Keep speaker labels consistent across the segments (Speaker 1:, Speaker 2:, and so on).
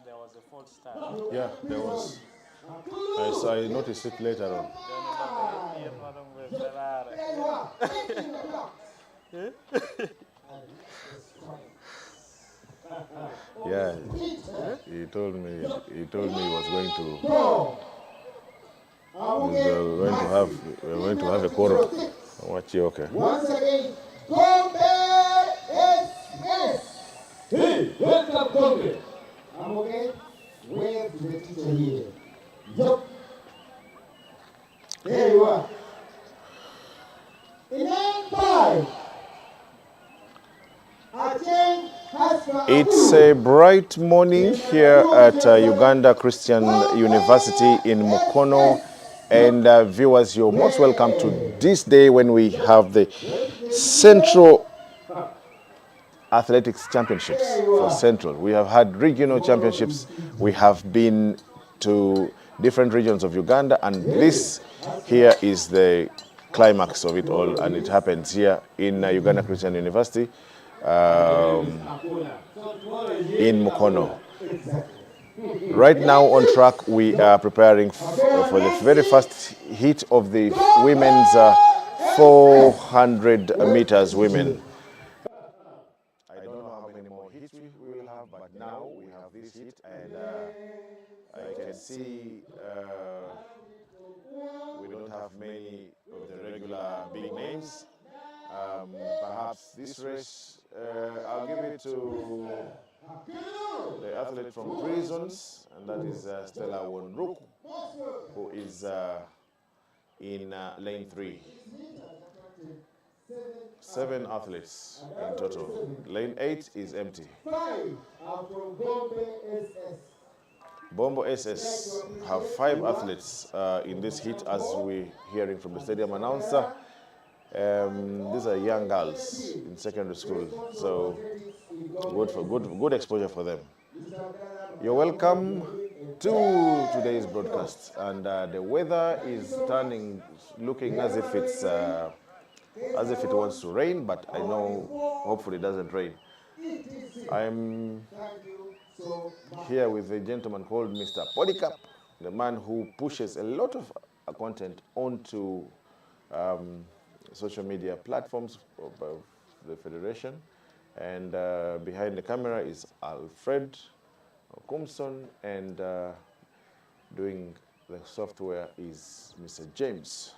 Speaker 1: there was a false start.
Speaker 2: Yeah, there was. I noticed it later on. Yeah, he told me he was going to we're going to have a quarrel. Watch you, okay.
Speaker 3: Once again, Gombe SS. Hey, welcome Gombe. I'm okay. Wave to the teacher here. Yup. There you are. In 9-5.
Speaker 2: It's a bright morning here at Uganda Christian University in Mukono. And viewers, you're most welcome to this day when we have the Central Athletics Championships for Central. We have had regional championships. We have been to different regions of Uganda, and this here is the climax of it all, and it happens here in Uganda Christian University in Mukono. Right now on track, we are preparing for the very first heat of the women's 400 meters women. I don't know how many more heats we will have, but now we have this heat, and I can see we don't have many of the regular big names. Perhaps this race, I'll give it to the athlete from Prisons, and that is Stella Wonruku, who is in lane 3. 7 athletes in total. Lane 8 is empty.
Speaker 3: 5 are from Gombe SS.
Speaker 2: Bombo SS have 5 athletes in this heat, as we're hearing from the stadium announcer. These are young girls in secondary school, so good exposure for them. You're welcome to today's broadcast, and the weather is looking as if it wants to rain, but I know hopefully it doesn't rain. I'm here with a gentleman called Mr. Polycarp, the man who pushes a lot of content onto social media platforms of the Federation. And behind the camera is Alfred Kumson, and doing the software is Mr. James.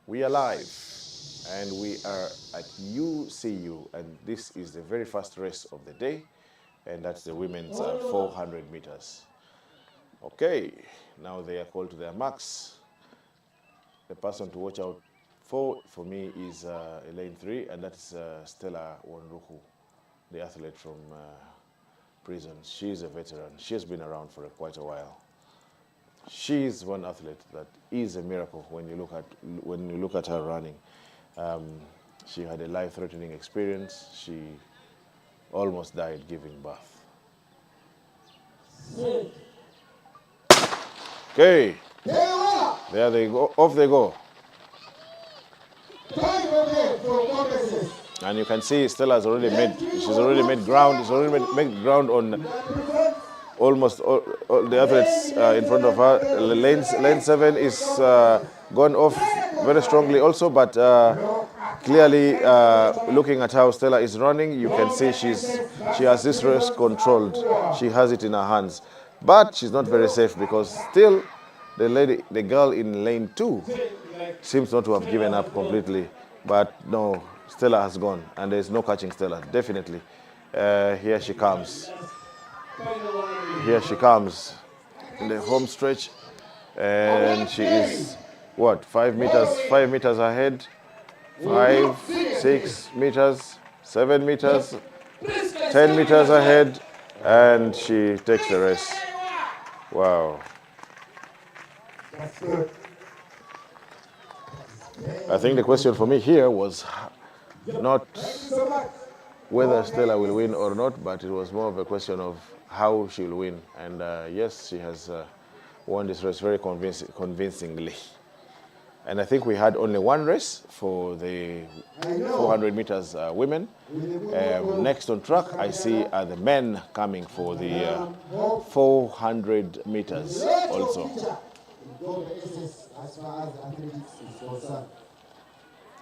Speaker 2: We are live, and we are at UCU, and this is the very first race of the day, and that's the women's 400 meters. Okay, now they are called to their marks. The person to watch out for me is lane 3, and that's Stella Wonruku, the athlete from Prison. She's a veteran. She has been around for quite a while. She is one athlete that is a miracle when you look at her running. She had a life-threatening experience. She almost died giving birth. Okay. There they go. Off they go. And you can see Stella has already made. She's already made ground. She's already made ground on almost all the athletes in front of her. Lane 7 is gone off very strongly also, but clearly looking at how Stella is running, you can see she has this race controlled. She has it in her hands, but she's not very safe because still the girl in lane 2 seems not to have given up completely. But no, Stella has gone, and there's no catching Stella, definitely. Here she comes. Here she comes in the home stretch, and she is, what, 5 meters ahead, 5, 6 meters, 7 meters, 10 meters ahead, and she takes the race. Wow. I think the question for me here was not whether Stella will win or not, but it was more of a question of how she will win. And yes, she has won this race very convincingly. And I think we had only one race for the 400 meters women. Next on track, I see the men coming for the 400 meters also.
Speaker 3: As far as athletics is concerned.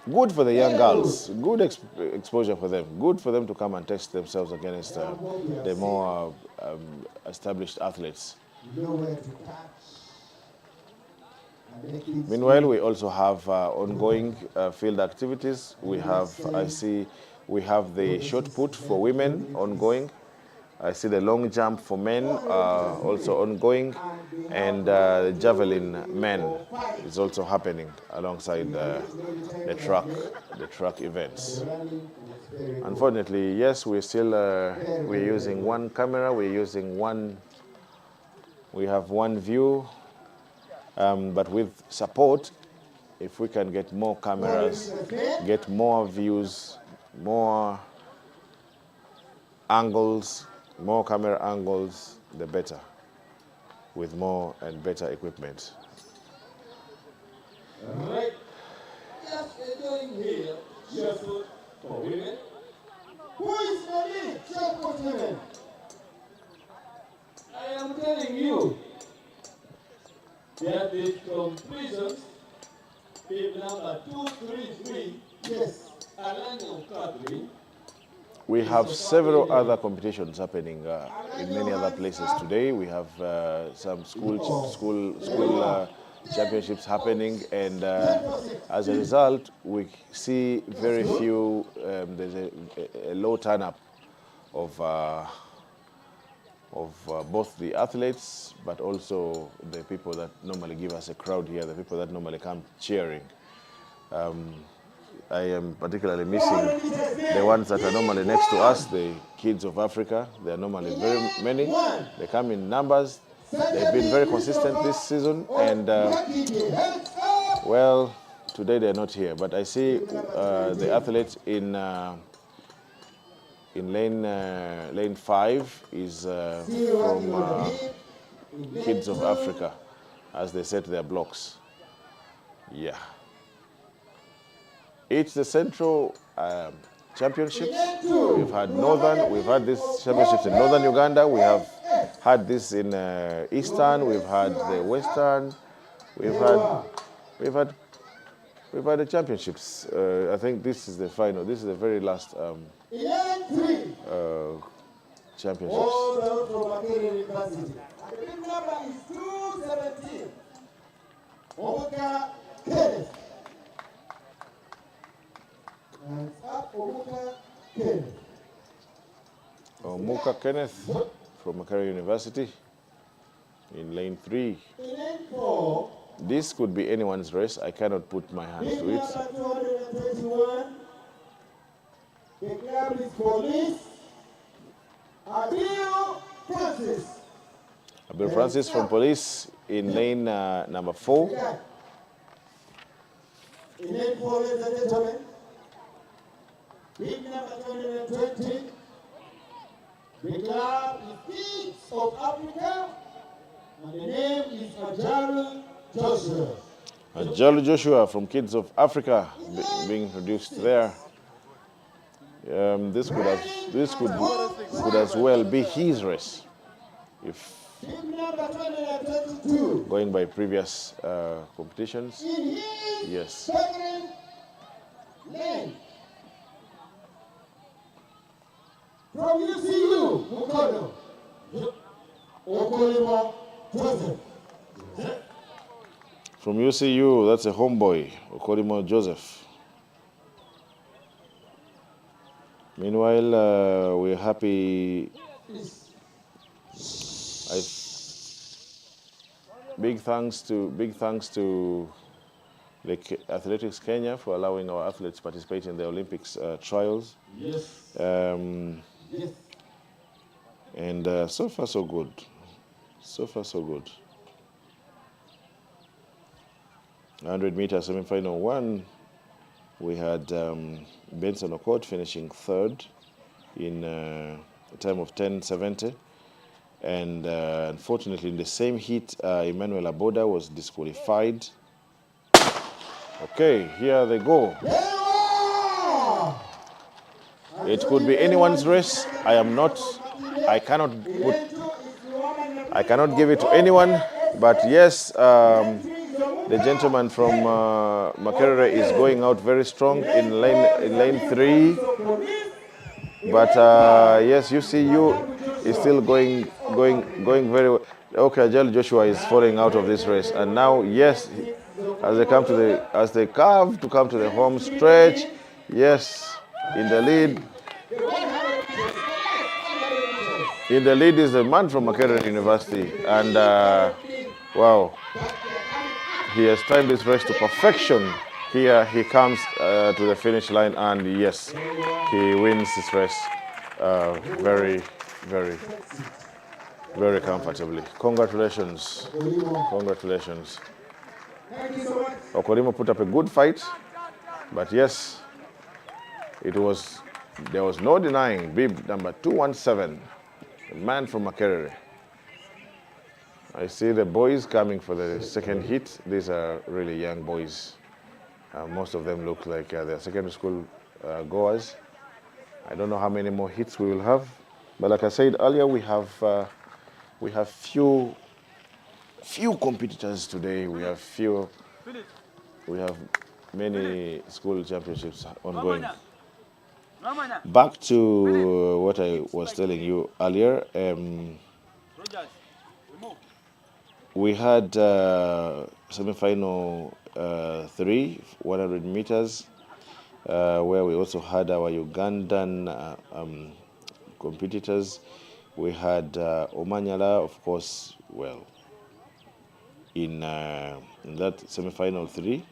Speaker 2: Good for the young girls, good exposure for them, good for them to come and test themselves against the more established athletes. Meanwhile, we also have ongoing field activities. We have, we have the shot put for women ongoing. I see the long jump for men also ongoing, and the javelin men is also happening alongside the track events. Unfortunately, yes, we're still we're using one camera. We have one view, but with support, if we can get more cameras, get more views, more angles. More camera angles, the better, with more and better equipment.
Speaker 3: Right. Just enjoying here, shot put for women. Who is the lead shot put women? I am telling you, that is from prisons, team number 233, yes, Alanya Ukadri.
Speaker 2: We have several other competitions happening in many other places today. We have some school championships happening, and as a result, we see very few. There's a low turn up of both the athletes, but also the people that normally give us a crowd here, the people that normally come cheering. I am particularly missing the ones that are normally next to us, the kids of Africa. They are normally very many. They come in numbers. They've been very consistent this season, and well, today they're not here. But I see the athletes in lane 5 is from Kids of Africa, as they set their blocks. Yeah. It's the Central Championships. We've had these championships in Northern Uganda. We have had this in Eastern. We've had the Western. We've had the championships. I think this is the final. This is the very last championships.
Speaker 3: All the way from Makerere University. And the big number is 217. Omuka Kenneth. And up Omuka Kenneth.
Speaker 2: Omuka Kenneth from Makerere University in lane 3.
Speaker 3: In lane 4.
Speaker 2: This could be anyone's race. I cannot put my hand to it.
Speaker 3: Number 221. The club is Police. Abil Francis.
Speaker 2: Abel Francis from Police in lane number 4.
Speaker 3: In lane 4, ladies and gentlemen, big number 220. The club is Kids of Africa, and the name is Ajaru Joshua.
Speaker 2: Ajalu Joshua from Kids of Africa being introduced there. This could as well be his race, if
Speaker 3: Big number 222.
Speaker 2: going by previous competitions.
Speaker 3: In his
Speaker 2: Yes.
Speaker 3: second lane. From UCU, Mukono, Okolimo Joseph.
Speaker 2: From UCU, that's a homeboy, Okolimo Joseph. Meanwhile, we're happy. Big thanks to the Athletics Kenya for allowing our athletes to participate in the Olympics trials.
Speaker 3: Yes. Yes.
Speaker 2: And so far so good. So far so good. 100 meter semi-final 1. We had Benson Okot finishing 3rd in a time of 10:70. And unfortunately, in the same heat, Emmanuel Aboda was disqualified. Okay, here they go. It could be anyone's race. I cannot give it to anyone. But yes, the gentleman from Makerere is going out very strong in lane 3. But yes, UCU is still going very well. Okay, Ajal Joshua is falling out of this race, and now yes, as they come to the home stretch, yes, in the lead. In the lead is a man from Makerere University, and wow, he has timed this race to perfection. Here he comes to the finish line, and yes, he wins this race very, very, very comfortably. Congratulations. Congratulations. Okorimo put up a good fight, but yes, there was no denying bib number 217, the man from Makerere. I see the boys coming for the second hit. These are really young boys. Most of them look like they're secondary school goers. I don't know how many more hits we will have, but like I said earlier, we have few competitors today. We have many school championships ongoing. Back to what I was telling you earlier. We had semi-final 3, 100 meters, where we also had our Ugandan competitors. We had Omanyala, of course, well, in that semi-final 3.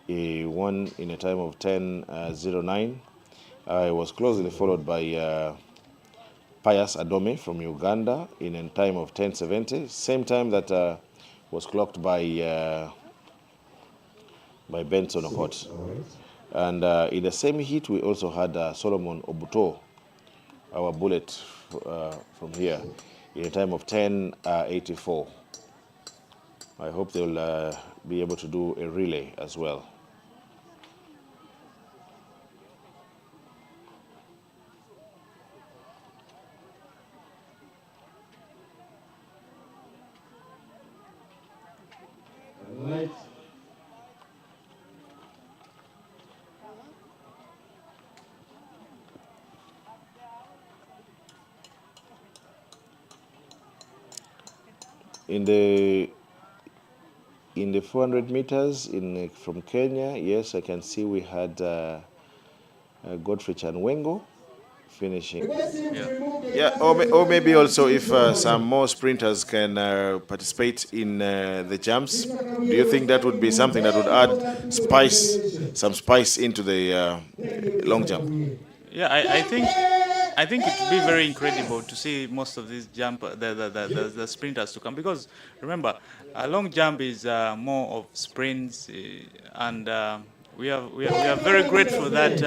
Speaker 2: He won in a time of 10:09. It was closely followed by Pius Adome from Uganda in a time of 10:70, same time that was clocked by Benson Okot. And in the same heat, we also had Solomon Obuto, our bullet from here, in a time of 10:84. I hope they'll be able to do a relay as well.
Speaker 3: Right.
Speaker 2: In the 400 meters from Kenya, yes, I can see we had Godfrey Chanwengo finishing. Yeah, or maybe also if some more sprinters can participate in the jumps. Do you think that would be something that would add some spice into the long jump?
Speaker 1: Yeah, I think it would be very incredible to see most of these the sprinters to come, because remember, a long jump is more of sprints, and we are very grateful that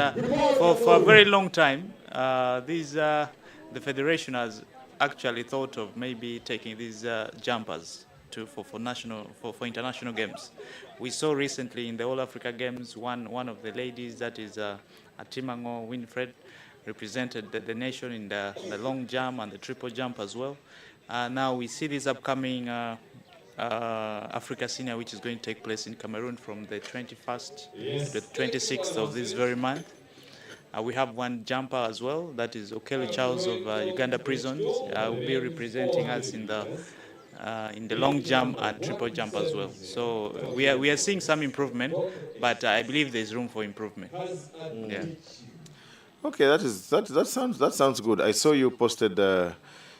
Speaker 1: for a very long time the federation has actually thought of maybe taking these jumpers for international games. We saw recently in the All Africa Games one of the ladies, that is Atimango Winfred, represented the nation in the long jump and the triple jump as well. Now we see this upcoming Africa Senior, which is going to take place in Cameroon from the 21st to the 26th of this very month. We have one jumper as well, that is Okele Charles of Uganda Prisons. Will be representing us in the long jump and triple jump as well. So we are seeing some improvement, but I believe there's room for improvement. Yeah.
Speaker 2: Okay, that sounds good. I saw you posted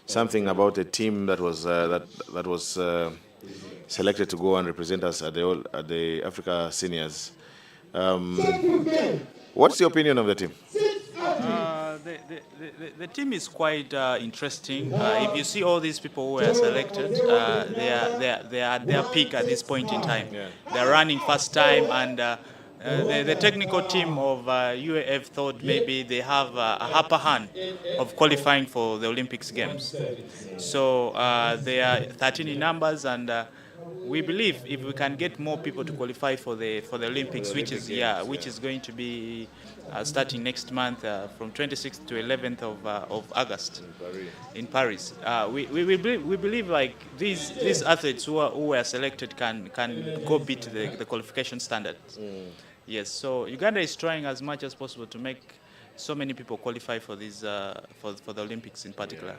Speaker 2: something about a team that was selected to go and represent us at the Africa Seniors. What's your opinion of the team?
Speaker 1: The team is quite interesting. If you see all these people who were selected, they are at their peak at this point in time.
Speaker 2: Yeah.
Speaker 1: They're running fast time, and the technical team of UAF thought maybe they have a upper hand of qualifying for the Olympics Games. So they are 13 in numbers, and we believe if we can get more people to qualify for the Olympics, which is which is going to be starting next month from 26th to 11th of August in Paris. We believe like these athletes who were selected can go beat the qualification standards. Yes, so Uganda is trying as much as possible to make so many people qualify for these for the Olympics in particular.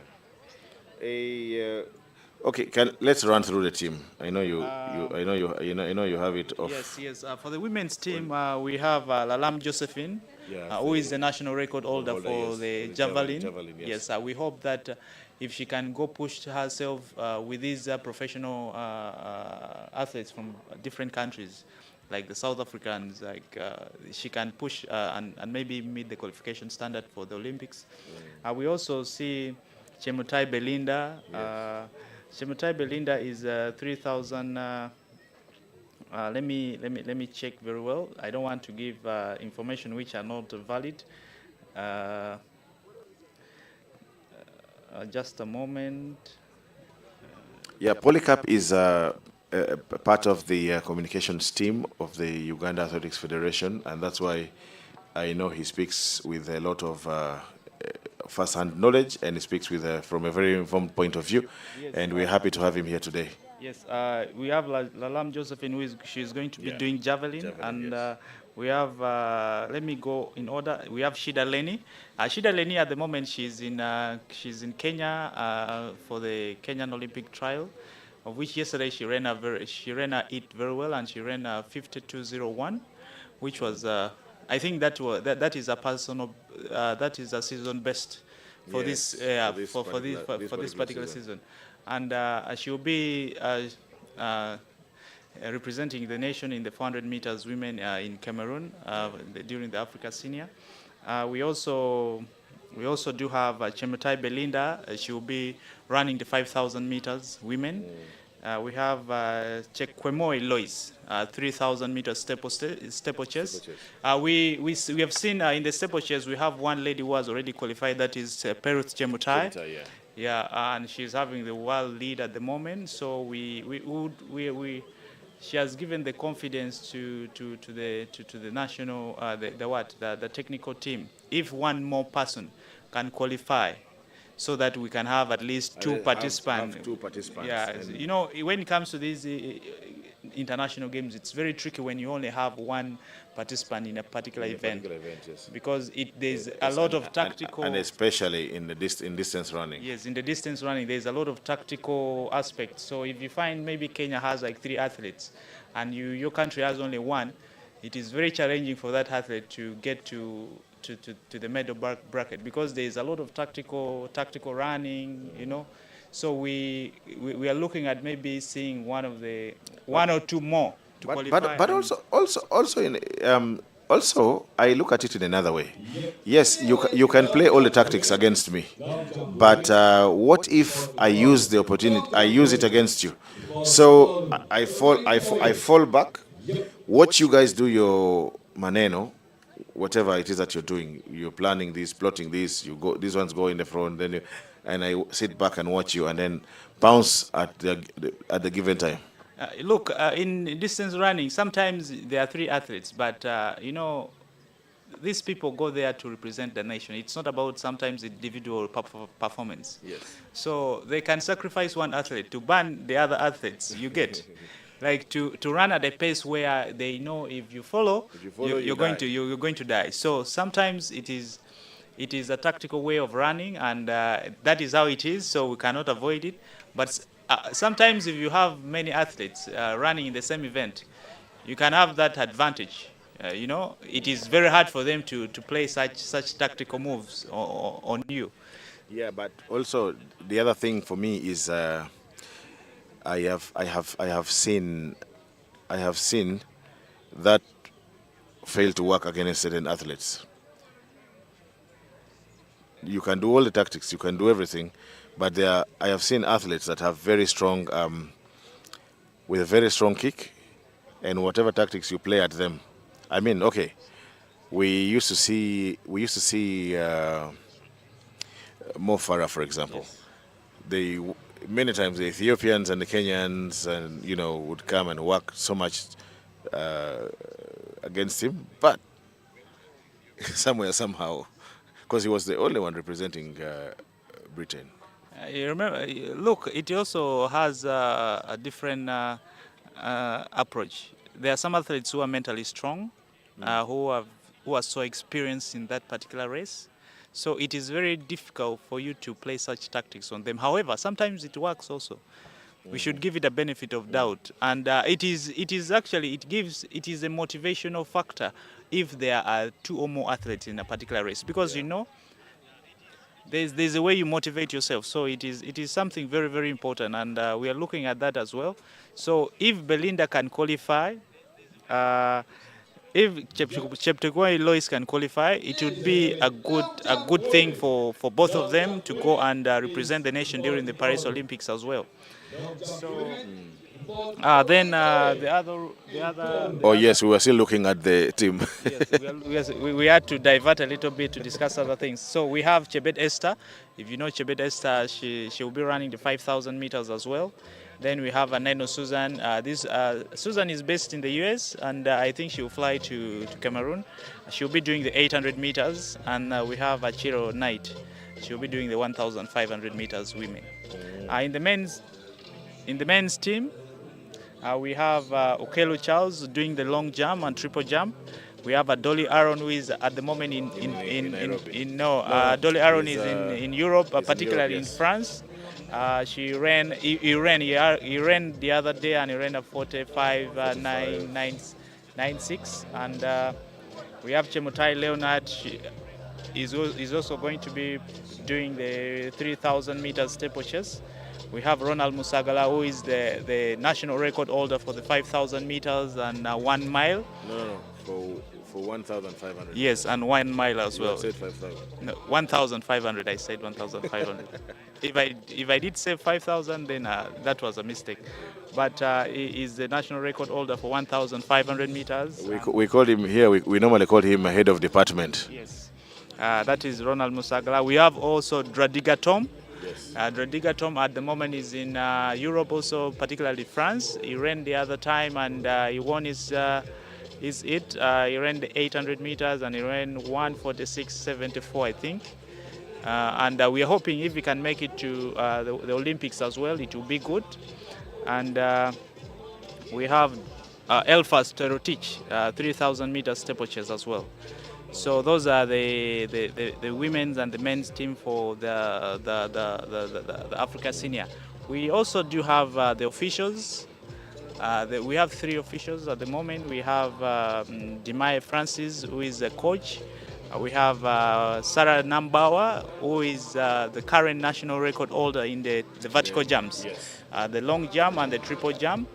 Speaker 2: Okay, let's run through the team. I know I know you have it off.
Speaker 1: Yes. For the women's team, we have Lalam Josephine, who is the national record holder for the javelin. Yes, we hope that if she can go push herself with these professional athletes from different countries, like the South Africans, like she can push and maybe meet the qualification standard for the Olympics. We also see Chemutai Belinda. Chemutai Belinda is 3,000. Let me check very well. I don't want to give information which are not valid. Just a moment.
Speaker 2: Yeah, Polycarp is part of the communications team of the Uganda Athletics Federation, and that's why I know he speaks with a lot of first-hand knowledge, and he speaks with from a very informed point of view, and we're happy to have him here today.
Speaker 1: Yes, we have Lalam Josephine, she's going to be doing javelin, and we have, let me go in order. We have Shida Leni. Shida Leni at the moment she's in Kenya for the Kenyan Olympic trial, of which yesterday she ran it very well, and she ran 52:01, which was I think that is a personal that is a season best for this particular season, and she will be representing the nation in the 400 meters women in Cameroon during the Africa Senior. We also do have Chemutai Belinda. She will be running the 5,000 meters women. We have Chekwemoi Lois, 3,000 meters steeplechase. We have seen in the steeplechase we have one lady who has already qualified. That is Peruth Chemutai. And she's having the world lead at the moment. So she has given the confidence to the national the technical team. If one more person can qualify, so that we can have at least two participants.
Speaker 2: Have 2 participants.
Speaker 1: Yeah, you know, when it comes to these international games, it's very tricky when you only have one participant in a particular event.
Speaker 2: Yes.
Speaker 1: Because there's a lot of tactical...
Speaker 2: And especially in distance running.
Speaker 1: Yes, in the distance running, there's a lot of tactical aspects. So if you find maybe Kenya has like 3 athletes, and your country has only 1, it is very challenging for that athlete to get to the medal bracket, because there is a lot of tactical running, you know. So we are looking at maybe seeing one or two more to qualify.
Speaker 2: But also I look at it in another way. Yes, you can play all the tactics against me, but what if I use the opportunity? I use it against you. So I fall back. Watch you guys do your maneno. Whatever it is that you're doing, you're planning this, plotting this, these ones go in the front, then and I sit back and watch you, and then bounce at the given time.
Speaker 1: Look, in distance running, sometimes there are 3 athletes, but you know, these people go there to represent the nation. It's not about sometimes individual performance.
Speaker 2: Yes.
Speaker 1: So they can sacrifice one athlete to ban the other athletes. You get. Like to run at a pace where they know if you follow you're going to die. So sometimes it is a tactical way of running, and that is how it is. So we cannot avoid it. But sometimes if you have many athletes running in the same event, you can have that advantage. You know, it is very hard for them to play such tactical moves on you.
Speaker 2: Yeah, but also the other thing for me is. I have seen that fail to work against certain athletes. You can do all the tactics, you can do everything, but I have seen athletes that have very strong, with a very strong kick, and whatever tactics you play at them. I mean, okay, we used to see Mo Farah, for example.
Speaker 1: Yes.
Speaker 2: many times the Ethiopians and the Kenyans and would come and work so much uh, against him, but somewhere somehow, because he was the only one representing Britain.
Speaker 1: You remember, look, it also has a different approach. There are some athletes who are mentally strong, who are so experienced in that particular race. So it is very difficult for you to play such tactics on them. However, sometimes it works also. We should give it a benefit of doubt, and it is actually it is a motivational factor if there are two or more athletes in a particular race, because there's a way you motivate yourself. So it is something very, very important, and we are looking at that as well. So if Belinda can qualify, if Cheptegei Lois can qualify, it would be a good thing for both of them to go and represent the nation during the Paris Olympics as well. So then the other.
Speaker 2: Oh yes, we were still looking at the team.
Speaker 1: Yes, we had to divert a little bit to discuss other things. So we have Chebet Esther. If you know Chebet Esther, she will be running the 5,000 meters as well. Then we have Aneno Susan. Susan is based in the US, and I think she will fly to Cameroon. She will be doing the 800 meters, and we have Achiro Knight. She will be doing the 1,500 meters women. In the men's team, we have Okelo Charles doing the long jump and triple jump. We have Dolly Aaron, who is at the moment Dolly Aaron is in Europe, particularly in France. He ran the other day, and he ran a 45.996. And we have Chemutai Leonard. Is also going to be doing the 3,000 meters steeplechase. We have Ronald Musagala, who is the national record holder for the 5,000 meters and 1 mile.
Speaker 2: No, for 1,500.
Speaker 1: Yes, and 1 mile as well.
Speaker 2: You said 5,000.
Speaker 1: No, 1,500. I said 1,500. If I did say 5,000, then that was a mistake. But he is the national record holder for 1,500 meters.
Speaker 2: We called him here. We normally call him head of department.
Speaker 1: Yes, that is Ronald Musagala. We have also Dradiga Tom.
Speaker 2: Yes.
Speaker 1: Dradiga Tom at the moment is in Europe, also particularly France. He ran the other time, and he won his He ran the 800 meters, and he ran 1:46.74, I think. And we are hoping if we can make it to the Olympics as well, it will be good. And we have Elfas Terotich, 3,000 meters steeplechase as well. So those are the women's and the men's team for the Africa Senior. We also do have the officials. We have 3 officials at the moment. We have Dimaye Francis, who is the coach. We have Sarah Nambawa, who is the current national record holder in the vertical jumps,
Speaker 2: Yes.
Speaker 1: The long jump and the triple jump.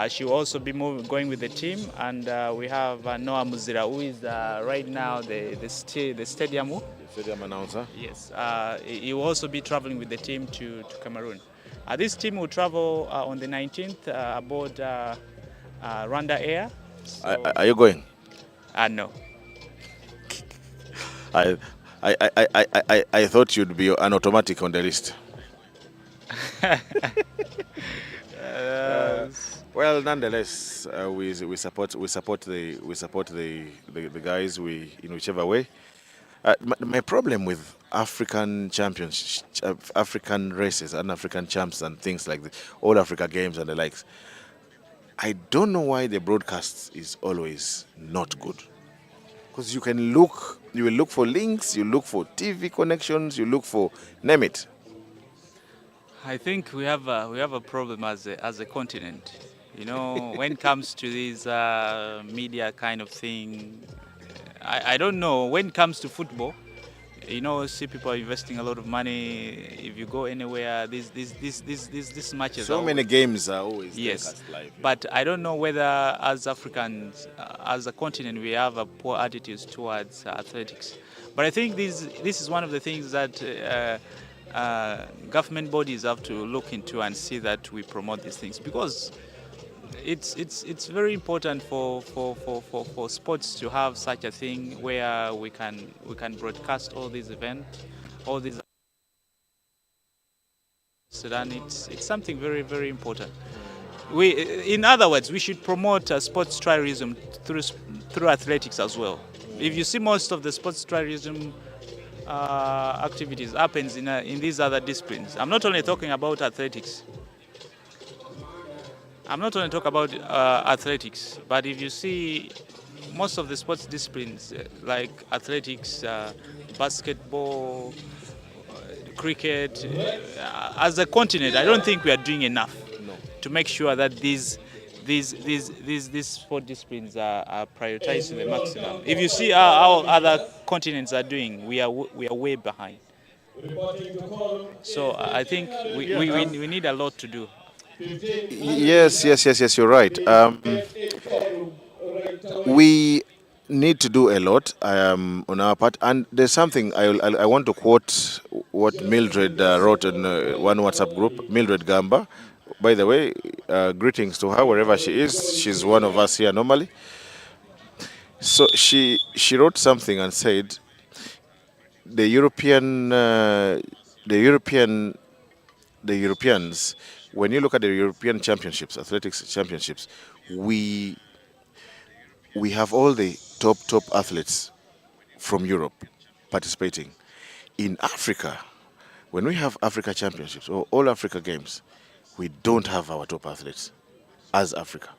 Speaker 1: She will also be going with the team. And we have Noah Muzira, who is right now the stadium.
Speaker 2: The stadium announcer.
Speaker 1: Yes, he will also be traveling with the team to Cameroon. This team will travel on the 19th aboard Rwanda Air. So,
Speaker 2: Are you going?
Speaker 1: no.
Speaker 2: I thought you'd be an automatic on the list. Well, nonetheless, we support the guys in whichever way. My problem with African champions, African races and African champs and things like this, all Africa games and the likes, I don't know why the broadcast is always not good. Because you will look for links, you look for TV connections, you look for, name it.
Speaker 1: I think we have a problem as a continent. You know, when it comes to this media kind of thing, I don't know. When it comes to football, you know, see people are investing a lot of money. If you go anywhere, these matches.
Speaker 2: So many games are always
Speaker 1: yes,
Speaker 2: telecast live.
Speaker 1: but I don't know whether as Africans, as a continent, we have a poor attitudes towards athletics. But I think this is one of the things that government bodies have to look into and see that we promote these things, because it's very important for sports to have such a thing where we can broadcast all these events, all these Sudan. It's something very, very important. In other words, we should promote sports tourism through athletics as well. If you see most of the sports tourism activities happens in these other disciplines. I'm not only talking about athletics. I'm not only talking about athletics, but if you see most of the sports disciplines like athletics, basketball, cricket, as a continent, I don't think we are doing enough to make sure that these sport disciplines are prioritized to the maximum. If you see how other continents are doing, we are way behind. So I think we need a lot to do.
Speaker 2: Yes, you're right. We need to do a lot on our part, and there's something I want to quote what Mildred wrote in one WhatsApp group. Mildred Gamba, by the way, greetings to her wherever she is. She's one of us here normally. So she wrote something and said the Europeans, when you look at the European championships, athletics championships, we have all the top athletes from Europe participating. In Africa, when we have Africa championships or all Africa games, we don't have our top athletes as Africa.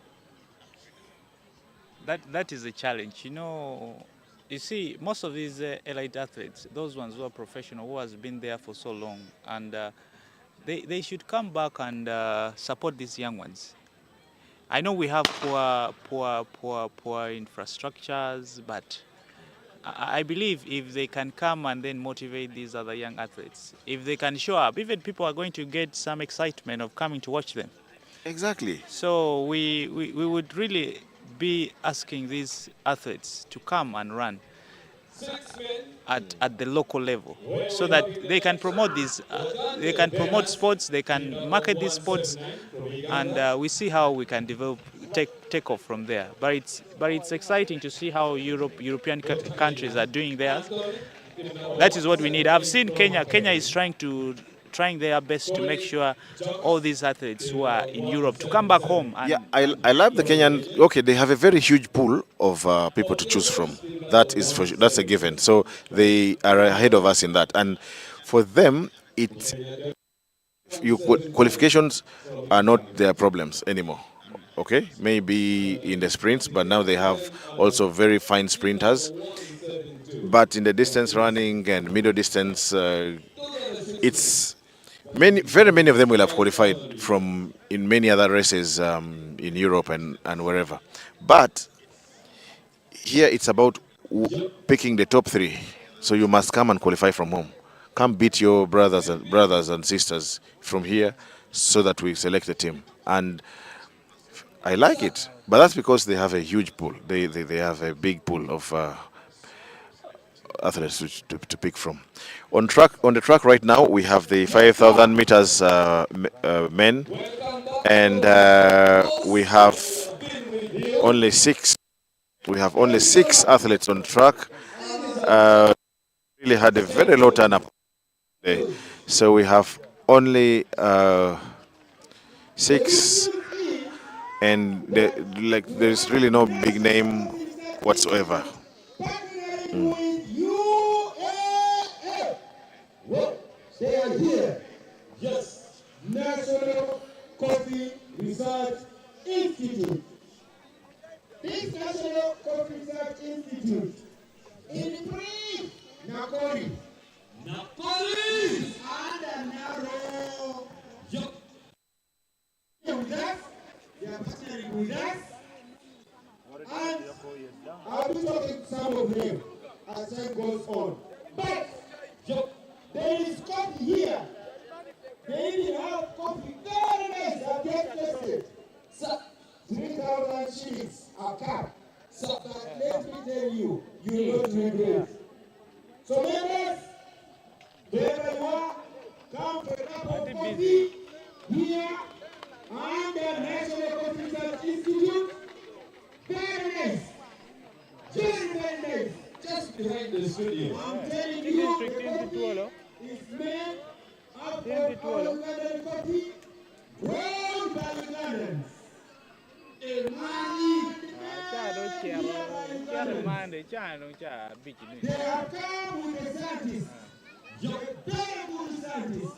Speaker 1: That is a challenge. You see, most of these elite athletes, those ones who are professional, who has been there for so long, and they should come back and support these young ones. I know we have poor infrastructures, but I believe if they can come and then motivate these other young athletes, if they can show up, even people are going to get some excitement of coming to watch them.
Speaker 2: Exactly.
Speaker 1: So we would really be asking these athletes to come and run at the local level, so that they can promote these, they can promote sports, they can market these sports, and we see how we can develop, take off from there. But it's exciting to see how European countries are doing theirs. That is what we need. I've seen Kenya. Kenya is trying their best to make sure all these athletes who are in Europe to come back home. And
Speaker 2: Yeah, I love the Kenyan. Okay, they have a very huge pool of people to choose from. That's a given. So they are ahead of us in that. And for them, qualifications are not their problems anymore. Okay, maybe in the sprints, but now they have also very fine sprinters. But in the distance running and middle distance, it's very many of them will have qualified from in many other races in Europe and wherever. But here it's about picking the top three. So you must come and qualify from home. Come beat your brothers and sisters from here, so that we select a team. And I like it, but that's because they have a huge pool. They have a big pool of athletes to pick from. On the track right now, we have the 5,000 meters men, and we have only six. We have only 6 athletes on track. Really had a very low turn up today, so we have only 6, and there's really no big name whatsoever.
Speaker 3: They are here. Yes. National Coffee Research Institute. This National Coffee Research Institute, in brief, Nakori. And narrow. With us, they are partnering with us. And I'll be talking to some of them as time goes on. But there is coffee here. They even have coffee very nice that get tested. 3,000 shillings a cup. So let me tell you, you will not regret. So members, wherever you are, come for a cup of coffee here and the National Coffee Research Institute. Very nice. Very nice. Just behind the studio. I'm telling you, the coffee is made Outboard our Ugandan coffee, grown by Ugandans. They have come with a scientist, a very good scientist.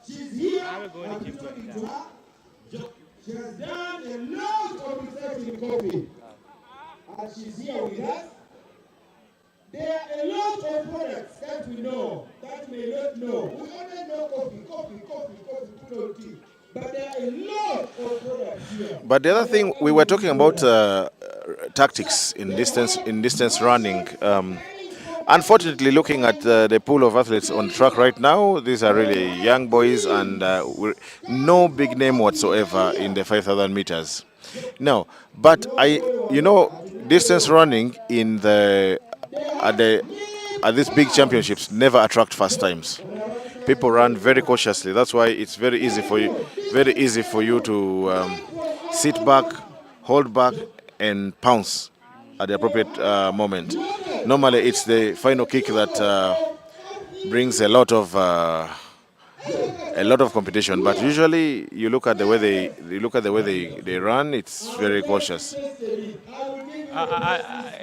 Speaker 3: She's here, I've been talking to her. She has done a lot of research in coffee. And she's here with us. There are a lot of products that we know, that we may not know. We only know coffee, put on tea. But there are a lot of products here.
Speaker 2: But the other thing, we were talking about tactics in distance running. Unfortunately, looking at the pool of athletes on track right now, these are really young boys and no big name whatsoever in the 5,000 meters. No, but distance running in at these big championships never attract first times. People run very cautiously. That's why it's very easy for you to sit back, hold back, and pounce at the appropriate moment. Normally, it's the final kick that brings a lot of competition. But usually, you look at the way they run. It's very cautious.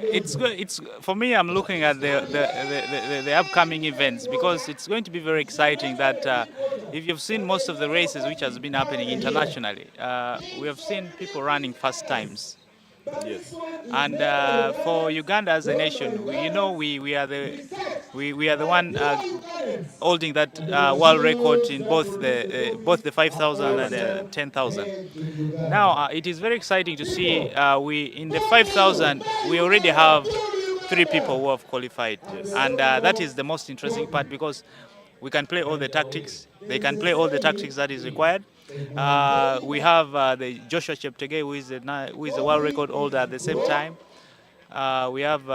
Speaker 1: It's good. It's for me. I'm looking at the upcoming events because it's going to be very exciting. That if you've seen most of the races which has been happening internationally, we have seen people running first times.
Speaker 2: Yes.
Speaker 1: And for Uganda as a nation, we are the one holding that world record in both the 5,000 and the 10,000. Now it is very exciting to see we in the 5,000 we already have 3 people who have qualified, and that is the most interesting part because we can play all the tactics. They can play all the tactics that is required. We have the Joshua Cheptegei, who is the world record holder at the same time. We have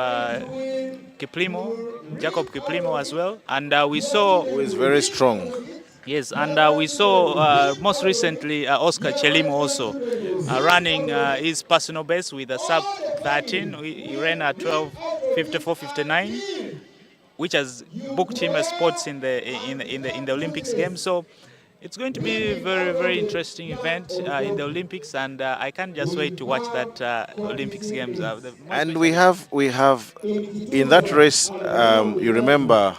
Speaker 1: Jacob Kiplimo as well, and we saw
Speaker 2: Who is very strong.
Speaker 1: Yes, and we saw most recently Oscar Chelimo also running his personal best with a sub 13. He ran at 12:54:59, which has booked him a spots in the Olympics games. So it's going to be a very, very interesting event in the Olympics, and I can't just wait to watch that Olympics games.
Speaker 2: And we have in that race. You remember,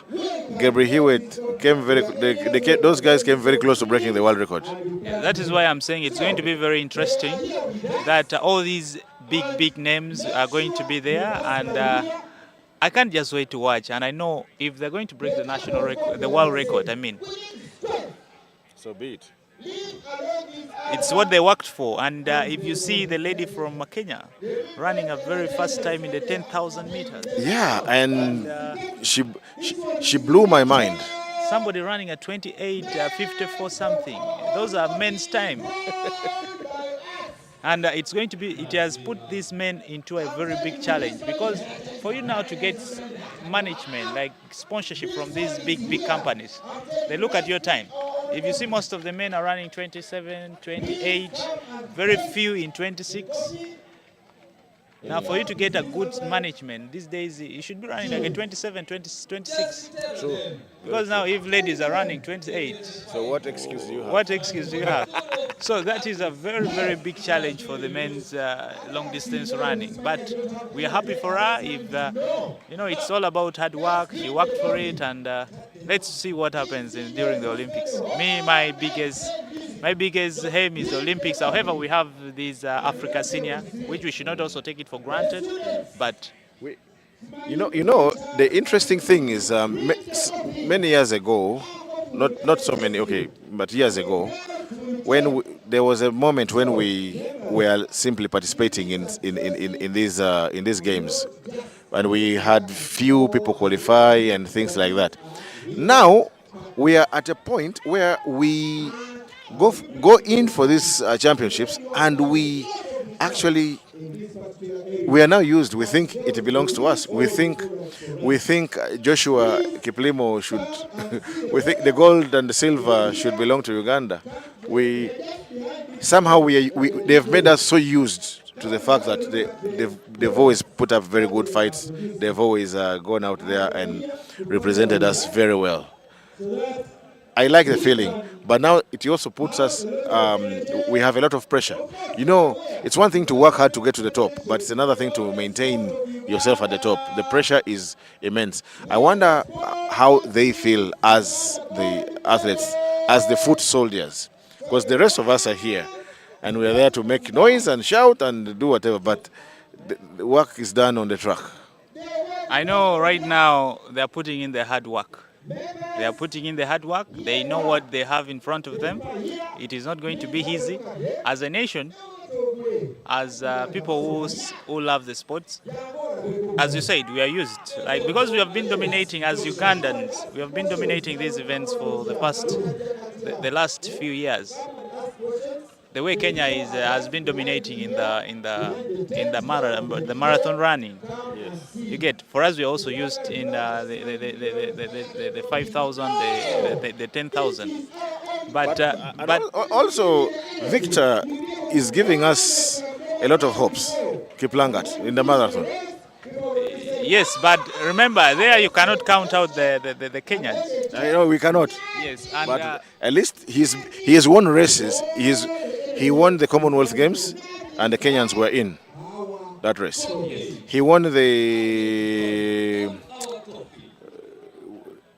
Speaker 2: Gabriel Hewitt came those guys came very close to breaking the world record.
Speaker 1: Yeah, that is why I'm saying it's going to be very interesting that all these big names are going to be there, and I can't just wait to watch. And I know if they're going to break the national record, the world record, I mean,
Speaker 2: so be it.
Speaker 1: it's what they worked for. And if you see the lady from Kenya running a very fast time in the 10,000 meters.
Speaker 2: Yeah, and she blew my mind.
Speaker 1: Somebody running at 28:54 something. Those are men's time. And it has put these men into a very big challenge because for you now to get management, like sponsorship from these big companies, they look at your time. If you see most of the men are running 27, 28, very few in 26. Now for you to get a good management, these days you should be running like a 27, 26.
Speaker 2: True.
Speaker 1: Because now if ladies are running 28.
Speaker 2: So what excuse do you have?
Speaker 1: What excuse do you have? So that is a very, very big challenge for the men's long distance running. But we are happy for her. If it's all about hard work. She worked for it, and let's see what happens during the Olympics. My biggest aim is the Olympics. However, we have this Africa Senior, which we should not also take it for granted. But
Speaker 2: the interesting thing is many years ago, not so many, okay, but years ago, when there was a moment when we were simply participating in these games, and we had few people qualify and things like that. Now we are at a point where we go in for these championships, and we are now used. We think it belongs to us. We think Joshua Kiplimo should. We think the gold and the silver should belong to Uganda. They've made us so used to the fact that they've always put up very good fights. They've always gone out there and represented us very well. I like the feeling, but now it also puts us, we have a lot of pressure. You know, it's one thing to work hard to get to the top, but it's another thing to maintain yourself at the top. The pressure is immense. I wonder how they feel as the athletes, as the foot soldiers, because the rest of us are here and we're there to make noise and shout and do whatever, but the work is done on the track.
Speaker 1: I know right now they're putting in the hard work. They are putting in the hard work. They know what they have in front of them. It is not going to be easy. As a nation, as people who love the sports, as you said, we are used. Like, because we have been dominating as Ugandans, we have been dominating these events for the last few years. The way Kenya has been dominating in the marathon running.
Speaker 2: Yes.
Speaker 1: You get, for us, we're also used in the 5,000, the 10,000. But
Speaker 2: Also, Victor is giving us a lot of hopes. Kiplangat in the marathon.
Speaker 1: yes, but remember, there you cannot count out the Kenyans.
Speaker 2: I know we cannot,
Speaker 1: Yes, and
Speaker 2: but at least he has won races. He won the Commonwealth Games, and the Kenyans were in that race. He won the.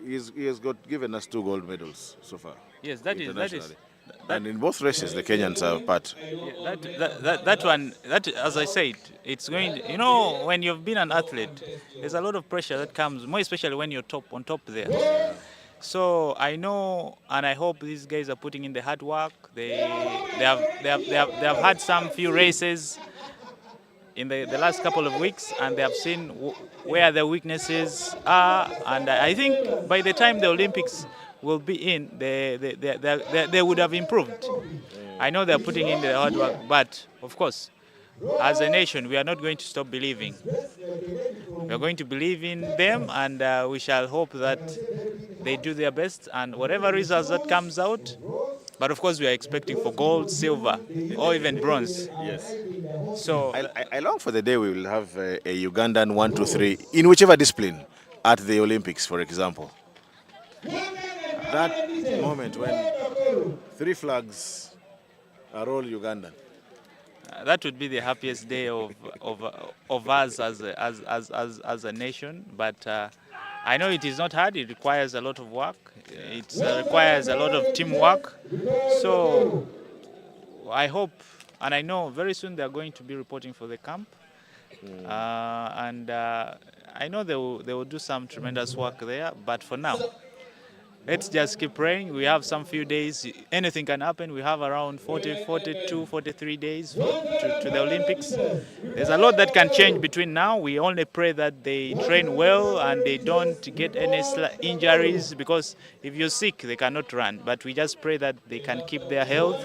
Speaker 2: He has given us 2 gold medals so far.
Speaker 1: yes, that is
Speaker 2: Internationally. And in both races, the Kenyans are part.
Speaker 1: that one. That, as I said, it's going. You know, when you've been an athlete, there's a lot of pressure that comes, more especially when you're on top there. So I know, and I hope these guys are putting in the hard work. They have had some few races in the last couple of weeks, and they have seen where their weaknesses are. And I think by the time the Olympics will be in, they would have improved. I know they're putting in the hard work, but of course, as a nation, we are not going to stop believing. We are going to believe in them, and we shall hope that they do their best, and whatever results that comes out. But of course, we are expecting for gold, silver, or even bronze.
Speaker 2: Yes.
Speaker 1: So
Speaker 2: I long for the day we will have a Ugandan 1, 2, 3 in whichever discipline at the Olympics, for example. That moment when 3 flags are all Ugandan.
Speaker 1: that would be the happiest day of us as a nation. But I know it is not hard. It requires a lot of work. It requires a lot of teamwork. So I hope, and I know very soon they are going to be reporting for the camp. And I know they will do some tremendous work there. But for now, let's just keep praying. We have some few days. Anything can happen. We have around 40, 42, 43 days to the Olympics. There's a lot that can change between now. We only pray that they train well and they don't get any injuries, because if you're sick, they cannot run. But we just pray that they can keep their health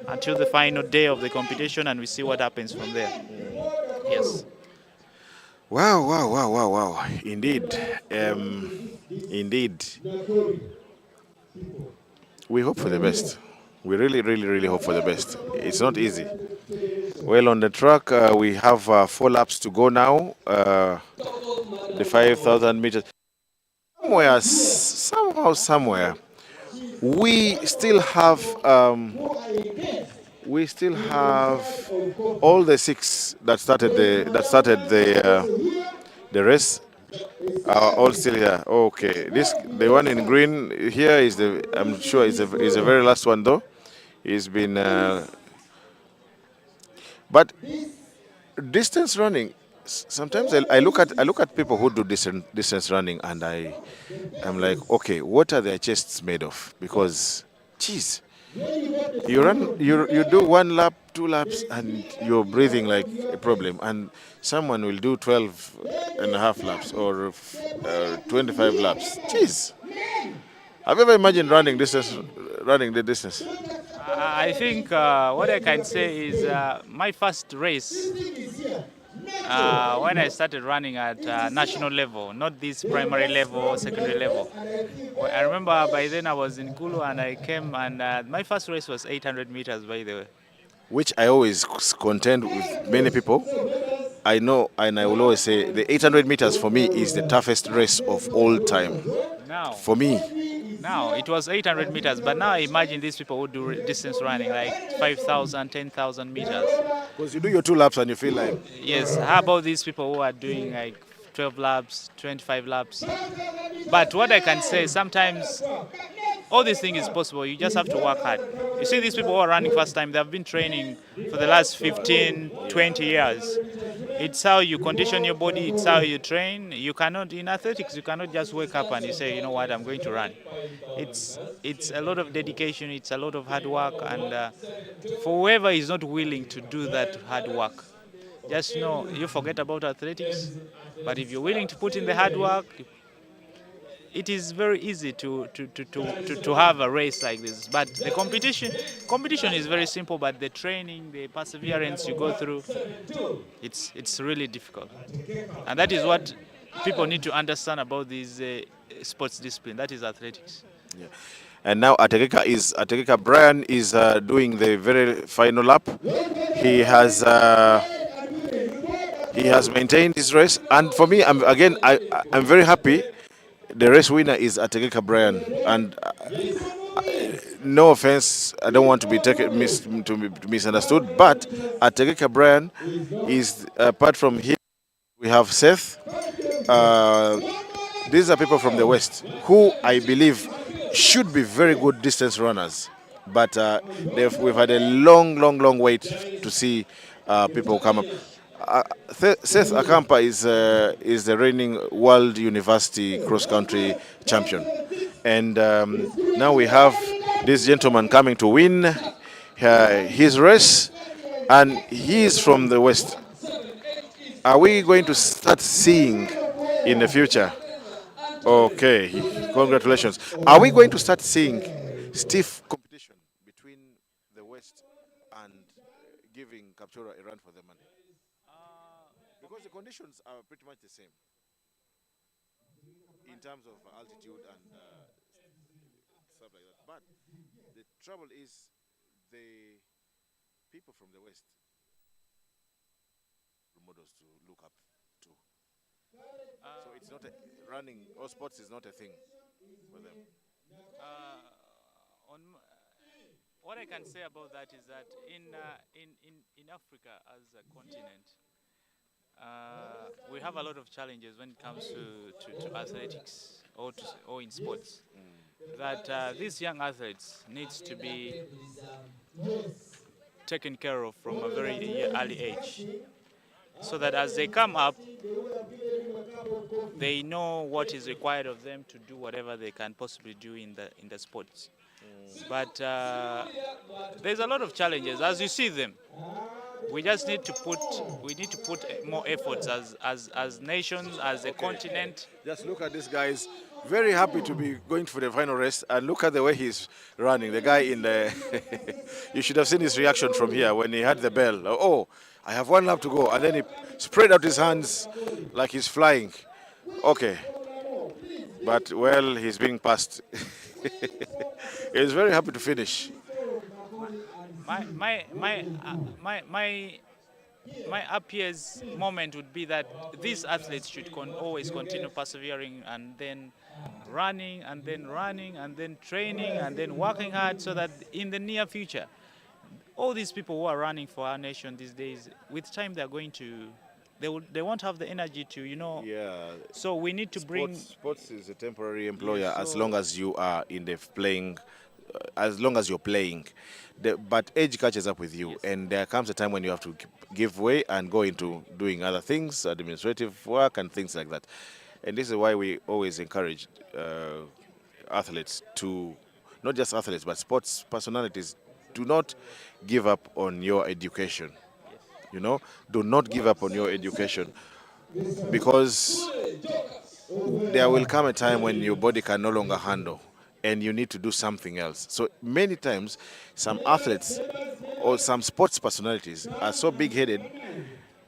Speaker 1: until the final day of the competition, and we see what happens from there. Yes.
Speaker 2: Wow. Indeed. Indeed. We hope for the best. We really hope for the best. It's not easy. Well, on the track, we have 4 laps to go now. The 5,000 meters. Somewhere, we still have all the 6 that started the race are all still here. Okay, the one in green here is I'm sure is the very last one though. It's been but distance running. Sometimes I look at people who do distance running, and I'm like, okay, what are their chests made of? Because, geez, you do 1 lap, 2 laps, and you're breathing like a problem. And someone will do 12 and a half laps or 25 laps. Jeez. Have you ever imagined running the distance?
Speaker 1: I think what I can say is my first race, when I started running at national level, not this primary level or secondary level. I remember by then I was in Kulu and I came, and my first race was 800 meters, by the way.
Speaker 2: Which I always contend with many people. I know, and I will always say the 800 meters for me is the toughest race of all time.
Speaker 1: Now,
Speaker 2: For me.
Speaker 1: Now, it was 800 meters, but now imagine these people who do distance running, like 5,000, 10,000 meters.
Speaker 2: Because you do your 2 laps and you feel like,
Speaker 1: Yes, how about these people who are doing like 12 laps, 25 laps? But what I can say, sometimes all these things is possible. You just have to work hard. You see these people who are running first time, they have been training for the last 15, 20 years. It's how you condition your body, it's how you train. You cannot, in athletics, you cannot just wake up and you say, you know what, I'm going to run. It's a lot of dedication, it's a lot of hard work, and for whoever is not willing to do that hard work, just know you forget about athletics. But if you're willing to put in the hard work, it is very easy to have a race like this. But the competition is very simple, but the training, the perseverance you go through, it's really difficult. And that is what people need to understand about this sports discipline, that is athletics.
Speaker 2: yeah. And now Ategeka Brian is doing the very final lap. He has maintained his race, and for me, I'm very happy. The race winner is Ategeka Brian, and no offense, I don't want to be misunderstood, but Ategeka Brian is, apart from him, we have Seth. Uh, these are people from the West who I believe should be very good distance runners, but we've had a long wait to see people come up. Seth Akampa is the reigning world university cross country champion, and now we have this gentleman coming to win his race, and he is from the West. Are we going to start seeing in the future? Okay, congratulations. Are we going to start seeing stiff competition between the West and giving Captura a run for the money? Because the conditions are pretty much the same in terms of altitude and stuff like that. But the trouble is the people from the West models to look up to. So it's not running or sports is not a thing for them.
Speaker 1: What I can say about that is that in Africa as a continent, we have a lot of challenges when it comes to athletics or in sports. That these young athletes needs to be taken care of from a very early age, so that as they come up, they know what is required of them to do whatever they can possibly do in the sports. But there's a lot of challenges as you see them. We just need to put more efforts as nations, as a continent.
Speaker 2: Just look at this guy's very happy to be going for the final race, and look at the way he's running. The guy in the you should have seen his reaction from here when he had the bell. Oh, I have 1 lap to go, and then he spread out his hands like he's flying. Okay, but well, he's being passed. He's very happy to finish.
Speaker 1: My happiest moment would be that these athletes should always continue persevering and then running and then running and then training and then working hard, so that in the near future, all these people who are running for our nation these days, with time they're going to, they won't have the energy to,
Speaker 2: Yeah.
Speaker 1: So we need to bring.
Speaker 2: Sports is a temporary employer as long as you are in the playing, as long as you're playing. But age catches up with you, and there comes a time when you have to give way and go into doing other things, administrative work and things like that. And this is why we always encourage athletes to, not just athletes, but sports personalities, do not give up on your education. Do not give up on your education, because there will come a time when your body can no longer handle and you need to do something else. So many times, some athletes or some sports personalities are so big-headed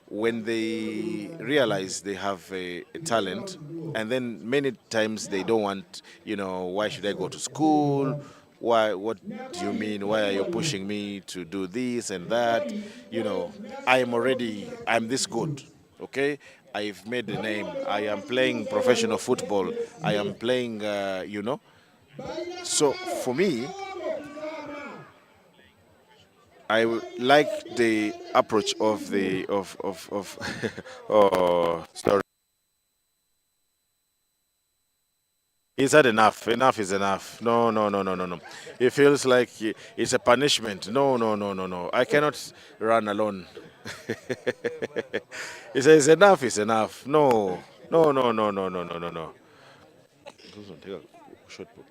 Speaker 2: when they realize they have a talent, and then many times they don't want, why should I go to school? Why? What do you mean? Why are you pushing me to do this and that? I'm this good, okay? I've made a name. I am playing professional football. I am playing, So for me, I like the approach of the of oh sorry. He's had enough. Enough is enough. No, no, no, no, no, no. It feels like it's a punishment. No, no, no, no, no. I cannot run alone. He says enough is enough. No, no, no, no, no, no, no, no, no. Take a short put.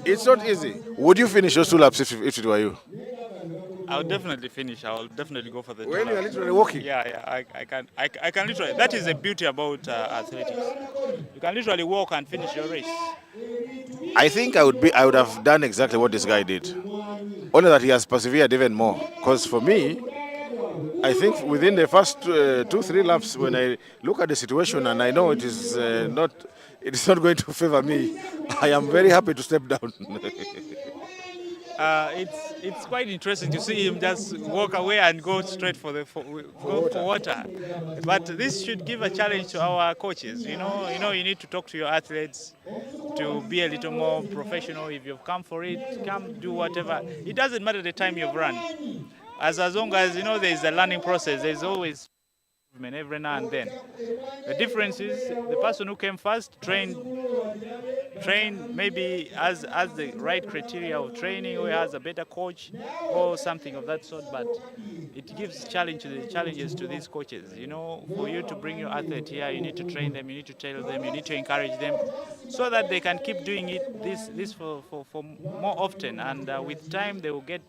Speaker 2: It's not easy. Would you finish those 2 laps if it were you?
Speaker 1: I'll definitely finish. I'll definitely go for the 2
Speaker 2: When you are
Speaker 1: laps.
Speaker 2: literally walking.
Speaker 1: Yeah, yeah, I can literally. That is the beauty about athletics. You can literally walk and finish your race.
Speaker 2: I think I would have done exactly what this guy did. Only that he has persevered even more. Because for me, I think within the first 2, 3 laps, when I look at the situation and I know it is not going to favor me, I am very happy to step down.
Speaker 1: It's quite interesting to see him just walk away and go straight go for water. But this should give a challenge to our coaches. You need to talk to your athletes to be a little more professional. If you've come for it, come do whatever. It doesn't matter the time you've run. As long as there's a learning process, there's always improvement every now and then. The difference is the person who came first train maybe as the right criteria of training, or has a better coach or something of that sort. But it gives challenges to these coaches. For you to bring your athlete here, you need to train them, you need to tell them, you need to encourage them, so that they can keep doing this for more often. And with time, they will get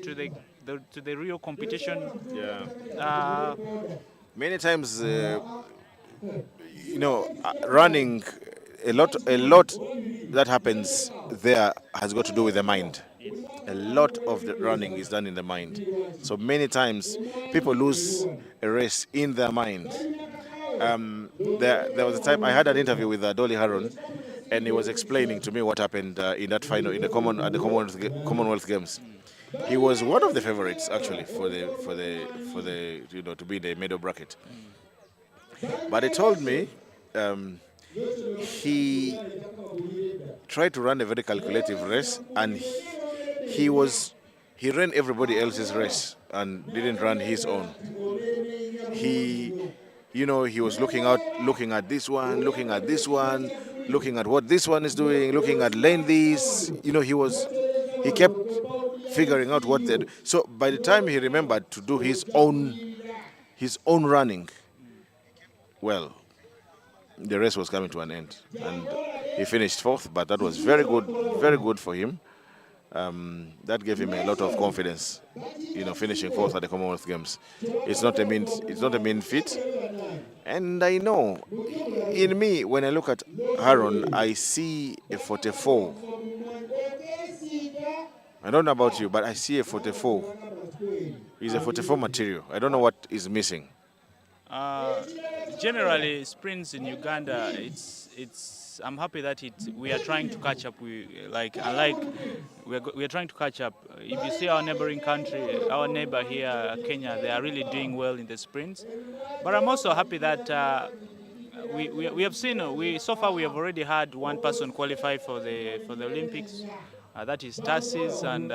Speaker 1: to the real competition.
Speaker 2: Yeah.
Speaker 1: Uh,
Speaker 2: Many times, running, a lot that happens there has got to do with the mind. A lot of the running is done in the mind. So many times, people lose a race in their mind. There was a time I had an interview with Dolly Harron, and he was explaining to me what happened in that final in the Commonwealth Games. He was one of the favorites actually for the to be in the medal bracket. But he told me he tried to run a very calculative race, and he ran everybody else's race and didn't run his own. He was looking at this one, looking at this one, looking at what this one is doing, looking at lane these. He kept figuring out what they do. So by the time he remembered to do his own running, well, the race was coming to an end, and he finished fourth. But that was very good for him. That gave him a lot of confidence, finishing fourth at the Commonwealth Games. It's not a mean feat, and I know in me when I look at Haron, I see a 44. I don't know about you, but I see a 44. He's a 44 material. I don't know what is missing.
Speaker 1: Uh, Generally, sprints in Uganda, it's. I'm happy that we are trying to catch up. We are trying to catch up. If you see our neighboring country, our neighbor here, Kenya, they are really doing well in the sprints. But I'm also happy that we have seen so far we have already had one person qualify for the Olympics. That is Tassis, and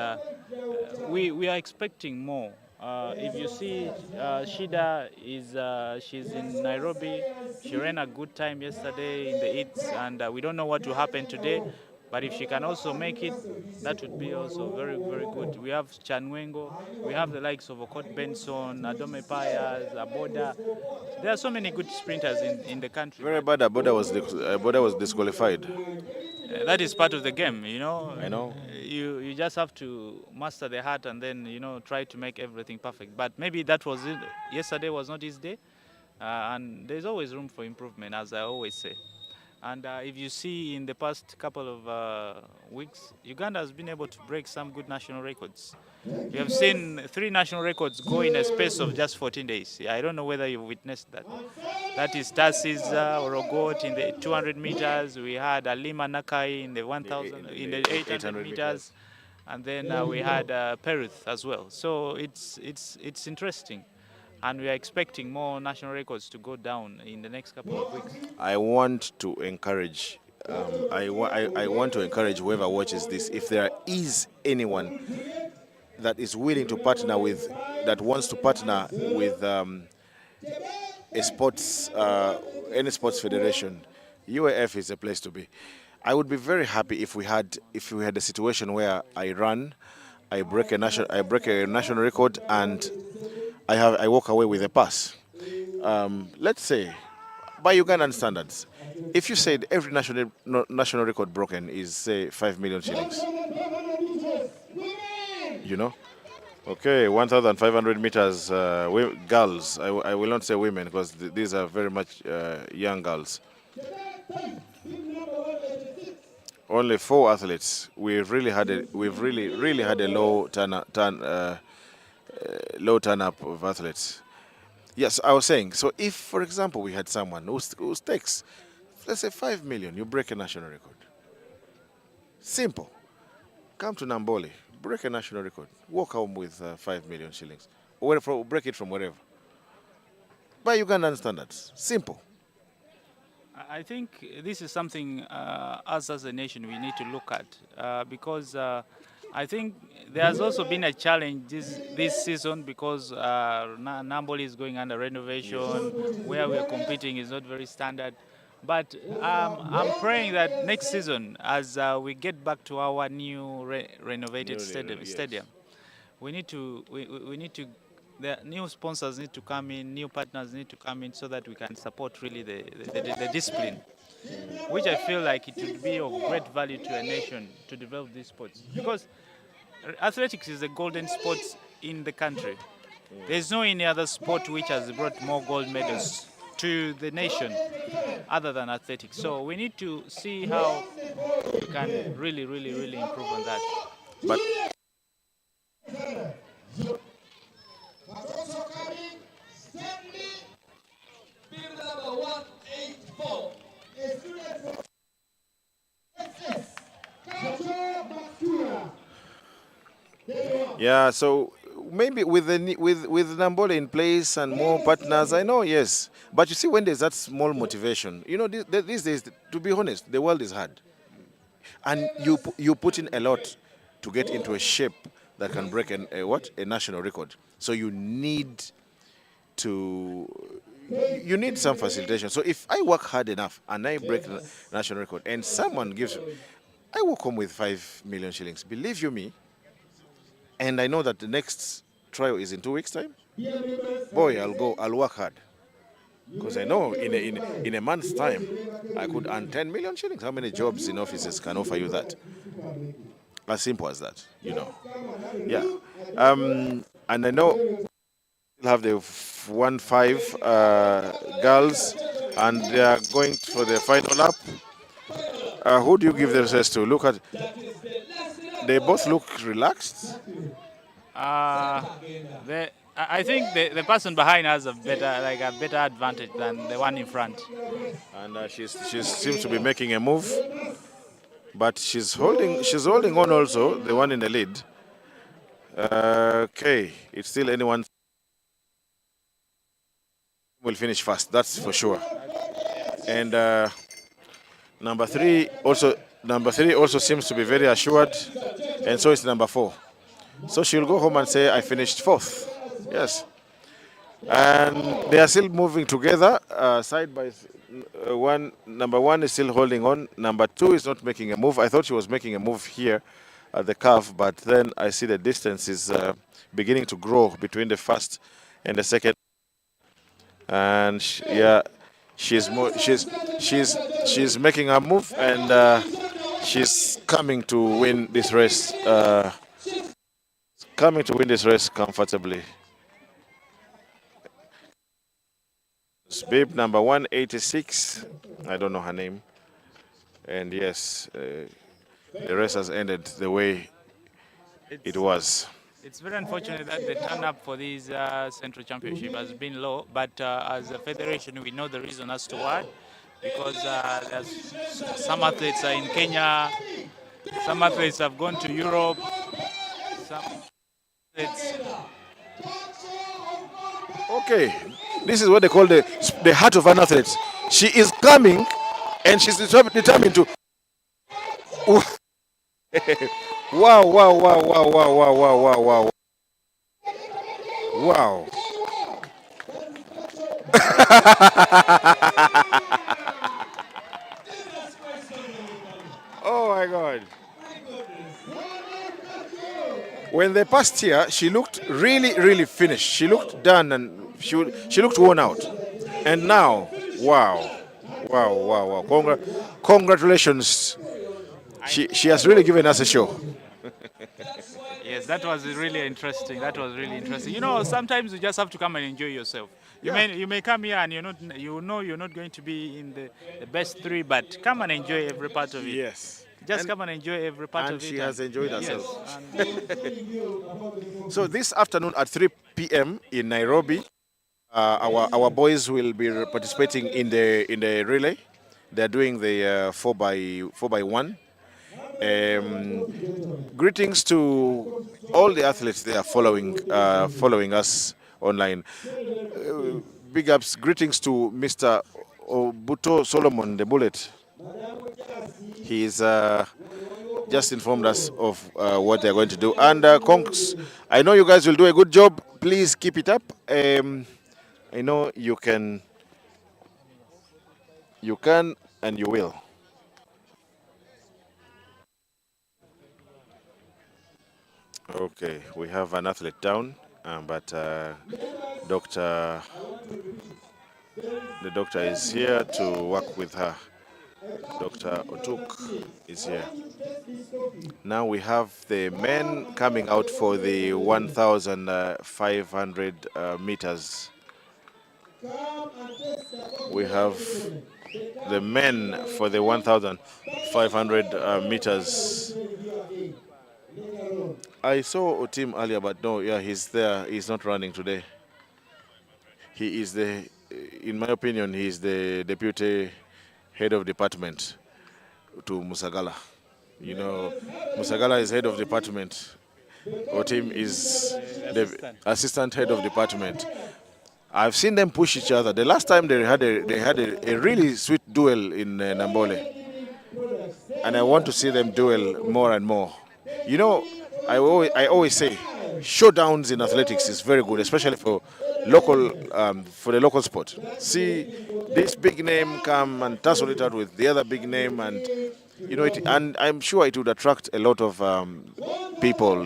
Speaker 1: we are expecting more. If you see, Shida she's in Nairobi. She ran a good time yesterday in the heats, and we don't know what will happen today. But if she can also make it, that would be also very, very good. We have Chanwengo, we have the likes of Okot Benson, Adome Payas, Aboda. There are so many good sprinters in the country.
Speaker 2: Very bad. Aboda was disqualified.
Speaker 1: That is part of the game,
Speaker 2: I know.
Speaker 1: You just have to master the heart and then try to make everything perfect. But maybe that was it. Yesterday was not his day, and there's always room for improvement, as I always say. And if you see in the past couple of weeks, Uganda has been able to break some good national records. We have seen 3 national records go in a space of just 14 days. I don't know whether you've witnessed that. That is Tassis Orogot in the 200 meters. We had Alima Nakai in the 1,000, in the 800 meters. And then we had Perth as well. So it's interesting. And we are expecting more national records to go down in the next couple of weeks.
Speaker 2: I want to encourage I want to encourage whoever watches this, if there is anyone that is willing to partner with, that wants to partner with a sports, any sports federation, UAF is a place to be. I would be very happy if we had a situation where I run, I break a national record, and I walk away with a pass. Let's say, by Ugandan standards, if you said every national record broken is say 5 million shillings, you know. Okay, 1,500 meters, girls. I will not say women because these are very much young girls. Only 4 athletes. We've really had a low low turn up of athletes. Yes, I was saying. So if, for example, we had someone who stakes, let's say 5 million, you break a national record. Simple. Come to Nambole, break a national record, walk home with 5 million shillings, or break it from wherever. By Ugandan standards, simple.
Speaker 1: I think this is something us as a nation we need to look at because I think there has also been a challenge this season because Namboli is going under renovation, where we're competing is not very standard. But I'm praying that next season, as we get back to our new renovated stadium, we need to the new sponsors need to come in, new partners need to come in, so that we can support really the discipline, which I feel like it would be of great value to a nation to develop these sports, because athletics is the golden sport in the country. There's no any other sport which has brought more gold medals to the nation other than athletics. So we need to see how we can really improve on that.
Speaker 2: But
Speaker 3: Also coming, Stanley, field number 184. A student from SS, Kajo Bakura.
Speaker 2: yeah, so maybe with Nambole in place and more partners, I know, yes. But you see, when there's that small motivation, you know, these days, to be honest, the world is hard, and you put in a lot to get into a shape that can break a national record. So you need some facilitation. So if I work hard enough and I break the national record, and someone gives, I walk home with 5 million shillings. Believe you me. And I know that the next trial is in 2 weeks' time. Boy, I'll work hard. Because I know in a month's time, I could earn 10 million shillings. How many jobs in offices can offer you that? As simple as that, you know. Yeah. And I know we'll have the 1-5 girls, and they are going for the final lap. Who do you give the race to? Look at, they both look relaxed.
Speaker 1: I think the person behind has a better advantage than the one in front.
Speaker 2: And she seems to be making a move, but she's holding on also, the one in the lead. Okay, it's still anyone will finish fast, that's for sure. And number three also seems to be very assured, and so is number 4. So she'll go home and say, I finished 4th. Yes. And they are still moving together, side by one. Number 1 is still holding on. Number 2 is not making a move. I thought she was making a move here at the curve, but then I see the distance is beginning to grow between the first and the second. And she's making a move, and she's coming to win this race. Coming to win this race comfortably. Babe number 186. I don't know her name. And yes, the race has ended the way it was.
Speaker 1: It's very unfortunate that the turn-up for this Central Championship has been low, but as a federation, we know the reason as to why. Because some athletes are in Kenya, some athletes have gone to Europe, some athletes...
Speaker 2: Okay, this is what they call the heart of an athlete. She is coming, and she's determined to Wow, wow, wow, wow, wow, wow, wow, wow, wow. Wow. Oh my God. When they passed here, she looked really, really finished. She looked done and she looked worn out. And now, wow. Wow, wow, wow. Congratulations. She has really given us a show.
Speaker 1: Yes, that was really interesting. That was really interesting. You know, sometimes you just have to come and enjoy yourself. You may come here and you're not going to be in the best three, but come and enjoy every part of it.
Speaker 2: Yes.
Speaker 1: Just come and enjoy every part
Speaker 2: And
Speaker 1: of it.
Speaker 2: she has enjoyed
Speaker 1: Yes.
Speaker 2: herself.
Speaker 1: And
Speaker 2: So this afternoon at 3 p.m. in Nairobi, our boys will be participating in the relay. They're doing the 4x1. Greetings to all the athletes they are following us online. Big ups, greetings to Mr. Obuto Solomon, the Bullet. He's just informed us of what they're going to do. And Conks, I know you guys will do a good job. Please keep it up. I know you can, and you will. Okay, we have an athlete down, but doctor, the doctor is here to work with her. Dr. Otuk is here. Now we have the men coming out for the 1,500 meters. We have the men for the 1,500 meters. I saw Otim earlier, but no, yeah, he's there. He's not running today. He is in my opinion, he is the deputy head of department to Musagala. You know, Musagala is head of department. Otim is the assistant head of department. I've seen them push each other. The last time they had a really sweet duel in Nambole, and I want to see them duel more and more. You know, I always say, showdowns in athletics is very good, especially for the local sport. See this big name come and tussle it out with the other big name, and and I'm sure it would attract a lot of people.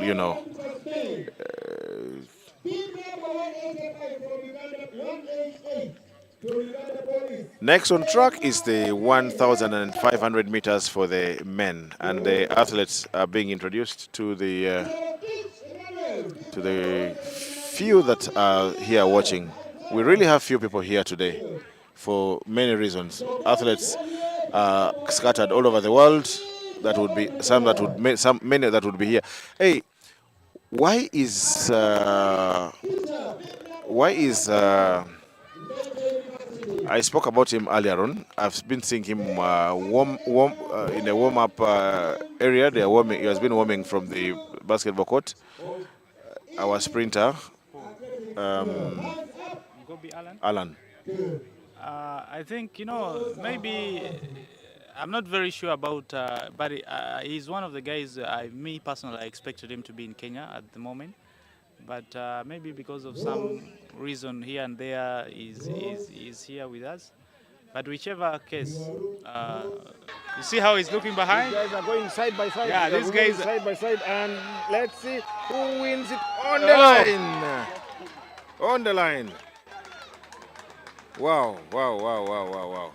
Speaker 2: Next on track is the 1,500 meters for the men, and the athletes are being introduced to the few that are here watching. We really have few people here today for many reasons. Athletes are scattered all over the world. That would be many that would be here. Hey, why is I spoke about him earlier on. I've been seeing him in a warm-up area. He has been warming from the basketball court. Our sprinter, Alan.
Speaker 1: I think, maybe I'm not very sure about, but he's one of the guys me personally, I expected him to be in Kenya at the moment. But maybe because of some reason here and there, he's here with us. But whichever case, you see how he's looking behind?
Speaker 2: These guys are going side by side.
Speaker 1: Yeah, these guys
Speaker 2: side by side, and let's see who wins it on the line. On the line. Wow, wow, wow, wow, wow, wow.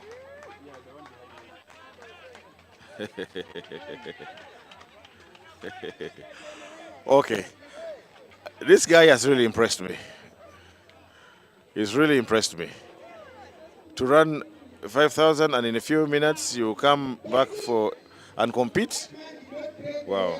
Speaker 2: Okay. This guy has really impressed me. He's really impressed me. To run 5,000 and in a few minutes you come back and compete. Wow.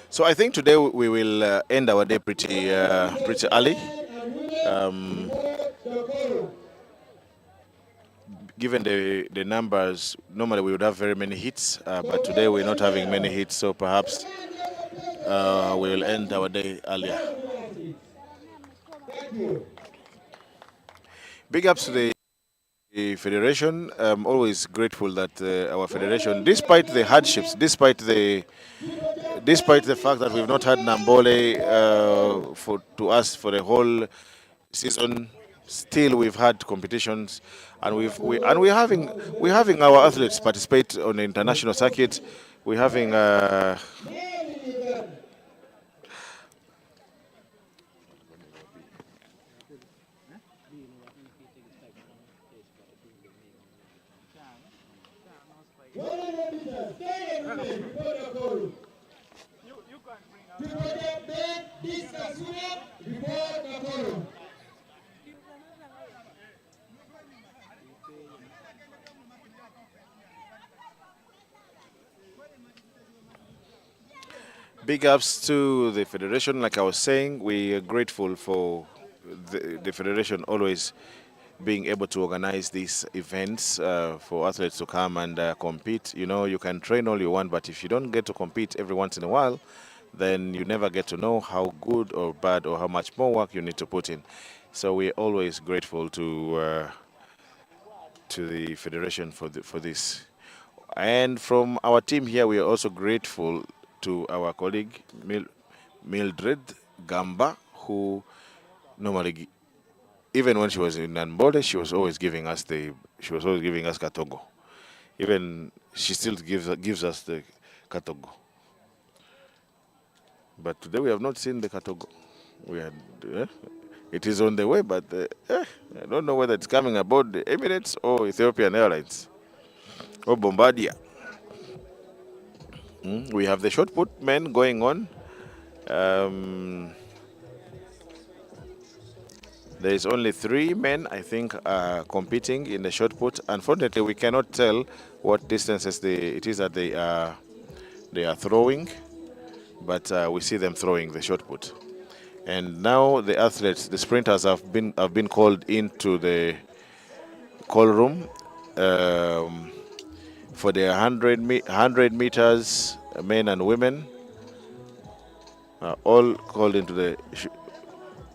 Speaker 2: So I think today we will end our day pretty early. Given the numbers, normally we would have very many hits, but today we're not having many hits, so perhaps we will end our day earlier. Big ups to the federation. I'm always grateful that our federation, despite the hardships, despite the fact that we've not had Nambole to us for the whole season, still we've had competitions, and we're having our athletes participate on the international circuit. We're having big ups to the federation. Like I was saying, we are grateful for the federation always being able to organize these events for athletes to come and compete. You know, you can train all you want, but if you don't get to compete every once in a while, then you never get to know how good or bad or how much more work you need to put in. So we're always grateful to the federation for this. And from our team here, we are also grateful to our colleague Mildred Gamba, who normally, even when she was in Nambole, she was always giving us katogo. Even she still gives us the katogo. But today we have not seen the katogo. We had, it is on the way, but I don't know whether it's coming aboard the Emirates or Ethiopian Airlines or Bombardier. We have the shot put men going on. There is only 3 men, I think, competing in the shot put. Unfortunately, we cannot tell what distances it is that they are throwing, but we see them throwing the shot put. And now the athletes, the sprinters, have been called into the call room for the 100 meters, men and women, all called into the.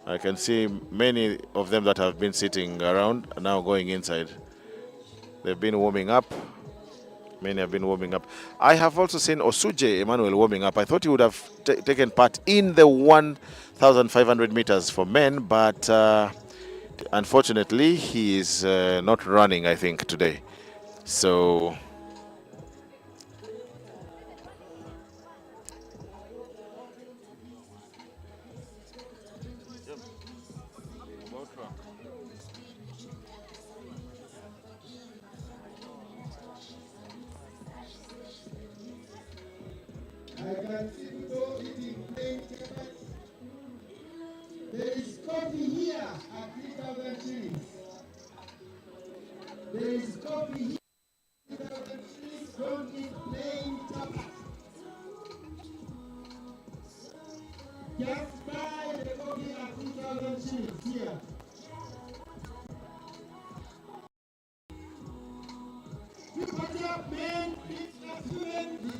Speaker 2: I can see many of them that have been sitting around are now going inside. They've been warming up. Many have been warming up. I have also seen Osuje Emmanuel warming up. I thought he would have taken part in the 1,500 meters for men, but unfortunately, he is not running, I think, today. So
Speaker 3: I can see people eating plain chapati. There is coffee here at 3,000 shillings. There is coffee here at 3,000 shillings. Don't eat plain chapati. Just buy the coffee at 3,000 shillings here. You put up men, business women, the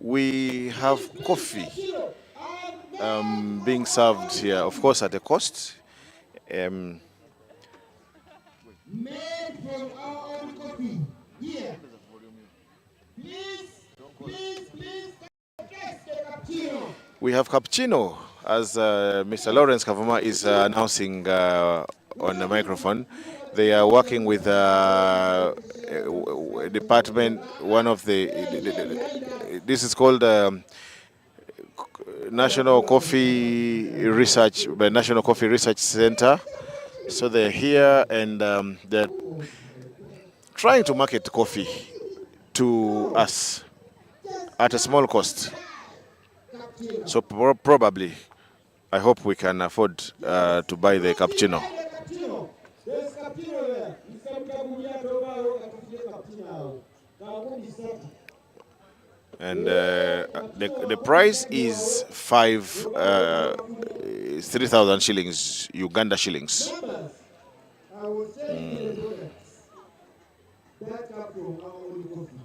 Speaker 2: We have coffee being served here, of course, at a cost.
Speaker 3: Made from our own coffee. Here. Please, please, taste the cappuccino.
Speaker 2: We have cappuccino, as Mr. Lawrence Kavuma is announcing on the microphone. They are working with department, one of this is called National Coffee Research, National Coffee Research Center. So they're here and they're trying to market coffee to us at a small cost. So probably, I hope we can afford to buy the cappuccino.
Speaker 3: There's cappuccino there.
Speaker 2: And the price is 3,000 shillings, Uganda shillings.
Speaker 3: I will sell you the products that come from our own coffee.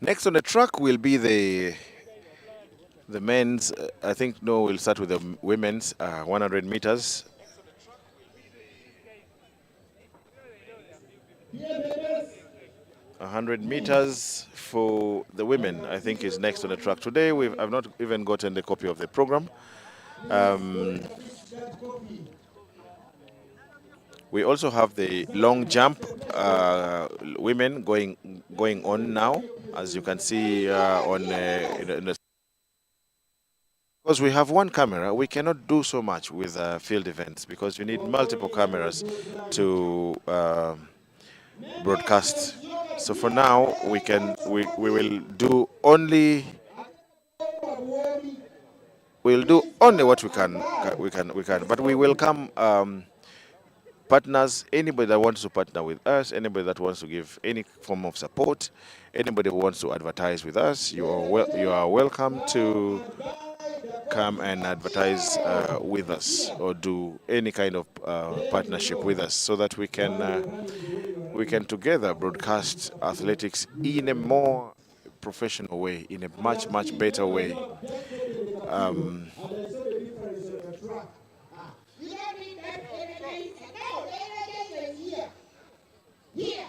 Speaker 2: Next on the truck will be the men's. I think no, we'll start with the women's 100 meters.
Speaker 3: Here, ladies.
Speaker 2: 100 meters for the women, I think, is next on the track. Today, I've not even gotten the copy of the program. We also have the long jump women going on now, as you can see because we have one camera, we cannot do so much with field events because you need multiple cameras to broadcast. So for now, we will do only what we can. But we welcome partners, anybody that wants to partner with us, anybody that wants to give any form of support, anybody who wants to advertise with us, you are welcome to come and advertise with us or do any kind of partnership with us so that we can together broadcast athletics in a more professional way, in a much better way.
Speaker 3: Here,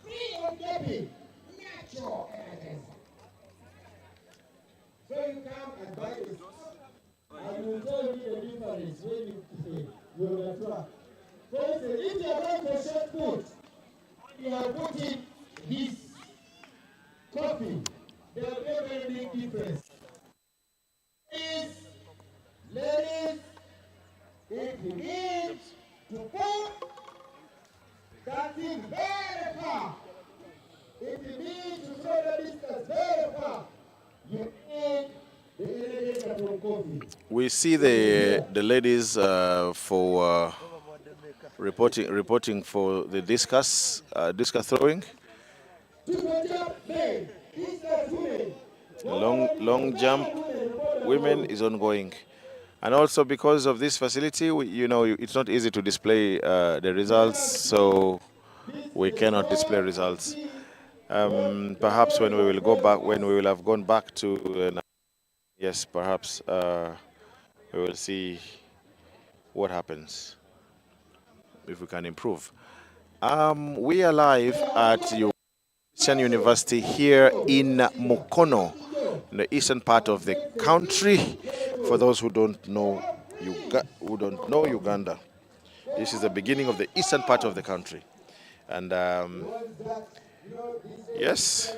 Speaker 3: free of doping, natural energizer. So you come and buy this, and you tell me the difference when you're on the track. For instance, if you're going for short put, you are putting this coffee, there will be a very big difference. Ladies, if you need to put that thing very far, if you need to throw the distance very far, you need the elevator from coffee.
Speaker 2: We see the ladies for reporting for the discus throwing. Long jump women is ongoing. And also because of this facility, it's not easy to display the results, so we cannot display results. Perhaps when we will go back, when we will have gone back to, yes, perhaps we will see what happens, if we can improve. We are live at Christian University here in Mukono, in the eastern part of the country. For those who don't know Uganda, this is the beginning of the eastern part of the country. And yes,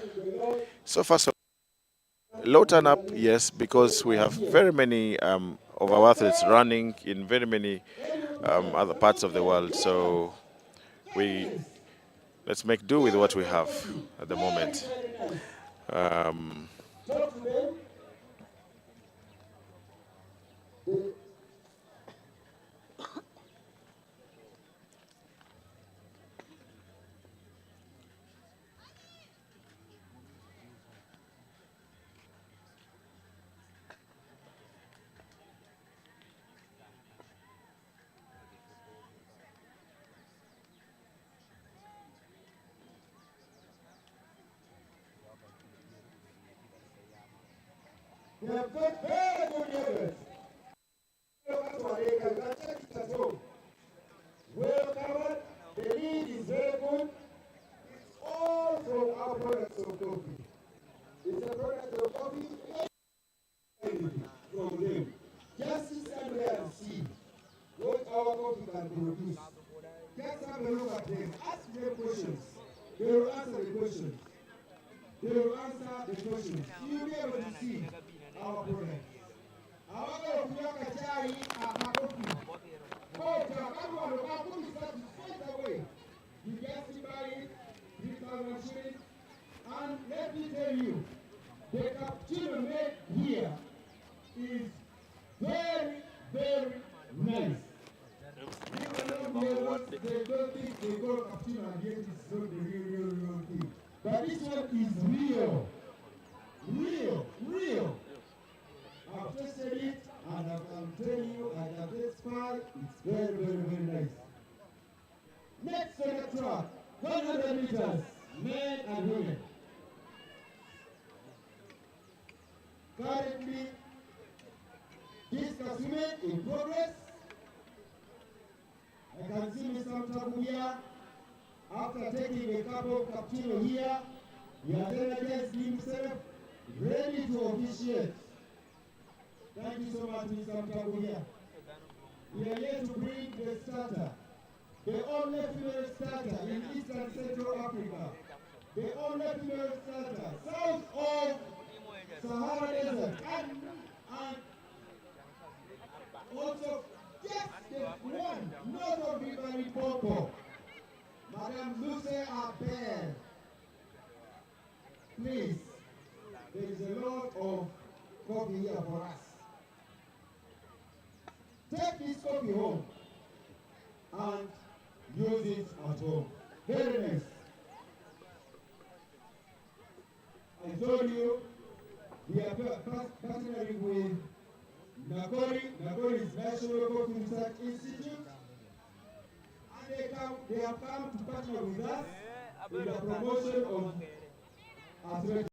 Speaker 2: so far so low turn up, yes, because we have very many of our athletes running in very many other parts of the world. So we let's make do with what we have at the moment.
Speaker 3: Talk to them. They have got very good neighbors. Well covered, the lead is very good. It's all from our products of coffee. It's a product of coffee from them. Just stand there and see what our coffee can produce. Just have a look at them. Ask them questions. They will answer the questions. They will answer the questions. You'll be able to see our product. Our kunyaka chai makofi. Straight away. You just buy it, 3,000 shillings. And let me tell you, the cappuccino made here is very, very nice. People don't think they go cappuccino and yet it's not the real thing. But this one is real. Real. I've tasted it and I can tell you, I can testify, it's very, very, very nice. Next on the track, 100 meters, men and women. Currently, discussment in progress. I can see Mr. Mtabu here. After taking a cup of cappuccino here, he has energized himself, ready to officiate. Thank you so much, Mr. Mtabu here. We are here to bring the starter, the only female starter in Eastern Central Africa, the only female starter south of Sahara Desert, and also just the one north of River Limpopo, Madame Luce Abel. Please, there is a lot of coffee here for us. Take this coffee home and use it at home. Very nice. I told you we are partnering with Nakori. Nakori is National Coffee Research Institute. And they have come to partner with us in the promotion of athletic.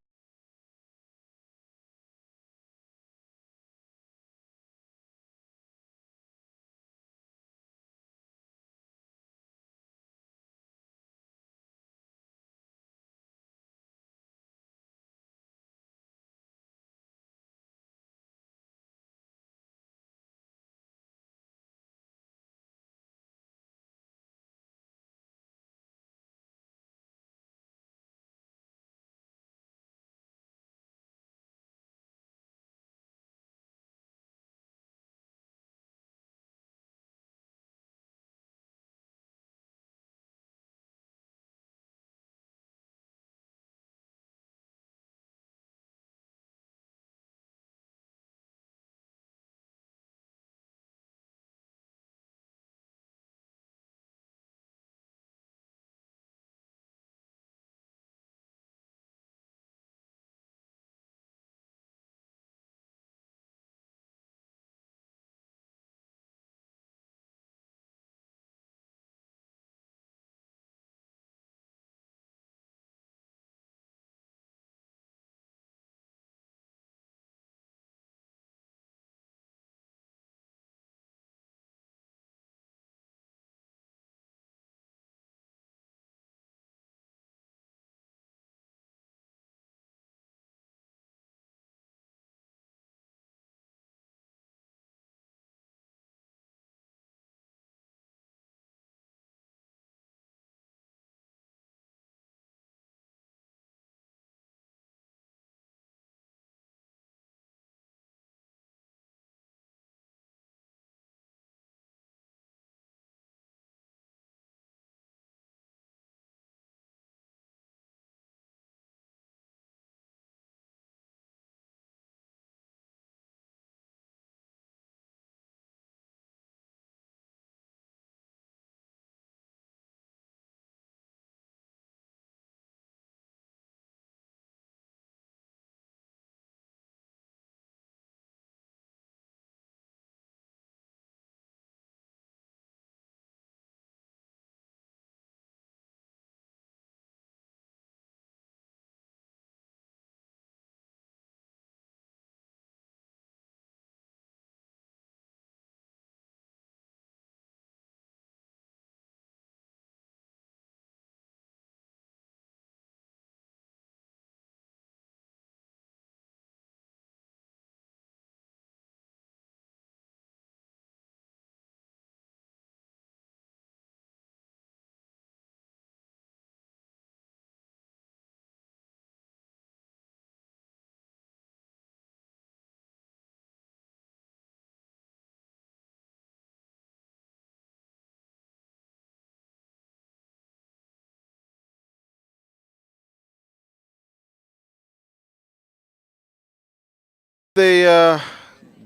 Speaker 2: The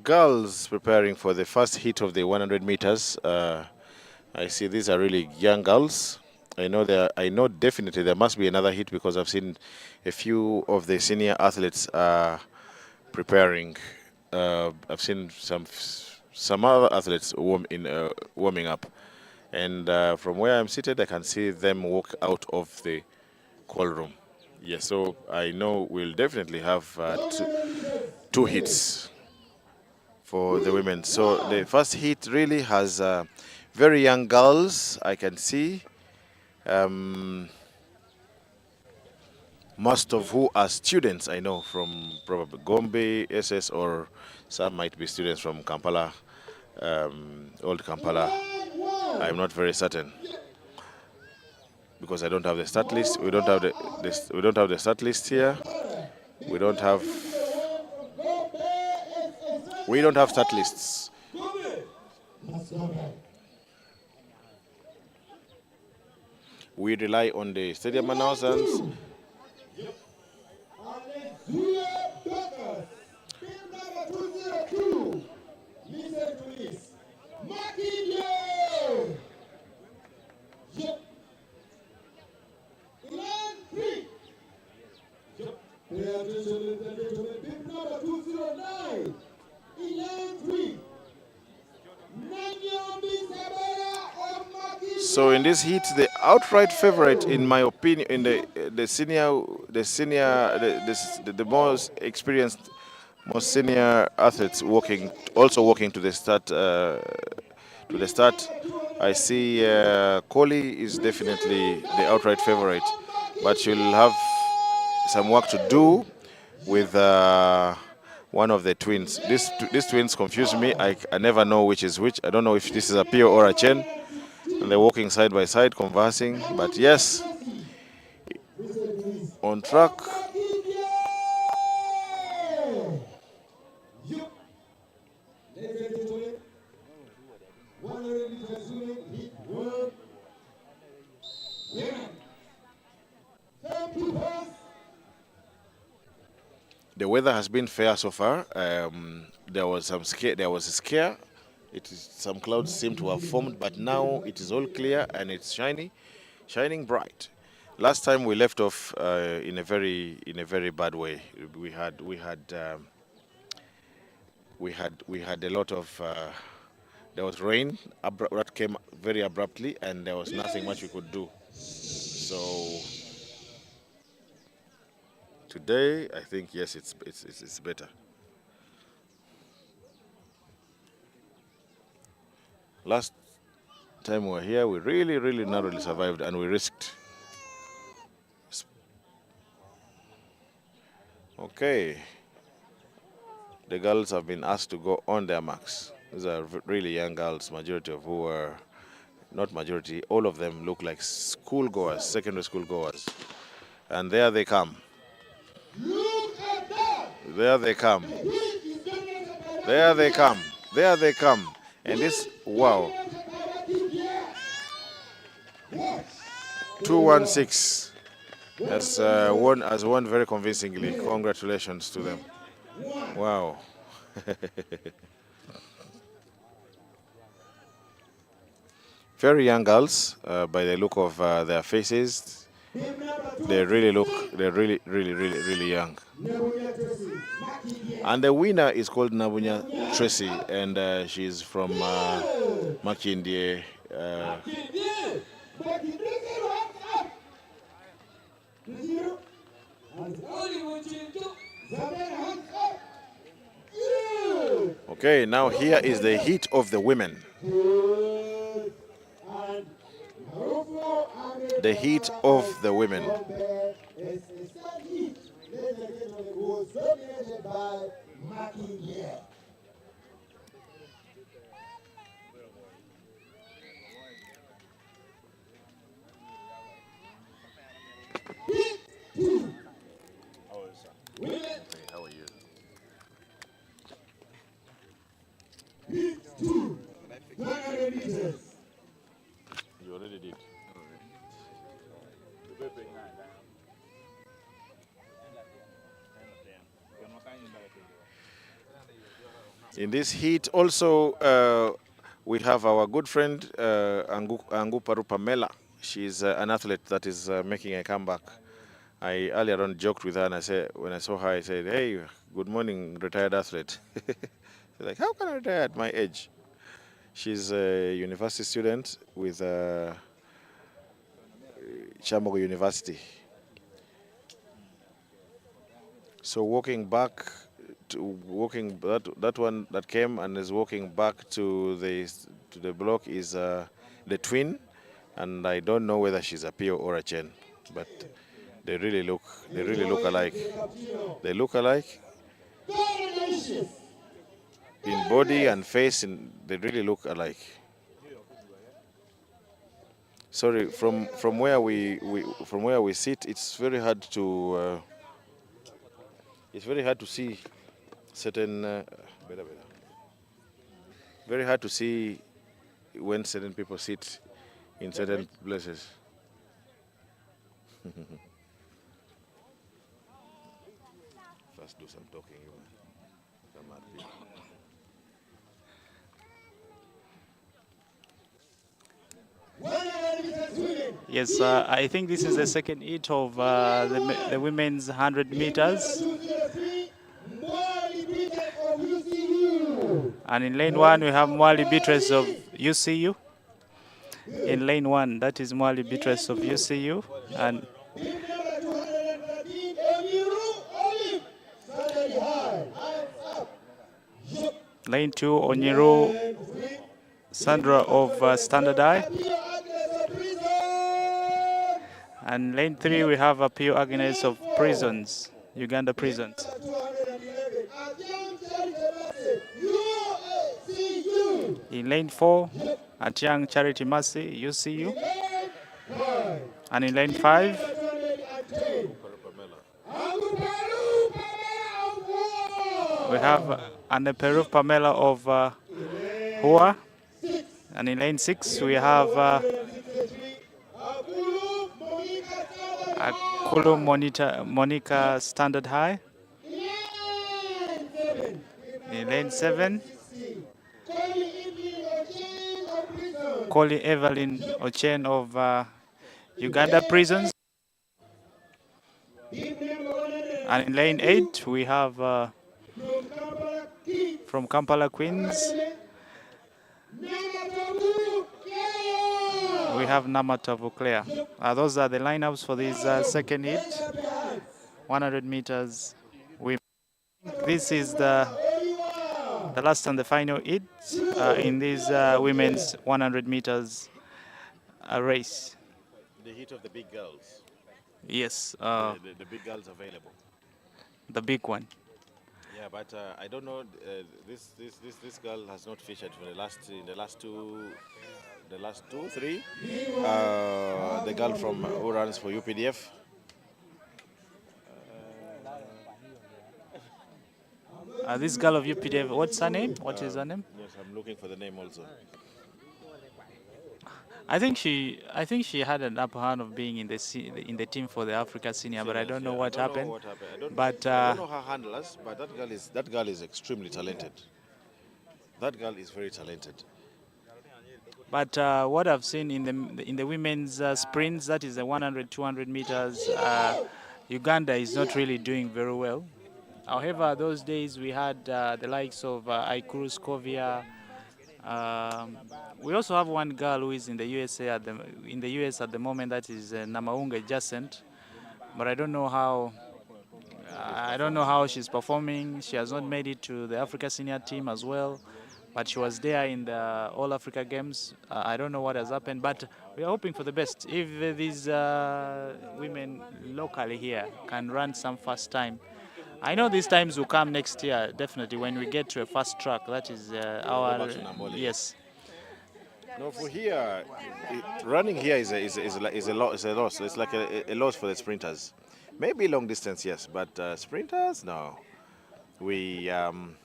Speaker 2: girls preparing for the first heat of the 100 meters. I see these are really young girls. I know definitely there must be another heat because I've seen a few of the senior athletes preparing. I've seen some other athletes warming up, and from where I'm seated, I can see them walk out of the call room. Yes, so I know we'll definitely have two hits for the women. So the first heat really has very young girls, I can see, most of who are students, I know, from probably Gombe, SS, or some might be students from Kampala, old Kampala. I'm not very certain because I don't have the start list. We don't have we don't have the start list here. We don't have start lists. We rely on the stadium announcers.
Speaker 3: Listen to this. Makinde! Line 3. Pay attention, ladies and gentlemen. Bib number 209. Line 3.
Speaker 2: So in this heat, the outright favorite, in my opinion, in the most experienced, most senior athletes also walking to the start. I see Kohli is definitely the outright favorite, but she'll have some work to do with one of the twins. These twins confuse me. I never know which is which. I don't know if this is a Pio or a Chen. And they're walking side by side, conversing. But yes, on track. The weather has been fair so far. There was a scare. Some clouds seem to have formed, but now it is all clear and it's shining bright. Last time we left off in a very bad way. We had a lot of there was rain that came very abruptly, and there was nothing much we could do. So today, I think yes, it's better. Last time we were here, we really narrowly survived, and we risked. Okay. The girls have been asked to go on their marks. These are really young girls, majority of who are, not majority, all of them look like schoolgoers, secondary school goers. And there they come.
Speaker 3: Look at that!
Speaker 2: There they come. There they come. There they come. And this, wow. 216 has won very convincingly. Congratulations to them. Wow. Very young girls, by the look of their faces. They're really young. And the winner is called Nabunya Tracy, and she's from Makindye. Okay, now here is the heat of the women. The heat of the women. How are you? You already did. In this heat, also, we have our good friend Angu Pamela. She's an athlete that is making a comeback. I earlier on joked with her and I said, when I saw her, I said, "Hey, good morning, retired athlete." She's like, "How can I retire at my age?" She's a university student with Chamogo University. So walking that one that came and is walking back to the block is the twin, and I don't know whether she's a Pio or a Chen, but they really look alike. They look alike in body and face, and they really look alike. Sorry, from where we sit, it's very hard to see certain very hard to see when certain people sit in certain places. First do some talking. Come at people.
Speaker 1: Yes, I think this is the second heat of the women's 100 meters. And in lane 1, we have Mwali Beatrice of UCU. In lane 1, that is Mwali Beatrice of UCU. And lane 2, Onyiru Sandra of Standard Eye. And lane 3, we have Apio Agnes of Prisons, Uganda Prisons. In lane 4, Atiang Charity Mercy, UCU. And in lane 5, we have Anne Pamela of Hua. And in lane 6, we have Akulu Monica Standard High. In lane 7, Koli Evelyn Ochen of Uganda Prisons. And in lane 8, we have from Kampala Queens, we have Namatavu Claire. Those are the lineups for this second heat, 100 meters. This is the last and the final heat in this women's 100 meters race.
Speaker 2: The heat of the big girls.
Speaker 1: Yes.
Speaker 2: The big girls available.
Speaker 1: The big one.
Speaker 2: Yeah, but I don't know. This girl has not featured for the last two, 3. The girl from who runs for UPDF.
Speaker 1: This girl of UPDF, what's her name? What is her name?
Speaker 2: Yes, I'm looking for the name also.
Speaker 1: I think she had an upper hand of being in the team for the Africa Senior, but I don't know what happened.
Speaker 2: I don't know her handlers, but that girl is extremely talented. That girl is very talented.
Speaker 1: But what I've seen in the women's sprints, that is the 100, 200 meters, Uganda is not really doing very well. However, those days we had the likes of Aikuru Scovia. We also have one girl who is in the USA at the moment. That is Namaunga Jacent, but I don't know how she's performing. She has not made it to the Africa Senior team as well, but she was there in the All Africa Games. I don't know what has happened, but we are hoping for the best. If these women locally here can run some fast time, I know these times will come next year, definitely, when we get to a fast track. That is our... Yes.
Speaker 2: No, for here, running here is a loss. It's like a loss for the sprinters. Maybe long distance, yes, but sprinters, no. We run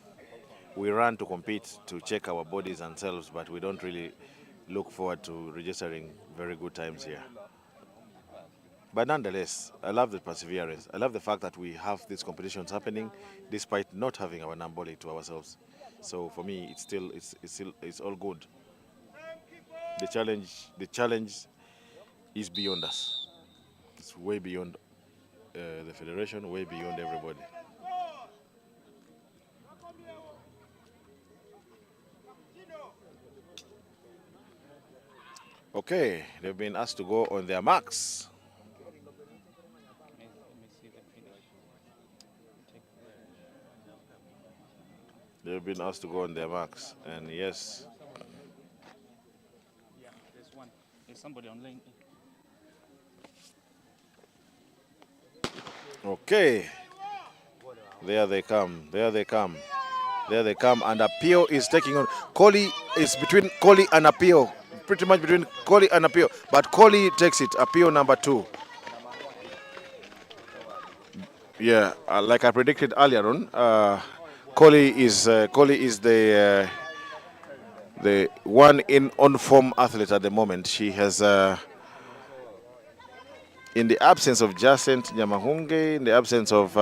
Speaker 2: to compete, to check our bodies and selves, but we don't really look forward to registering very good times here. But nonetheless, I love the perseverance. I love the fact that we have these competitions happening despite not having our Nambole to ourselves. So for me, it's all good. The challenge is beyond us. It's way beyond the federation, way beyond everybody. Okay, they've been asked to go on their marks. They've been asked to go on their marks, and yes.
Speaker 1: Yeah, there's one. There's somebody online.
Speaker 2: Okay, there they come. There they come. There they come. And Apio is taking on. Koli is between Koli and Apio. Pretty much between Koli and Apio. But Koli takes it. Apio number 2. Yeah, like I predicted earlier on, Koli is the one in on form athlete at the moment. She has. In the absence of Jacent Nyamahunge, in the absence of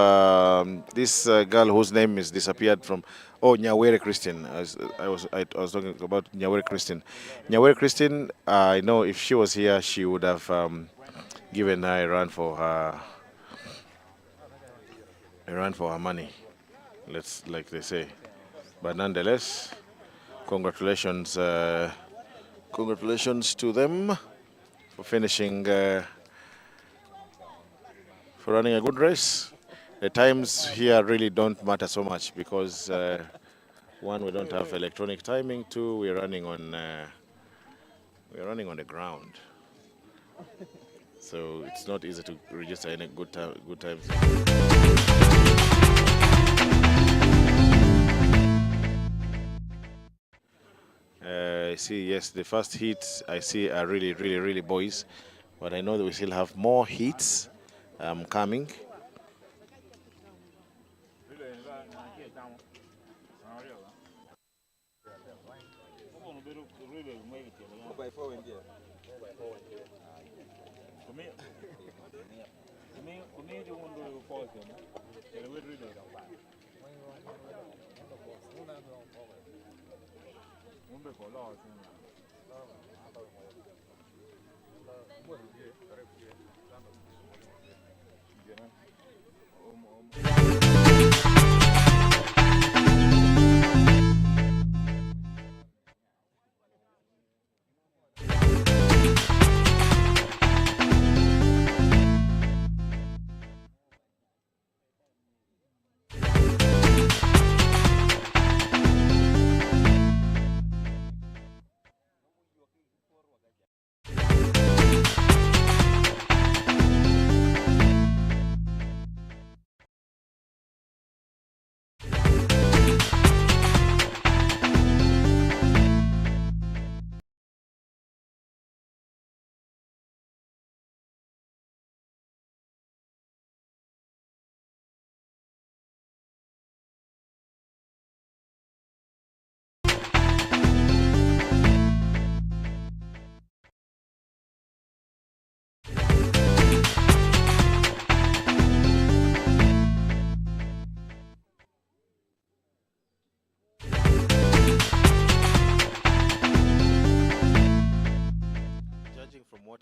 Speaker 2: this girl whose name is disappeared from, Nyawere Christine. I was talking about Nyawere Christine. Nyawere Christine, I know if she was here, she would have given her a run for her money. Let's, like they say. But nonetheless, congratulations to them for finishing. For running a good race. The times here really don't matter so much because one, we don't have electronic timing. Two, we're running on the ground, so it's not easy to register any good times. I see. Yes, the first heats I see are really boys, but I know that we still have more heats coming.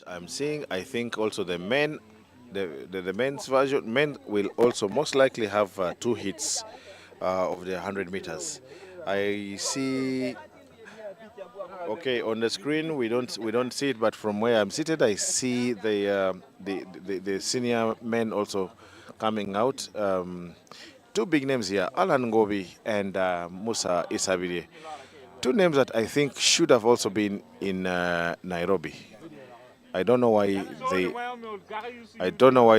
Speaker 2: I'm seeing, I think also the men, the men's version, men will also most likely have 2 hits of the 100 meters. I see. Okay, on the screen we don't see it, but from where I'm seated, I see the senior men also coming out. 2 big names here, Alan Ngobi and Musa Isabidi. 2 names that I think should have also been in Nairobi. I don't know why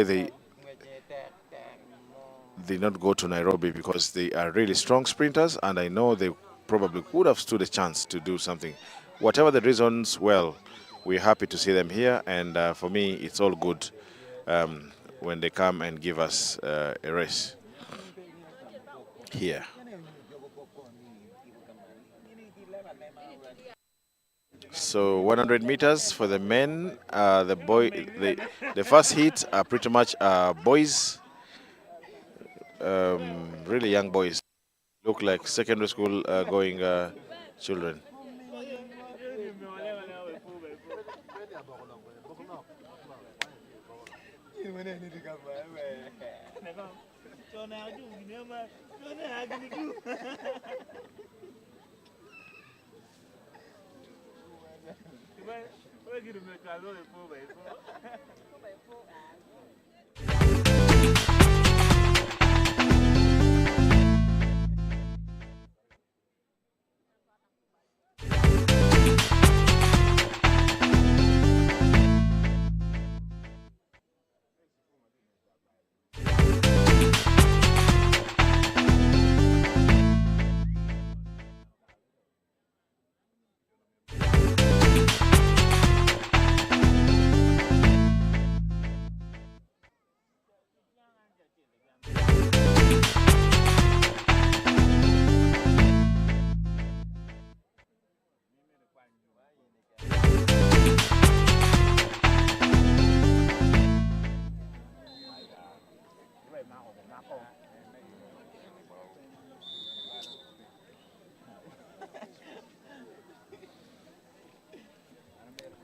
Speaker 2: they did not go to Nairobi, because they are really strong sprinters, and I know they probably would have stood a chance to do something. Whatever the reasons, well, we're happy to see them here, and for me, it's all good when they come and give us a race here. So 100 meters for the men. The first heat are pretty much boys, really young boys. look like secondary school going children.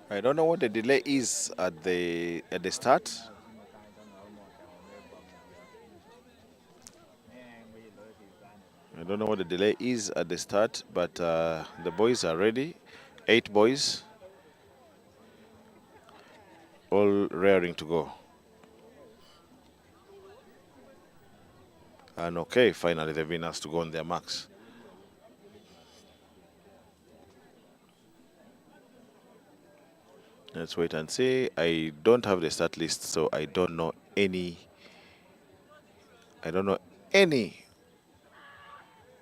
Speaker 2: I don't know what the delay is at the start. I don't know what the delay is at the start, but the boys are ready. 8 boys, all raring to go. And okay, finally they've been asked to go on their marks. Let's wait and see. I don't have the start list, so I don't know any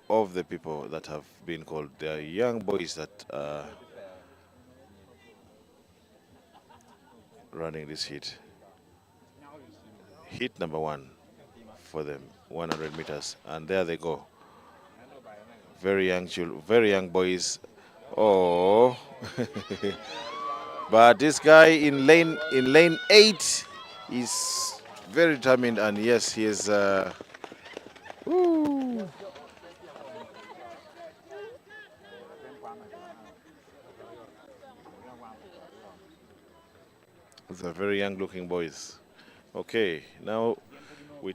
Speaker 2: of the people that have been called. They are young boys that are running this heat. Heat number 1 for them, 100 meters, and there they go. Very young boys. Oh, but this guy in lane 8 is very determined, and yes, he is. Woo. These are very young-looking boys. Okay, now we.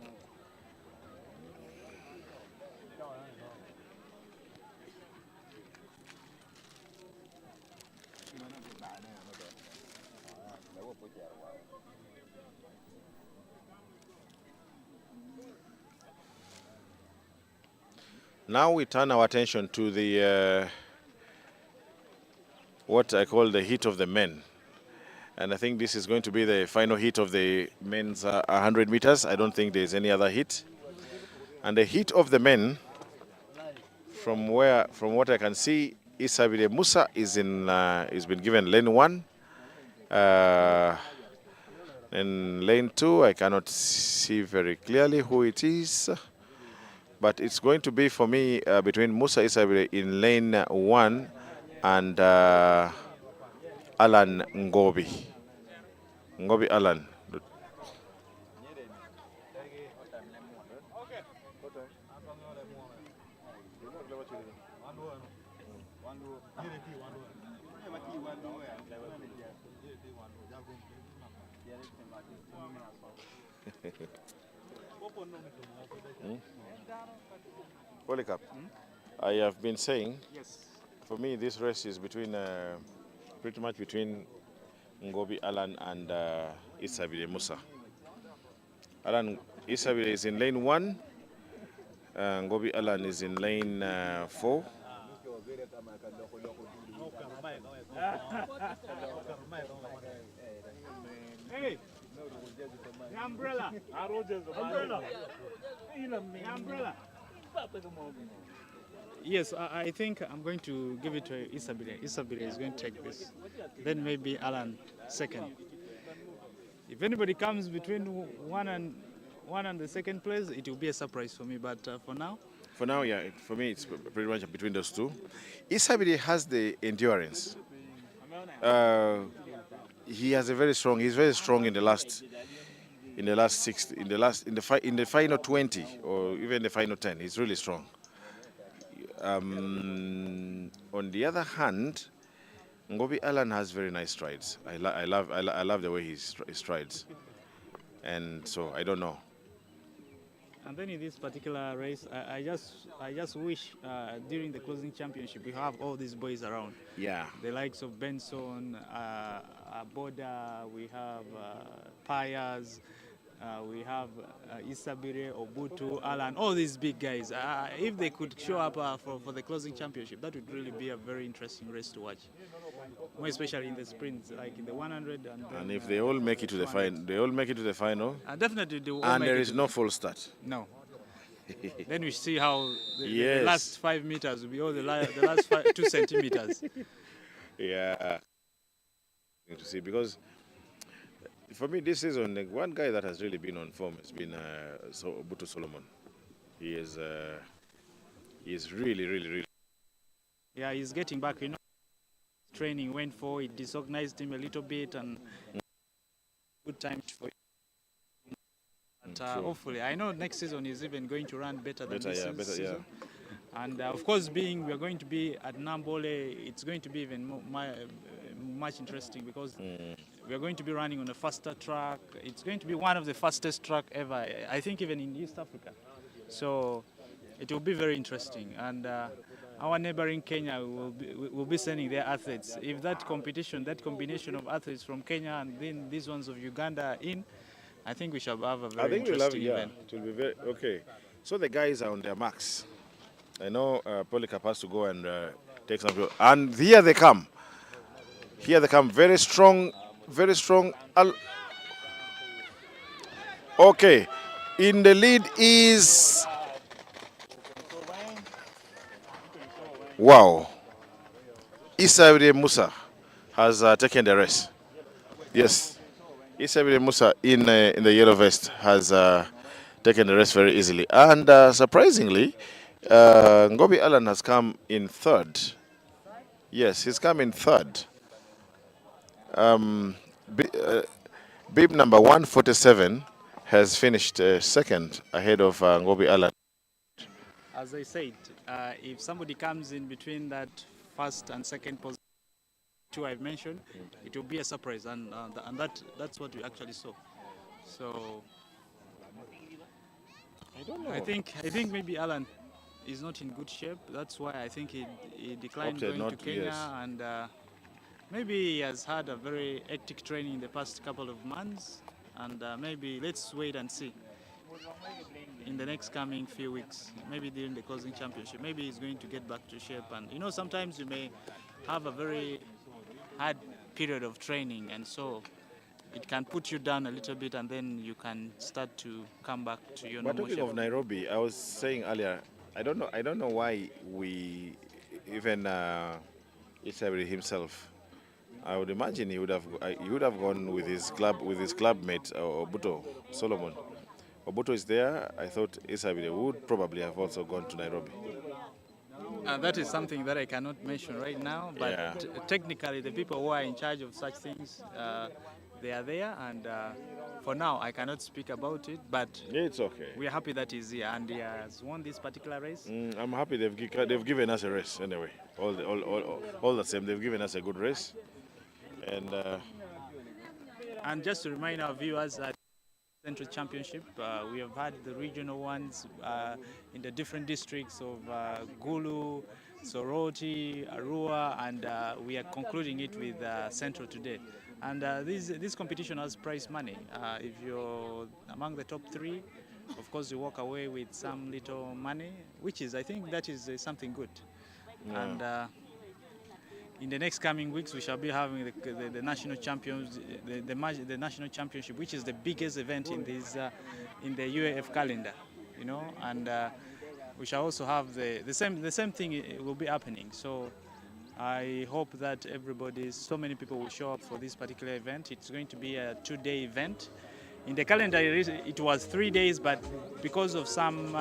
Speaker 2: Now we turn our attention to the what I call the heat of the men. And I think this is going to be the final heat of the men's 100 meters. I don't think there's any other heat. And the heat of the men, from what I can see, Isabile Musa is is been given lane 1. In lane 2, I cannot see very clearly who it is. But it's going to be, for me, between Musa Isabile in lane 1 and Alan Ngobi. Ngobi Alan. Polycarp, I have been saying,
Speaker 1: Yes.
Speaker 2: for me, this race is between pretty much between Ngobi Alan and Isabile Musa. Alan Isabile is in lane 1. Ngobi Alan is in lane 4.
Speaker 1: Hey, the umbrella. Umbrella. The umbrella. Yes, I think I'm going to give it to Isabile. Isabile is going to take this. Then maybe Alan second. If anybody comes between one and the second place, it will be a surprise for me. But for now,
Speaker 2: Yeah, for me, it's pretty much between those two. Isabile has the endurance. He has a very strong. He's very strong in the last 60, in the final 20, or even the final 10. He's really strong. On the other hand, Ngobi Allen has very nice strides. I love the way he strides, and so I don't know.
Speaker 1: And then in this particular race, I just wish during the closing championship we have all these boys around.
Speaker 2: Yeah.
Speaker 1: The likes of Benson, Boda, we have Payas, we have Isabire, Obutu, Alan, all these big guys. If they could show up for the closing championship, that would really be a very interesting race to watch. More especially in the sprints, like in the 100.
Speaker 2: And if they all make it to the final, they all make it to the final.
Speaker 1: Definitely they will
Speaker 2: And
Speaker 1: make
Speaker 2: there
Speaker 1: it
Speaker 2: is
Speaker 1: to
Speaker 2: no full start.
Speaker 1: No. Then we see how the
Speaker 2: Yes.
Speaker 1: last 5 meters will be all the last 2 centimeters.
Speaker 2: Yeah. To see, because for me this season, like, one guy that has really been on form has been Obutu Solomon. He is really.
Speaker 1: Yeah, he's getting back. You know, training went for it, disorganized him a little bit, and good time for him. But
Speaker 2: Sure.
Speaker 1: hopefully, I know next season he's even going to run better than this season.
Speaker 2: Yeah.
Speaker 1: And of course, being we're going to be at Nambole, it's going to be even much interesting because we're going to be running on a faster track. It's going to be one of the fastest track ever, I think, even in East Africa. So it will be very interesting. And our neighboring Kenya will be sending their athletes. If that competition, that combination of athletes from Kenya and then these ones of Uganda are in, I think we shall have a very interesting event.
Speaker 2: It will be very okay. So the guys are on their marks. I know Polycarp has to go and take some people. And here they come. Here they come. Very strong. Very strong. Okay. In the lead is... Wow. Isabire Musa has taken the race. Yes. Isabire Musa in the yellow vest has taken the race very easily. And surprisingly, Ngobi Allen has come in third. Yes, he's come in third. Bib number 147 has finished second ahead of Ngobi Allen.
Speaker 1: As I said, if somebody comes in between that first and second position, two I've mentioned, it will be a surprise, and that's what we actually saw. So
Speaker 2: I don't know.
Speaker 1: I think maybe Alan is not in good shape. That's why I think he declined
Speaker 2: Opted
Speaker 1: going
Speaker 2: not
Speaker 1: to
Speaker 2: to,
Speaker 1: Kenya,
Speaker 2: yes.
Speaker 1: and maybe he has had a very hectic training in the past couple of months, and maybe let's wait and see. In the next coming few weeks, maybe during the closing championship, maybe he's going to get back to shape. And you know, sometimes you may have a very hard period of training, and so it can put you down a little bit, and then you can start to come back to your
Speaker 2: But
Speaker 1: normal
Speaker 2: talking
Speaker 1: shape.
Speaker 2: of Nairobi, I was saying earlier, I don't know why we even Isabri himself. I would imagine he would have gone with his clubmate Obutu Solomon. Obutu is there. I thought Isabri would probably have also gone to Nairobi.
Speaker 1: That is something that I cannot mention right now, but
Speaker 2: Yeah.
Speaker 1: technically the people who are in charge of such things, they are there, and for now I cannot speak about it, but
Speaker 2: Yeah, it's okay.
Speaker 1: we are happy that he's here and he has won this particular race.
Speaker 2: I'm happy they've given us a race anyway. All the same, they've given us a good race.
Speaker 1: And just to remind our viewers that Central Championship, we have had the regional ones in the different districts of Gulu, Soroti, Arua, and we are concluding it with Central today. And this competition has prize money. If you're among the top 3, of course you walk away with some little money, which is, I think that is something good.
Speaker 2: Yeah.
Speaker 1: And in the next coming weeks, we shall be having the national champions, the national championship, which is the biggest event in this in the UAF calendar, you know. And we shall also have the same thing will be happening. So I hope that so many people will show up for this particular event. It's going to be a 2-day event. In the calendar, it was 3 days, but because of some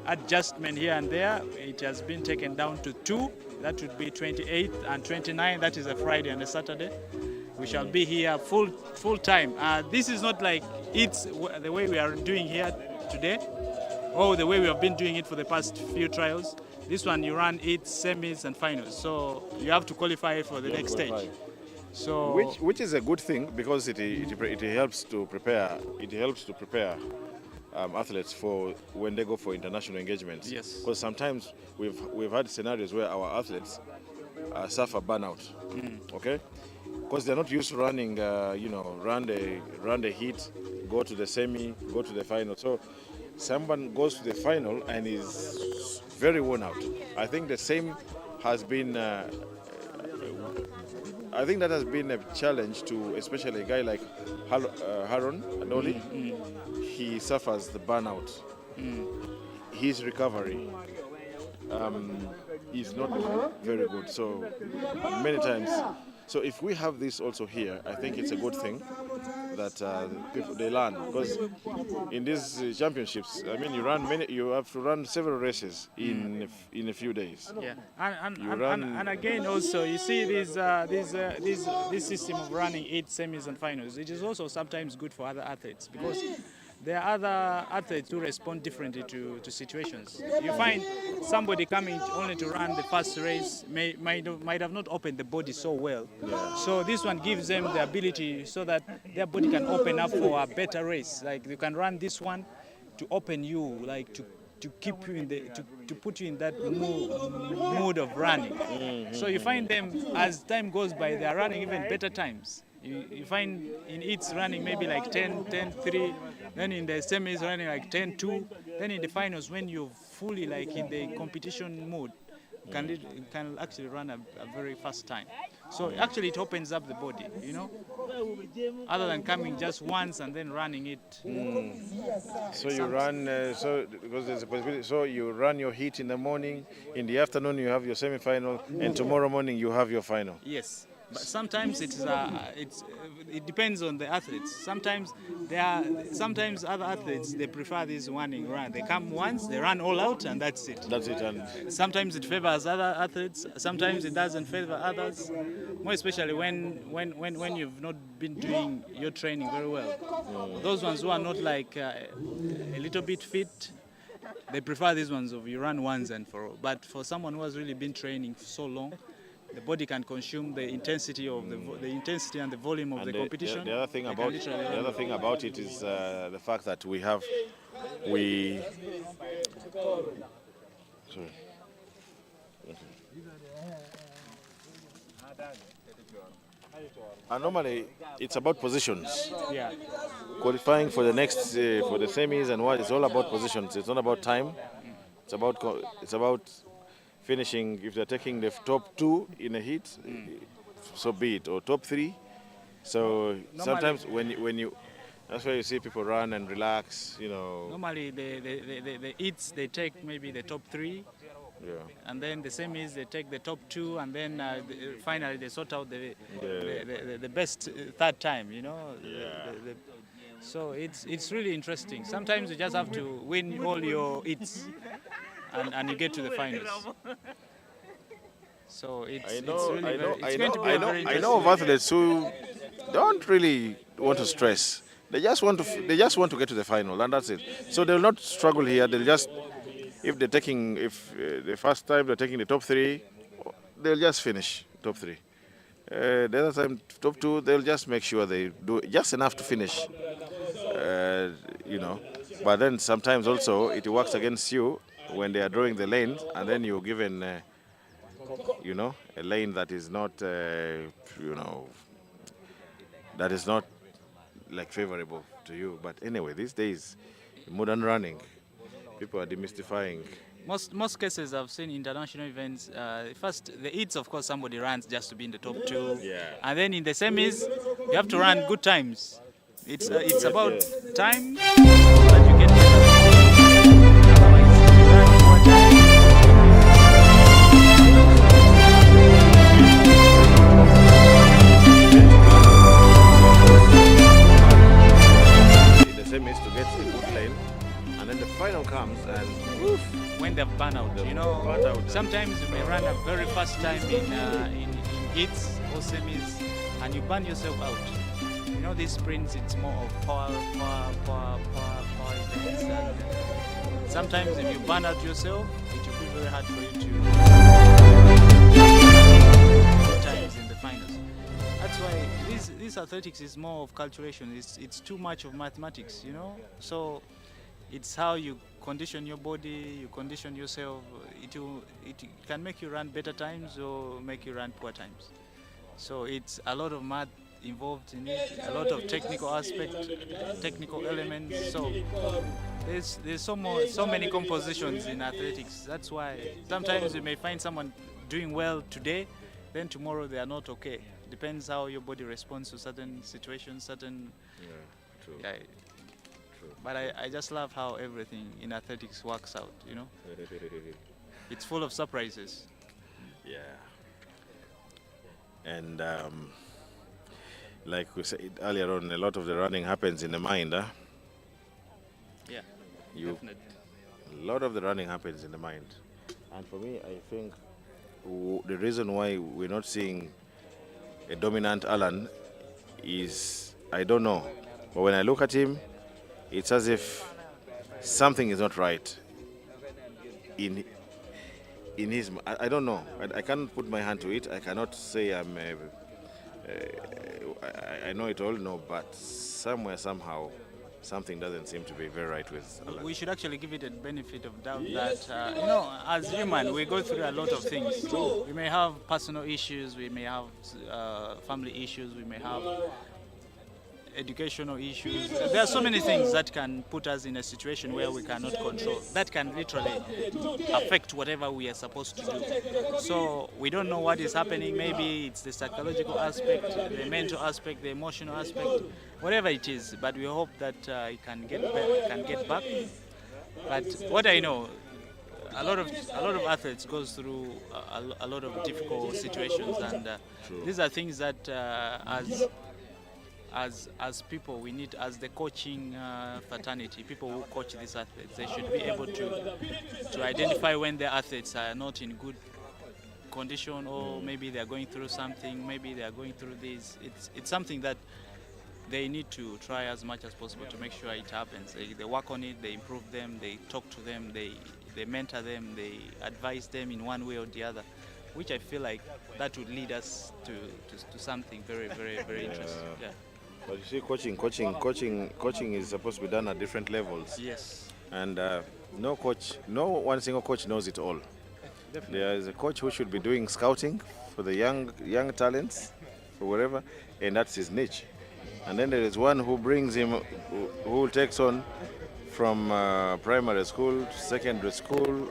Speaker 1: adjustment here and there, it has been taken down to 2. That would be 28th and 29th. That is a Friday and a Saturday. We shall be here full time. This is not like it's the way we are doing here today. or the way we have been doing it for the past few trials. This one you run heats, semis, and finals. So you have to qualify for the next stage. So
Speaker 2: Which is a good thing because it helps to prepare. It helps to prepare athletes for when they go for international engagements.
Speaker 1: Yes.
Speaker 2: Because sometimes we've had scenarios where our athletes suffer burnout. Okay. Because they're not used to running, run the heat, go to the semi, go to the final. So someone goes to the final and is very worn out. I think the same has been. I think that has been a challenge to especially a guy like Haron Adoli. He suffers the burnout. His recovery is not very good. So many times. So if we have this also here, I think it's a good thing that people they learn, because in these championships, I mean, you have to run several races in a few days.
Speaker 1: yeah, and again also you see this system of running 8 semis and finals. It is also sometimes good for other athletes because there are other athletes who respond differently to situations. You find somebody coming only to run the first race might have not opened the body so well. So this one gives them the ability so that their body can open up for a better race. Like you can run this one to open you, like to keep you in to put you in that mood of running. So you find them as time goes by, they are running even better times. You find in heats running maybe like 10-3, then in the semis running like 10-2, then in the finals when you're fully like in the competition mode, you can actually run a very fast time. So actually it opens up the body, other than coming just once and then running it.
Speaker 2: So you run, because there's a possibility, so you run your heat in the morning, in the afternoon you have your semi-final, and tomorrow morning you have your final.
Speaker 1: Yes. But sometimes it depends on the athletes. Sometimes other athletes they prefer this running run. They come once, they run all out, and that's it.
Speaker 2: That's it. And
Speaker 1: sometimes it favors other athletes. Sometimes it doesn't favor others. More especially when you've not been doing your training very well. Those ones who are not like a little bit fit, they prefer these ones of you run once and for all. But for someone who has really been training for so long, the body can consume the intensity of the intensity and the volume of the competition.
Speaker 2: The other thing about it is the fact that sorry. And normally it's about positions.
Speaker 1: Yeah.
Speaker 2: Qualifying for the next for the semis and what, it's all about positions. It's not about time. It's about finishing. If they're taking the top 2 in a heat, so be it, or top 3. So sometimes when you that's why you see people run and relax,
Speaker 1: Normally the heats they take maybe the top 3.
Speaker 2: Yeah.
Speaker 1: And then the semis they take the top 2, and then finally they sort out the best third time, so it's really interesting. Sometimes you just have to win all your hits, and you get to the finals. So it's going to be very interesting.
Speaker 2: I know of athletes who don't really want to stress. They just want to get to the final, and that's it. So they'll not struggle here. They'll just, if the first time they're taking the top 3, they'll just finish top 3. The other time, top 2, they'll just make sure they do just enough to finish. But then sometimes also it works against you when they are drawing the lanes, and then you're given, a lane that is not, that is not like favorable to you. But anyway, these days, modern running, people are demystifying.
Speaker 1: Most cases I've seen international events, first the heats, of course, somebody runs just to be in the top 2.
Speaker 2: Yeah.
Speaker 1: And then in the semis, you have to run good times. It's about time that you get
Speaker 2: the semis to get a good lane, and then the final comes and
Speaker 1: when they've burnt out, sometimes you may run a very fast time in heats or semis, and you burn yourself out. These sprints, it's more of power events. sometimes if you burn out yourself, it will be very hard for you to times in the finals. That's why this athletics is more of calculation. It's too much of mathematics, you know. So it's how you condition your body, you condition yourself. It can make you run better times or make you run poor times. So it's a lot of math involved in it, a lot of technical aspect, technical elements. So there's so many compositions in athletics. That's why sometimes you may find someone doing well today, then tomorrow they are not okay. Depends how your body responds to certain situations, certain.
Speaker 2: Yeah, true.
Speaker 1: Yeah.
Speaker 2: True.
Speaker 1: But I just love how everything in athletics works out. You know, it's full of surprises.
Speaker 2: Yeah. And like we said earlier on, a lot of the running happens in the mind, huh?
Speaker 1: Yeah.
Speaker 2: A lot of the running happens in the mind. And for me, I think the reason why we're not seeing a dominant Alan is, I don't know. But when I look at him, it's as if something is not right in his. I don't know. I can't put my hand to it. I cannot say I know it all. No, but somewhere, somehow, something doesn't seem to be very right with Alan.
Speaker 1: We should actually give it a benefit of doubt that, you know, as human, we go through a lot of things. We may have personal issues, we may have family issues, we may have educational issues. There are so many things that can put us in a situation where we cannot control. That can literally affect whatever we are supposed to do. So we don't know what is happening. Maybe it's the psychological aspect, the mental aspect, the emotional aspect, whatever it is. But we hope that it can get back. But what I know, a lot of athletes goes through a lot of difficult situations, and these are things that as people we need, as the coaching fraternity, people who coach these athletes, they should be able to identify when their athletes are not in good condition, or maybe they are going through something, maybe they are going through this. It's something that they need to try as much as possible to make sure it happens. They work on it, they improve them, they talk to them, they mentor them, they advise them in one way or the other, which I feel like that would lead us to something very, very, very interesting. Yeah.
Speaker 2: But you see, coaching is supposed to be done at different levels.
Speaker 1: Yes.
Speaker 2: And no one single coach knows it all.
Speaker 1: Definitely.
Speaker 2: There is a coach who should be doing scouting for the young talents, or whatever, and that's his niche. And then there is one who brings him, who takes on from primary school to secondary school,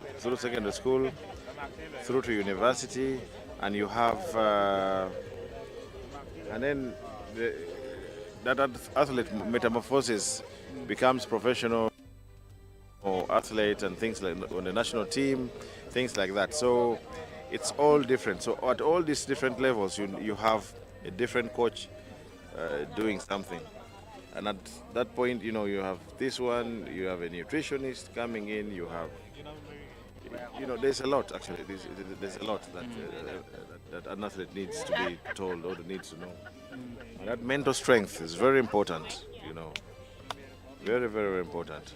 Speaker 2: through to university, and you have, and then that athlete metamorphoses, becomes professional or athlete and things like on the national team, things like that. So it's all different. So at all these different levels, you have a different coach doing something. And at that point, you have this one, you have a nutritionist coming in, you have, there's a lot actually. There's a lot that an athlete needs to be told or needs to know. And that mental strength is very important, very, very, very important.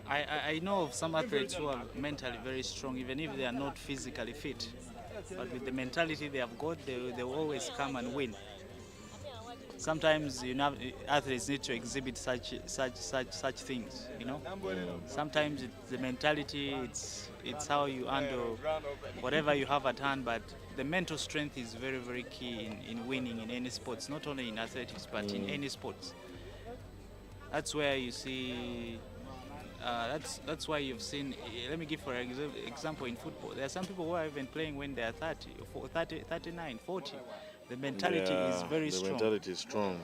Speaker 1: I know of some athletes who are mentally very strong, even if they are not physically fit. But with the mentality they have got, they will always come and win. Sometimes athletes need to exhibit such things. Sometimes it's the mentality, it's how you handle whatever you have at hand. But the mental strength is very, very key in winning in any sports, not only in athletics but in any sports. That's where you see. That's why you've seen. Let me give for example in football. There are some people who are even playing when they are 30, 39, 40. The mentality is very strong.
Speaker 2: The mentality is strong.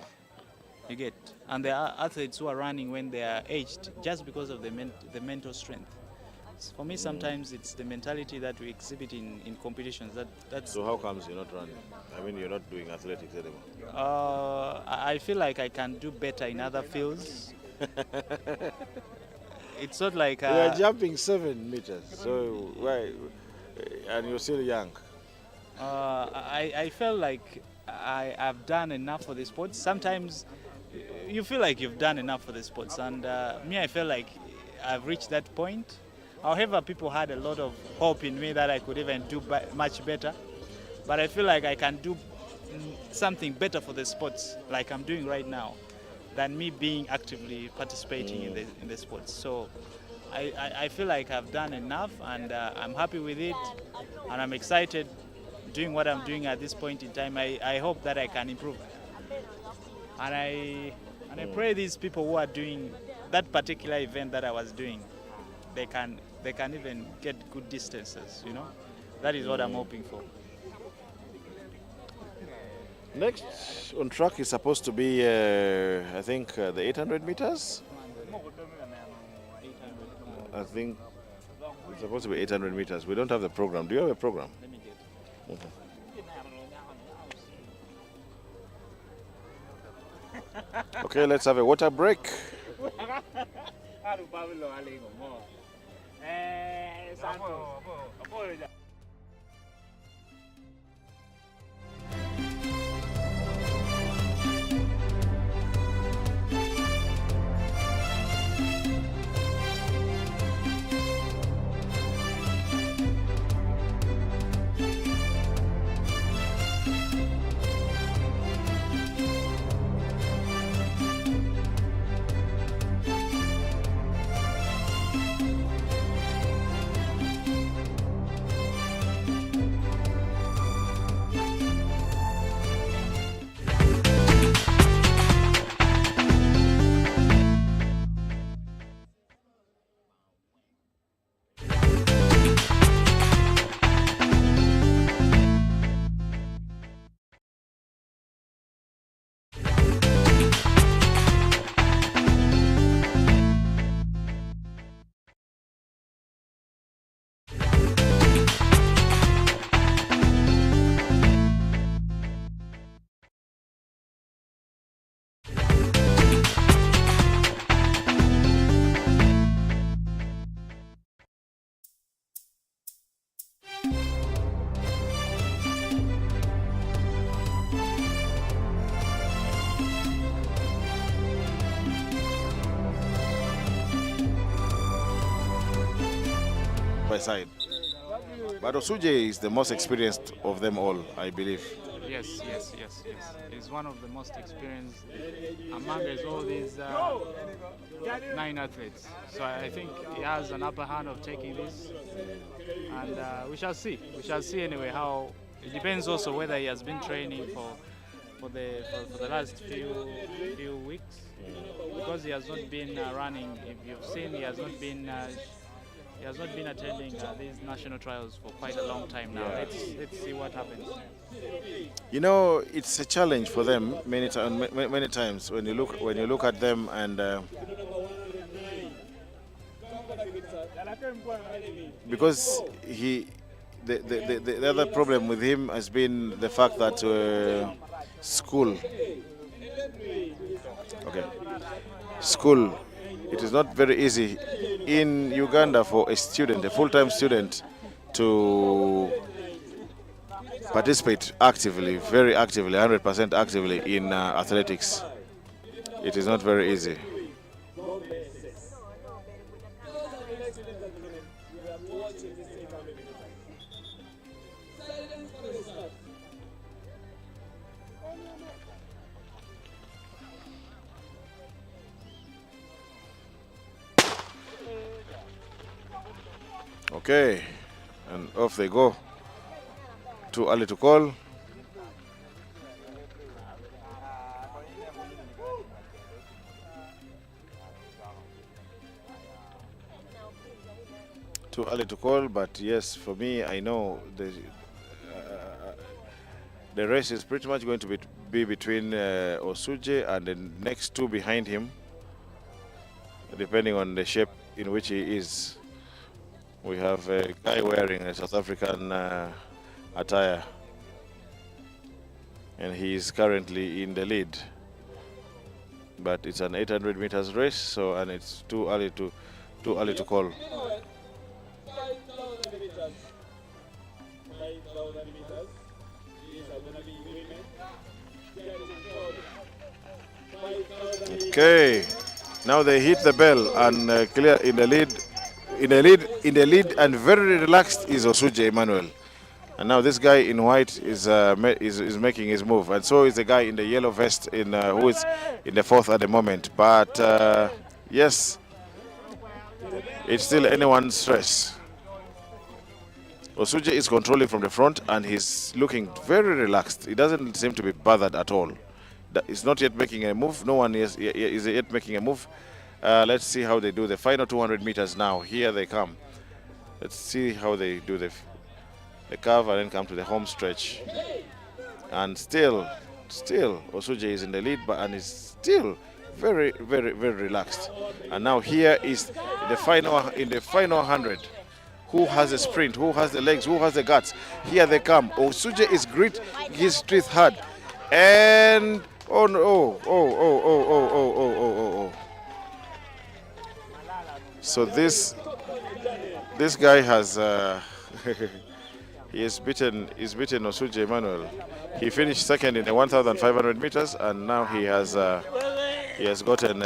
Speaker 1: You get, and there are athletes who are running when they are aged just because of the mental strength. For me, sometimes it's the mentality that we exhibit in competitions. That's.
Speaker 2: So how comes you're not running? I mean, you're not doing athletics anymore.
Speaker 1: I feel like I can do better in other fields. It's not like.
Speaker 2: You are jumping 7 meters, so why? And you're still young.
Speaker 1: I felt like I've done enough for the sports. Sometimes you feel like you've done enough for the sports, and me, I feel like I've reached that point. However, people had a lot of hope in me that I could even do much better. But I feel like I can do something better for the sports, like I'm doing right now, than me being actively participating in the sports. So I feel like I've done enough, and I'm happy with it, and I'm excited doing what I'm doing at this point in time. I hope that I can improve, and I pray these people who are doing that particular event that I was doing, they can even get good distances. That is what I'm hoping for.
Speaker 2: Next on track is supposed to be, I think, the 800 meters. I think it's supposed to be 800 meters. We don't have the program. Do you have a program?
Speaker 1: Let me get.
Speaker 2: Okay, let's have a water break. By side. But Osuje is the most experienced of them all, I believe.
Speaker 1: Yes. He's one of the most experienced among all these 9 athletes. So I think he has an upper hand of taking this, and we shall see. We shall see anyway how. It depends also whether he has been training for the last few weeks, because he has not been running. If you've seen, he has not been. He has not been attending these national trials for quite a long time now.
Speaker 2: Yeah.
Speaker 1: Let's see what happens.
Speaker 2: You know, it's a challenge for them many times when you look at them, and because the other problem with him has been the fact that school. It is not very easy in Uganda for a student, a full-time student, to participate actively, very actively, 100% actively in athletics. It is not very easy. Okay, and off they go. Too early to call. Too early to call, but yes, for me, I know the race is pretty much going to be between Osuje and the next two behind him, depending on the shape in which he is. We have a guy wearing a South African attire, and he is currently in the lead. But it's an 800 meters race, so and it's too early to call. Okay, Now they hit the bell and clear in the lead. In the lead, and very relaxed is Osuje Emmanuel. And now this guy in white is making his move, and so is the guy in the yellow vest who is in the fourth at the moment. But yes, it's still anyone's race. Osuje is controlling from the front, and he's looking very relaxed. He doesn't seem to be bothered at all. He's not yet making a move. No one is yet making a move. Let's see how they do the final 200 meters now. Here they come. Let's see how they do the curve and then come to the home stretch. And still Osuje is in the lead, and is still very, very, very relaxed. And now here is in the final 100. Who has the sprint? Who has the legs? Who has the guts? Here they come. Osuje is grit his teeth hard, and oh no! Oh! So this guy has he's beaten Osuje Emmanuel. He finished second in the 1,500 meters, and now he has gotten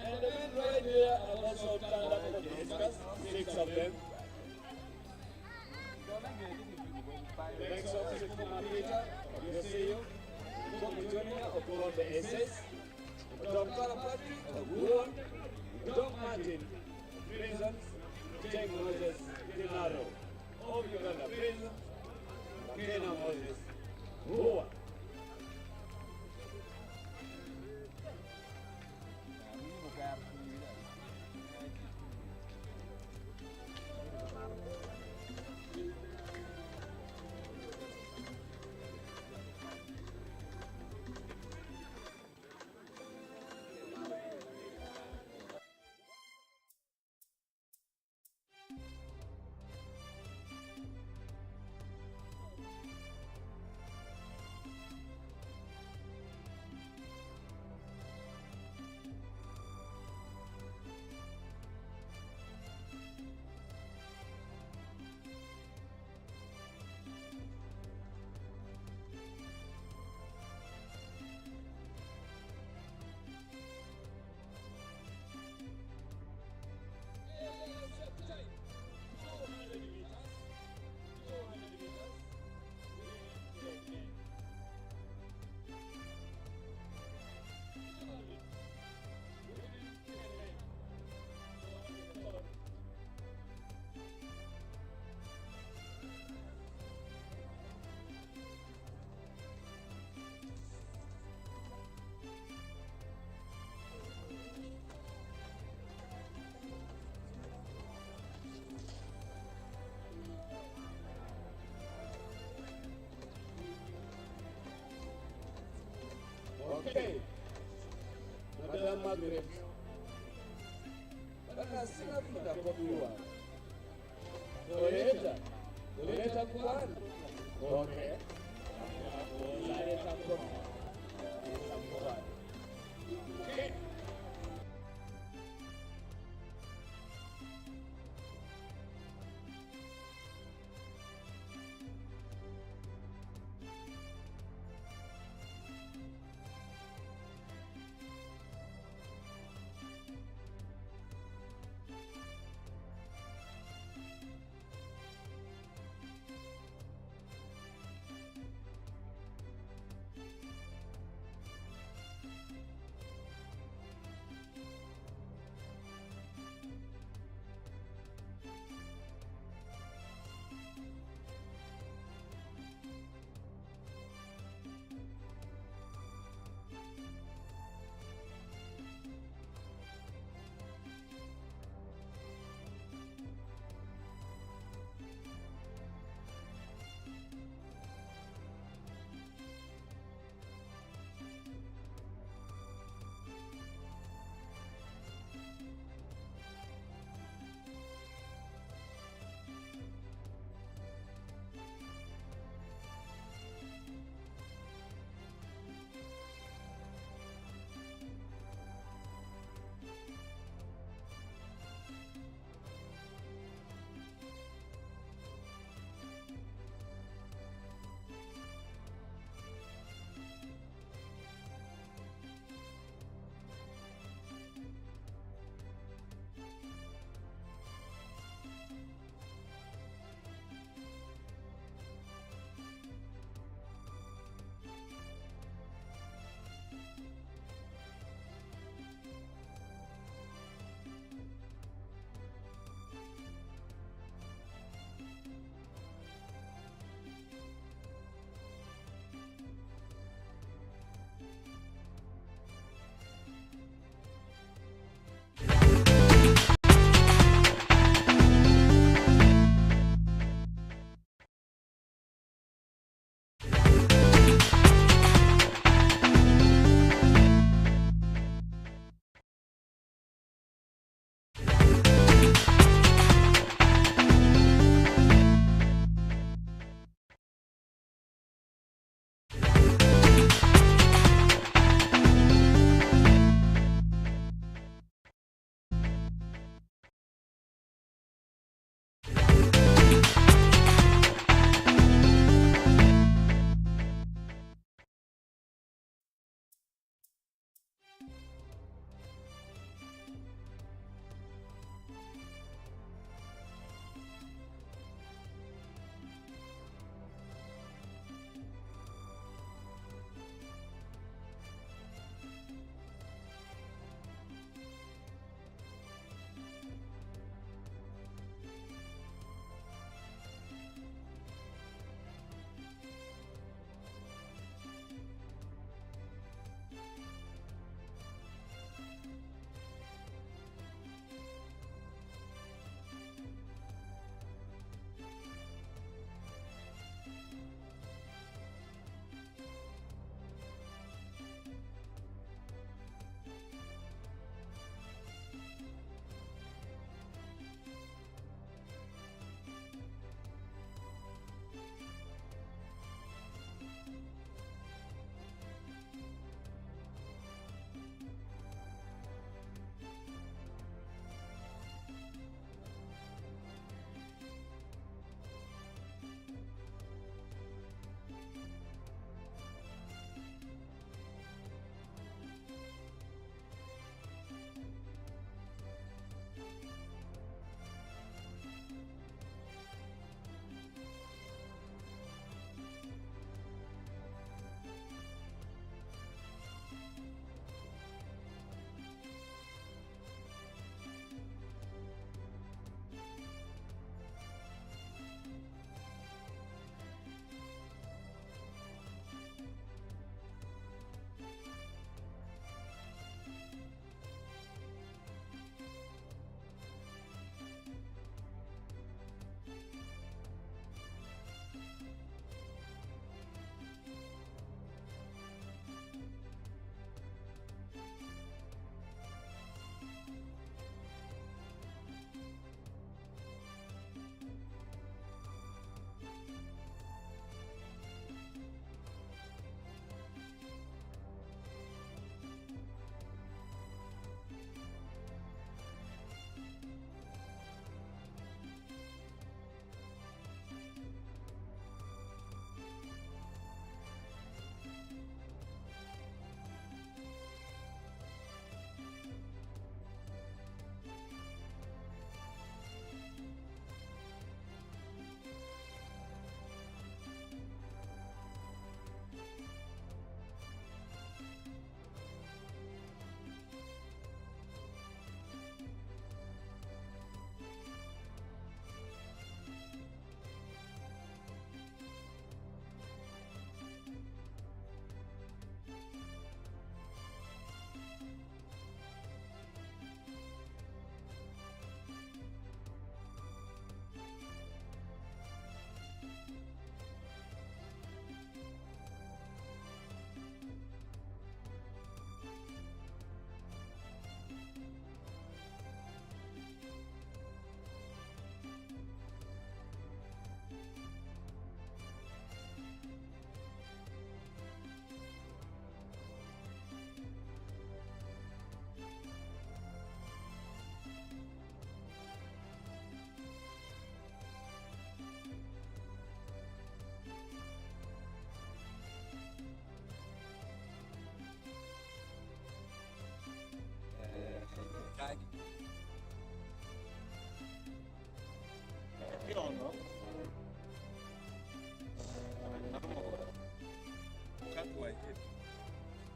Speaker 3: And the men right here are also turned up for discuss, 6 of them. The next officer from Peter, you see you. From Virginia, of the SS. Dr. Patrick, of Wood. Dr. Martin, prisons. Jake Moses, Dinaro. Of Uganda, prisons. Makena Moses, Hua. Okay. Madam Margaret. Bana sina futa kopiwa. Doleta kwani. Okay. Doleta kopi. Okay.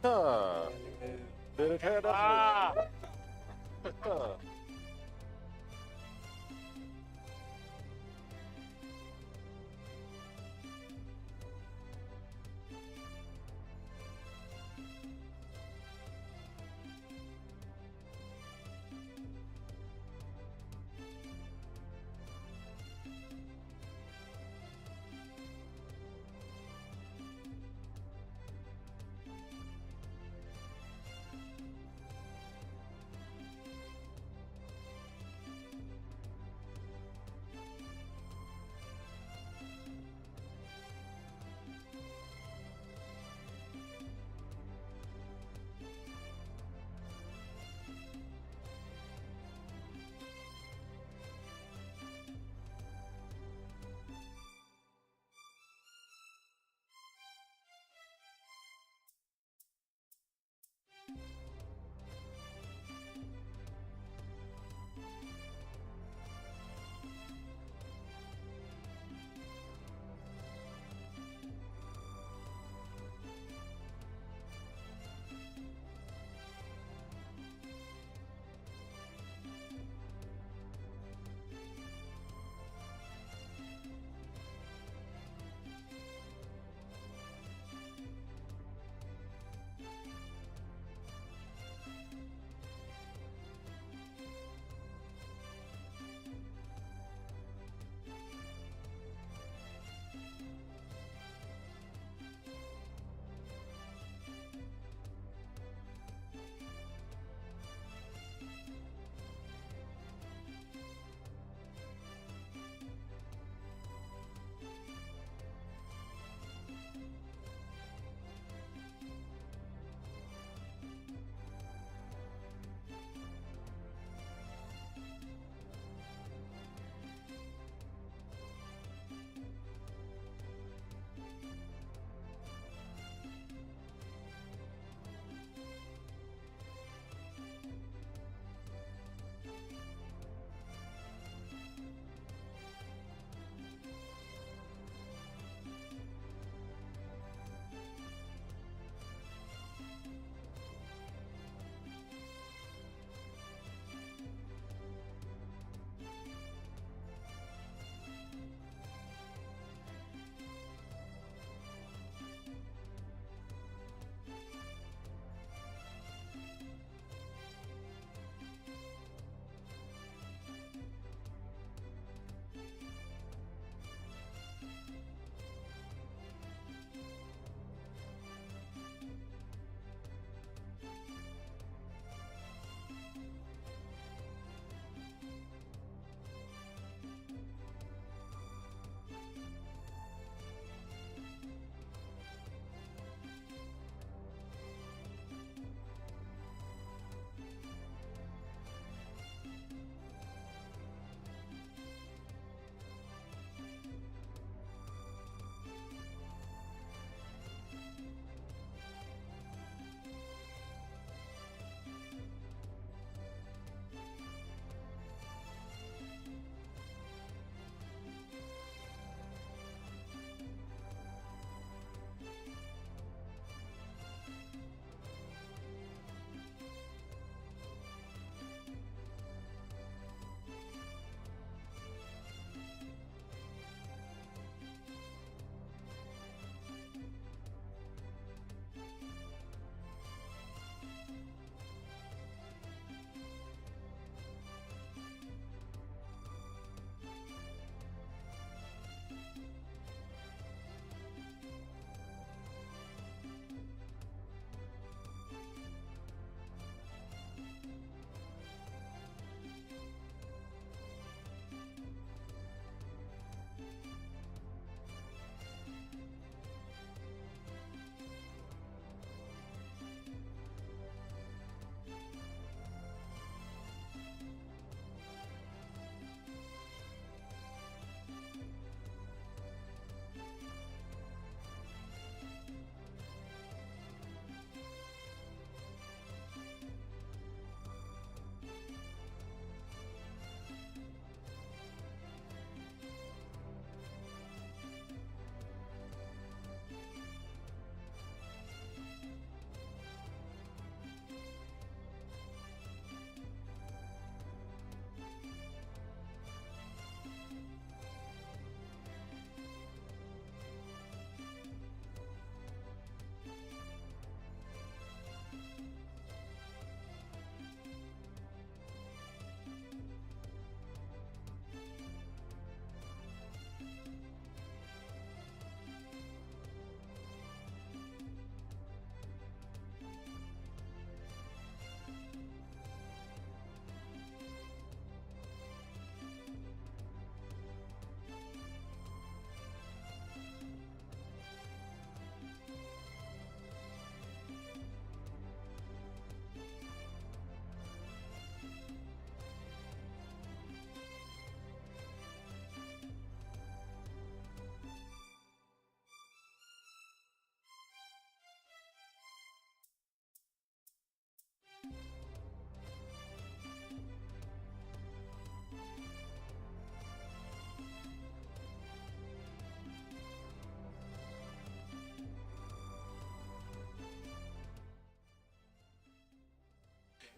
Speaker 2: Ah, they retired athlete.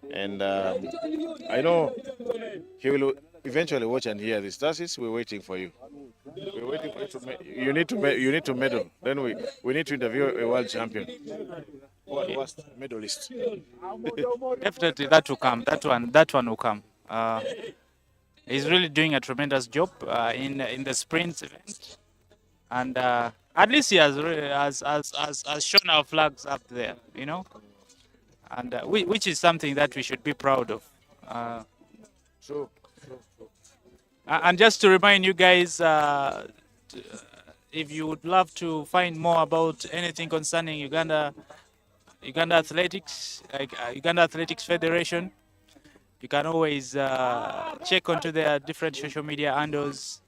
Speaker 2: And I know he will eventually watch and hear this. Tarsis, we're waiting for you. We're waiting for you to you need to medal. Then we need to interview a world champion. What was medalist?
Speaker 1: Definitely, that will come. That one will come. He's really doing a tremendous job in the sprint event, and at least he has shown our flags up there, and which is something that we should be proud of. Uh,
Speaker 2: True.
Speaker 1: and just to remind you guys, if you would love to find more about anything concerning Uganda Athletics, like Uganda Athletics Federation, you can always check onto their different social media handles.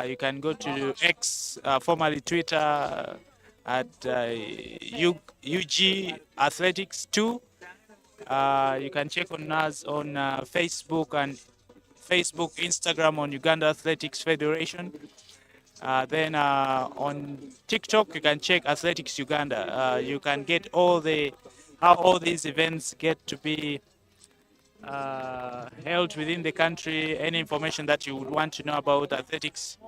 Speaker 1: You can go to X, formerly Twitter, at UG Athletics 2. You can check on us on Facebook, Instagram on Uganda Athletics Federation. Then on TikTok, you can check Athletics Uganda. You can get how all these events get to be held within the country. Any information that you would want to know about athletics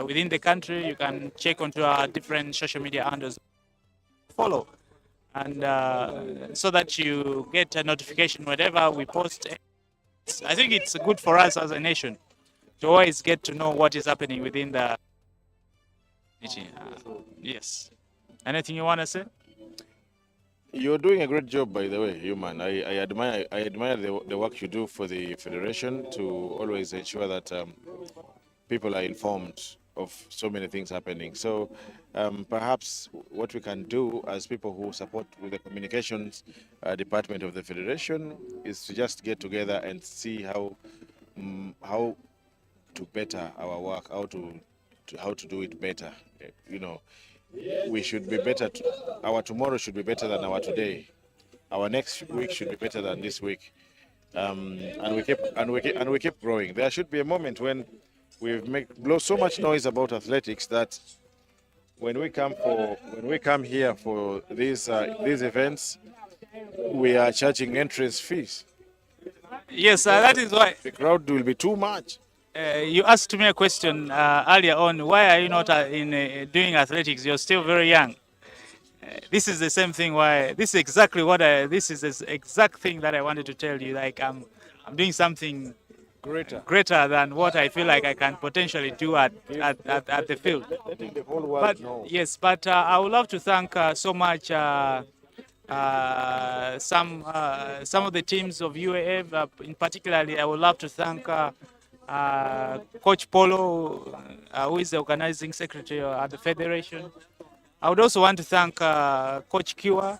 Speaker 1: within the country, you can check onto our different social media handles. Follow, and so that you get a notification whenever we post. I think it's good for us as a nation to always get to know what is happening within the community. Yes. Anything you want to say?
Speaker 2: You're doing a great job, by the way, Human. I admire the work you do for the federation to always ensure that people are informed of so many things happening. So perhaps what we can do as people who support with the communications department of the federation is to just get together and see how to better our work, how to do it better. We should be better. Our tomorrow should be better than our today. Our next week should be better than this week. And we keep growing. There should be a moment when blow so much noise about athletics that when we come here for these events, we are charging entrance fees.
Speaker 1: Yes, that is why.
Speaker 2: The crowd will be too much.
Speaker 1: You asked me a question earlier on. Why are you not doing athletics? You're still very young. This is the same thing. This is exactly this is the exact thing that I wanted to tell you. Like I'm doing something greater than what I feel like I can potentially do at the field.
Speaker 2: Letting the whole world know.
Speaker 1: Yes, but I would love to thank so much some of the teams of UAF. In particularly, I would love to thank Coach Polo, who is the organizing secretary at the federation. I would also want to thank Coach Kiwa,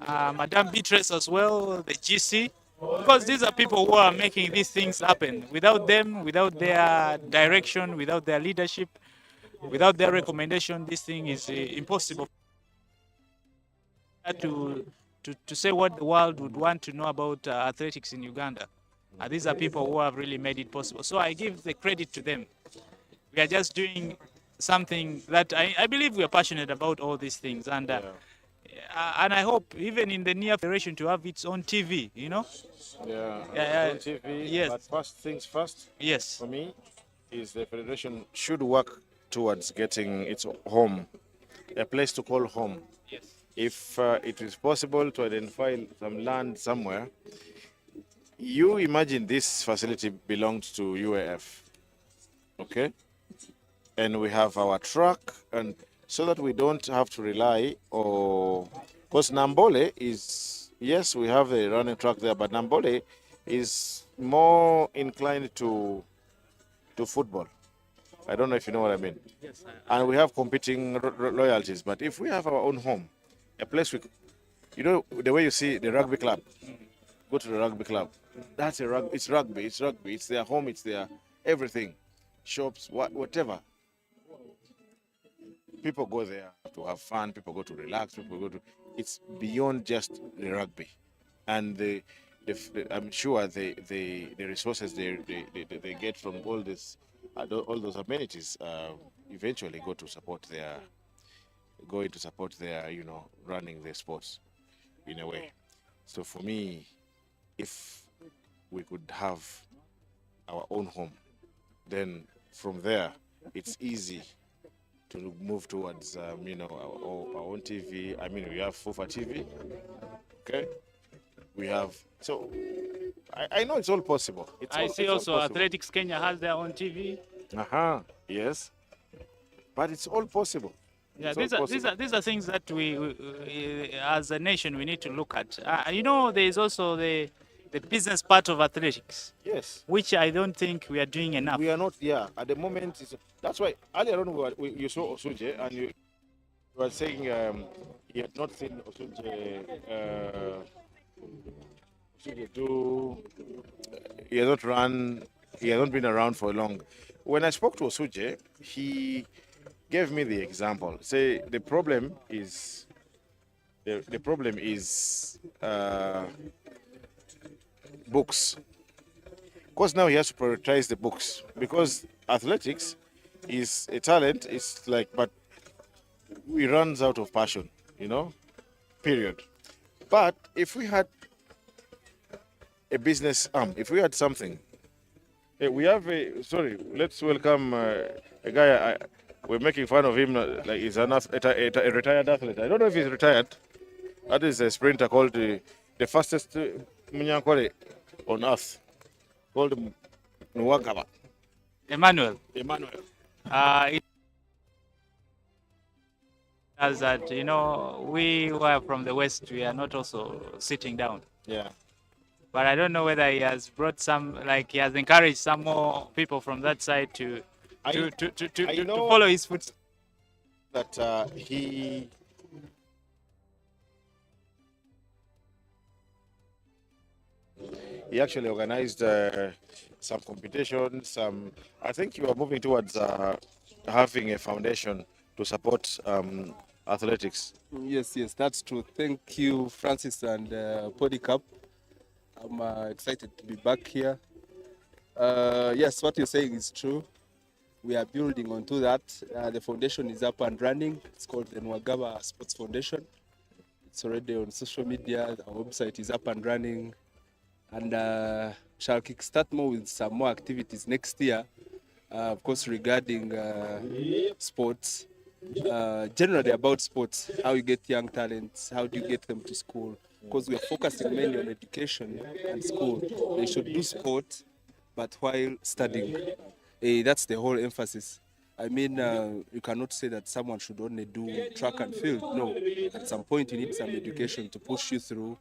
Speaker 1: Madame Beatrice as well, the GC, because these are people who are making these things happen. Without them, without their direction, without their leadership, without their recommendation, this thing is impossible to say what the world would want to know about athletics in Uganda. These are people who have really made it possible. So I give the credit to them. We are just doing something that I believe we are passionate about all these things. And I hope even in the near federation to have its own TV,
Speaker 2: Yeah, on TV.
Speaker 1: Yes.
Speaker 2: But first things first.
Speaker 1: Yes.
Speaker 2: For me, is the federation should work towards getting its home, a place to call home.
Speaker 1: Yes.
Speaker 2: If it is possible to identify some land somewhere, you imagine this facility belongs to UAF, okay? And we have our truck, and so that we don't have to rely, or because Nambole is, yes, we have a running truck there, but Nambole is more inclined to football. I don't know if you know what I mean.
Speaker 1: Yes.
Speaker 2: And we have competing loyalties, but if we have our own home, a place the way you see the rugby club, go to the rugby club. That's it's rugby. It's their home. It's their everything, shops, whatever. People go there to have fun. People go to relax. It's beyond just the rugby, and I'm sure the resources they get from all those amenities eventually go into support their running their sports in a way. So for me, if we could have our own home, then from there it's easy to move towards our own TV. I mean, we have FUFA TV, okay? We have, so I know it's all possible.
Speaker 1: I see
Speaker 2: It's all
Speaker 1: also
Speaker 2: possible.
Speaker 1: Athletics Kenya has their own TV.
Speaker 2: Yes, but it's all possible.
Speaker 1: Yeah,
Speaker 2: It's all
Speaker 1: these are things that we as a nation we need to look at. You know, there is also the business part of athletics,
Speaker 2: Yes,
Speaker 1: which I don't think we are doing enough.
Speaker 2: we are not. Yeah, at the moment, that's why earlier on you saw Osuje and you were saying you had not seen Osuje do. He has not run. He has not been around for long. When I spoke to Osuje, he gave me the example. Say the problem is books. Because now he has to prioritize the books. Because athletics is a talent, it's like, but he runs out of passion, period. But if we had a business arm, if we had something, we have let's welcome a guy, we're making fun of him like he's a retired athlete. I don't know if he's retired. That is a sprinter called the fastest Munyankole on earth, called Nwagaba.
Speaker 1: Emmanuel.
Speaker 2: Emmanuel.
Speaker 1: It as that we who are from the West, we are not also sitting down.
Speaker 2: Yeah.
Speaker 1: But I don't know whether he has brought he has encouraged some more people from that side to follow his footsteps.
Speaker 2: That he actually organized some competitions. I think you are moving towards having a foundation to support athletics.
Speaker 4: Yes, that's true. Thank you, Francis and Polycarp. I'm excited to be back here. Yes, what you're saying is true. We are building onto that. The foundation is up and running. It's called the Nwagaba Sports Foundation. It's already on social media. Our website is up and running. And shall kickstart more with some more activities next year. Of course, regarding sports, generally about sports, how you get young talents, how do you get them to school? Because we are focusing mainly on education and school. They should do sport, but while studying. That's the whole emphasis. I mean, you cannot say that someone should only do track and field. No, at some point you need some education to push you through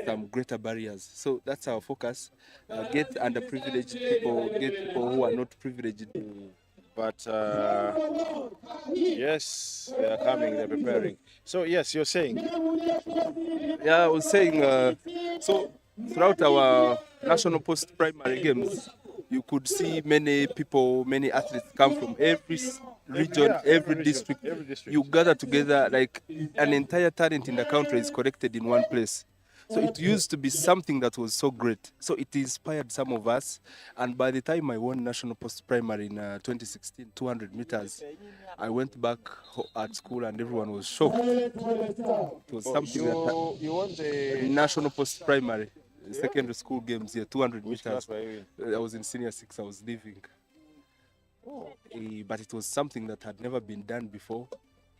Speaker 4: some greater barriers. So that's our focus. Get underprivileged people, get people who are not privileged.
Speaker 2: But yes, they are coming, they're preparing. So yes, you're saying?
Speaker 4: Yeah, I was saying, so throughout our national post-primary games, you could see many people, many athletes come from every region, every district. You gather together, like an entire talent in the country is collected in one place. So it used to be something that was so great. So it inspired some of us. And by the time I won national post-primary in 2016, 200 meters, I went back at school and everyone was shocked. It was something that
Speaker 2: you won the
Speaker 4: national post-primary. Secondary school games here, 200
Speaker 2: Which
Speaker 4: meters.
Speaker 2: class were you in?
Speaker 4: I was in senior 6, I was leaving. But it was something that had never been done before.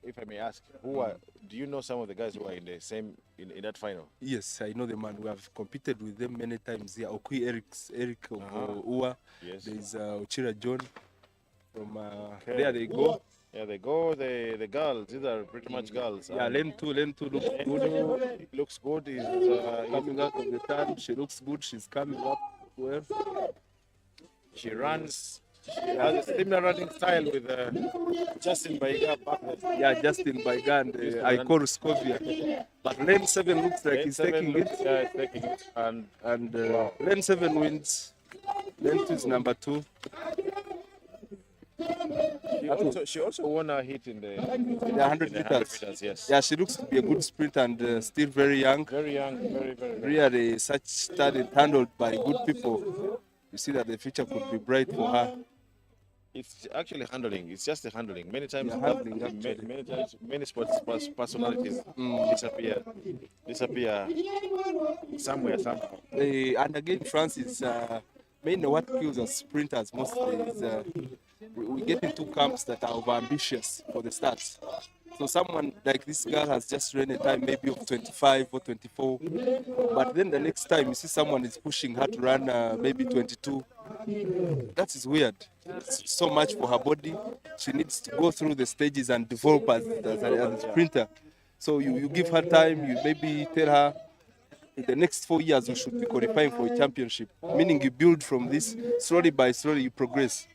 Speaker 2: If I may ask, do you know some of the guys who are in the same in that final?
Speaker 4: Yes, I know the man. We have competed with them many times here. Okui Eric of Ua.
Speaker 2: Yes.
Speaker 4: There's Ochira John from there they go.
Speaker 2: Yeah, they go. The girls, these are pretty much girls.
Speaker 4: Yeah, Len 2 looks good.
Speaker 2: Looks good. Is
Speaker 4: Coming out of the turn, she looks good. She's coming up well.
Speaker 2: she runs. She has a similar running style with Justin Baiga back then.
Speaker 4: Yeah, Justin Baiga and Icor Scovia. But Lane 7 looks like he's taking it.
Speaker 2: Yeah, he's taking it.
Speaker 4: And Lane 7 wins. Lane 2 is number 2.
Speaker 2: She also won a hit in the
Speaker 4: 100 meters.
Speaker 2: Yes.
Speaker 4: Yeah, she looks to be a good sprinter and still very young.
Speaker 2: Very young, very, very young.
Speaker 4: Really, such talent handled by good people. You see that the future could be bright for her.
Speaker 2: It's actually handling. It's just the handling. Many times,
Speaker 4: Yeah, handling, actually.
Speaker 2: many times, many sports personalities disappear somewhere, somehow.
Speaker 4: And again, Francis, mainly what kills us sprinters mostly is we get into camps that are over-ambitious for the start. So someone like this girl has just run a time maybe of 25 or 24, but then the next time you see someone is pushing her to run maybe 22. That is weird. It's so much for her body. She needs to go through the stages and develop as a sprinter. So you give her time, you maybe tell her in the next 4 years you should be qualifying for a championship. Meaning you build from this slowly by slowly, you progress.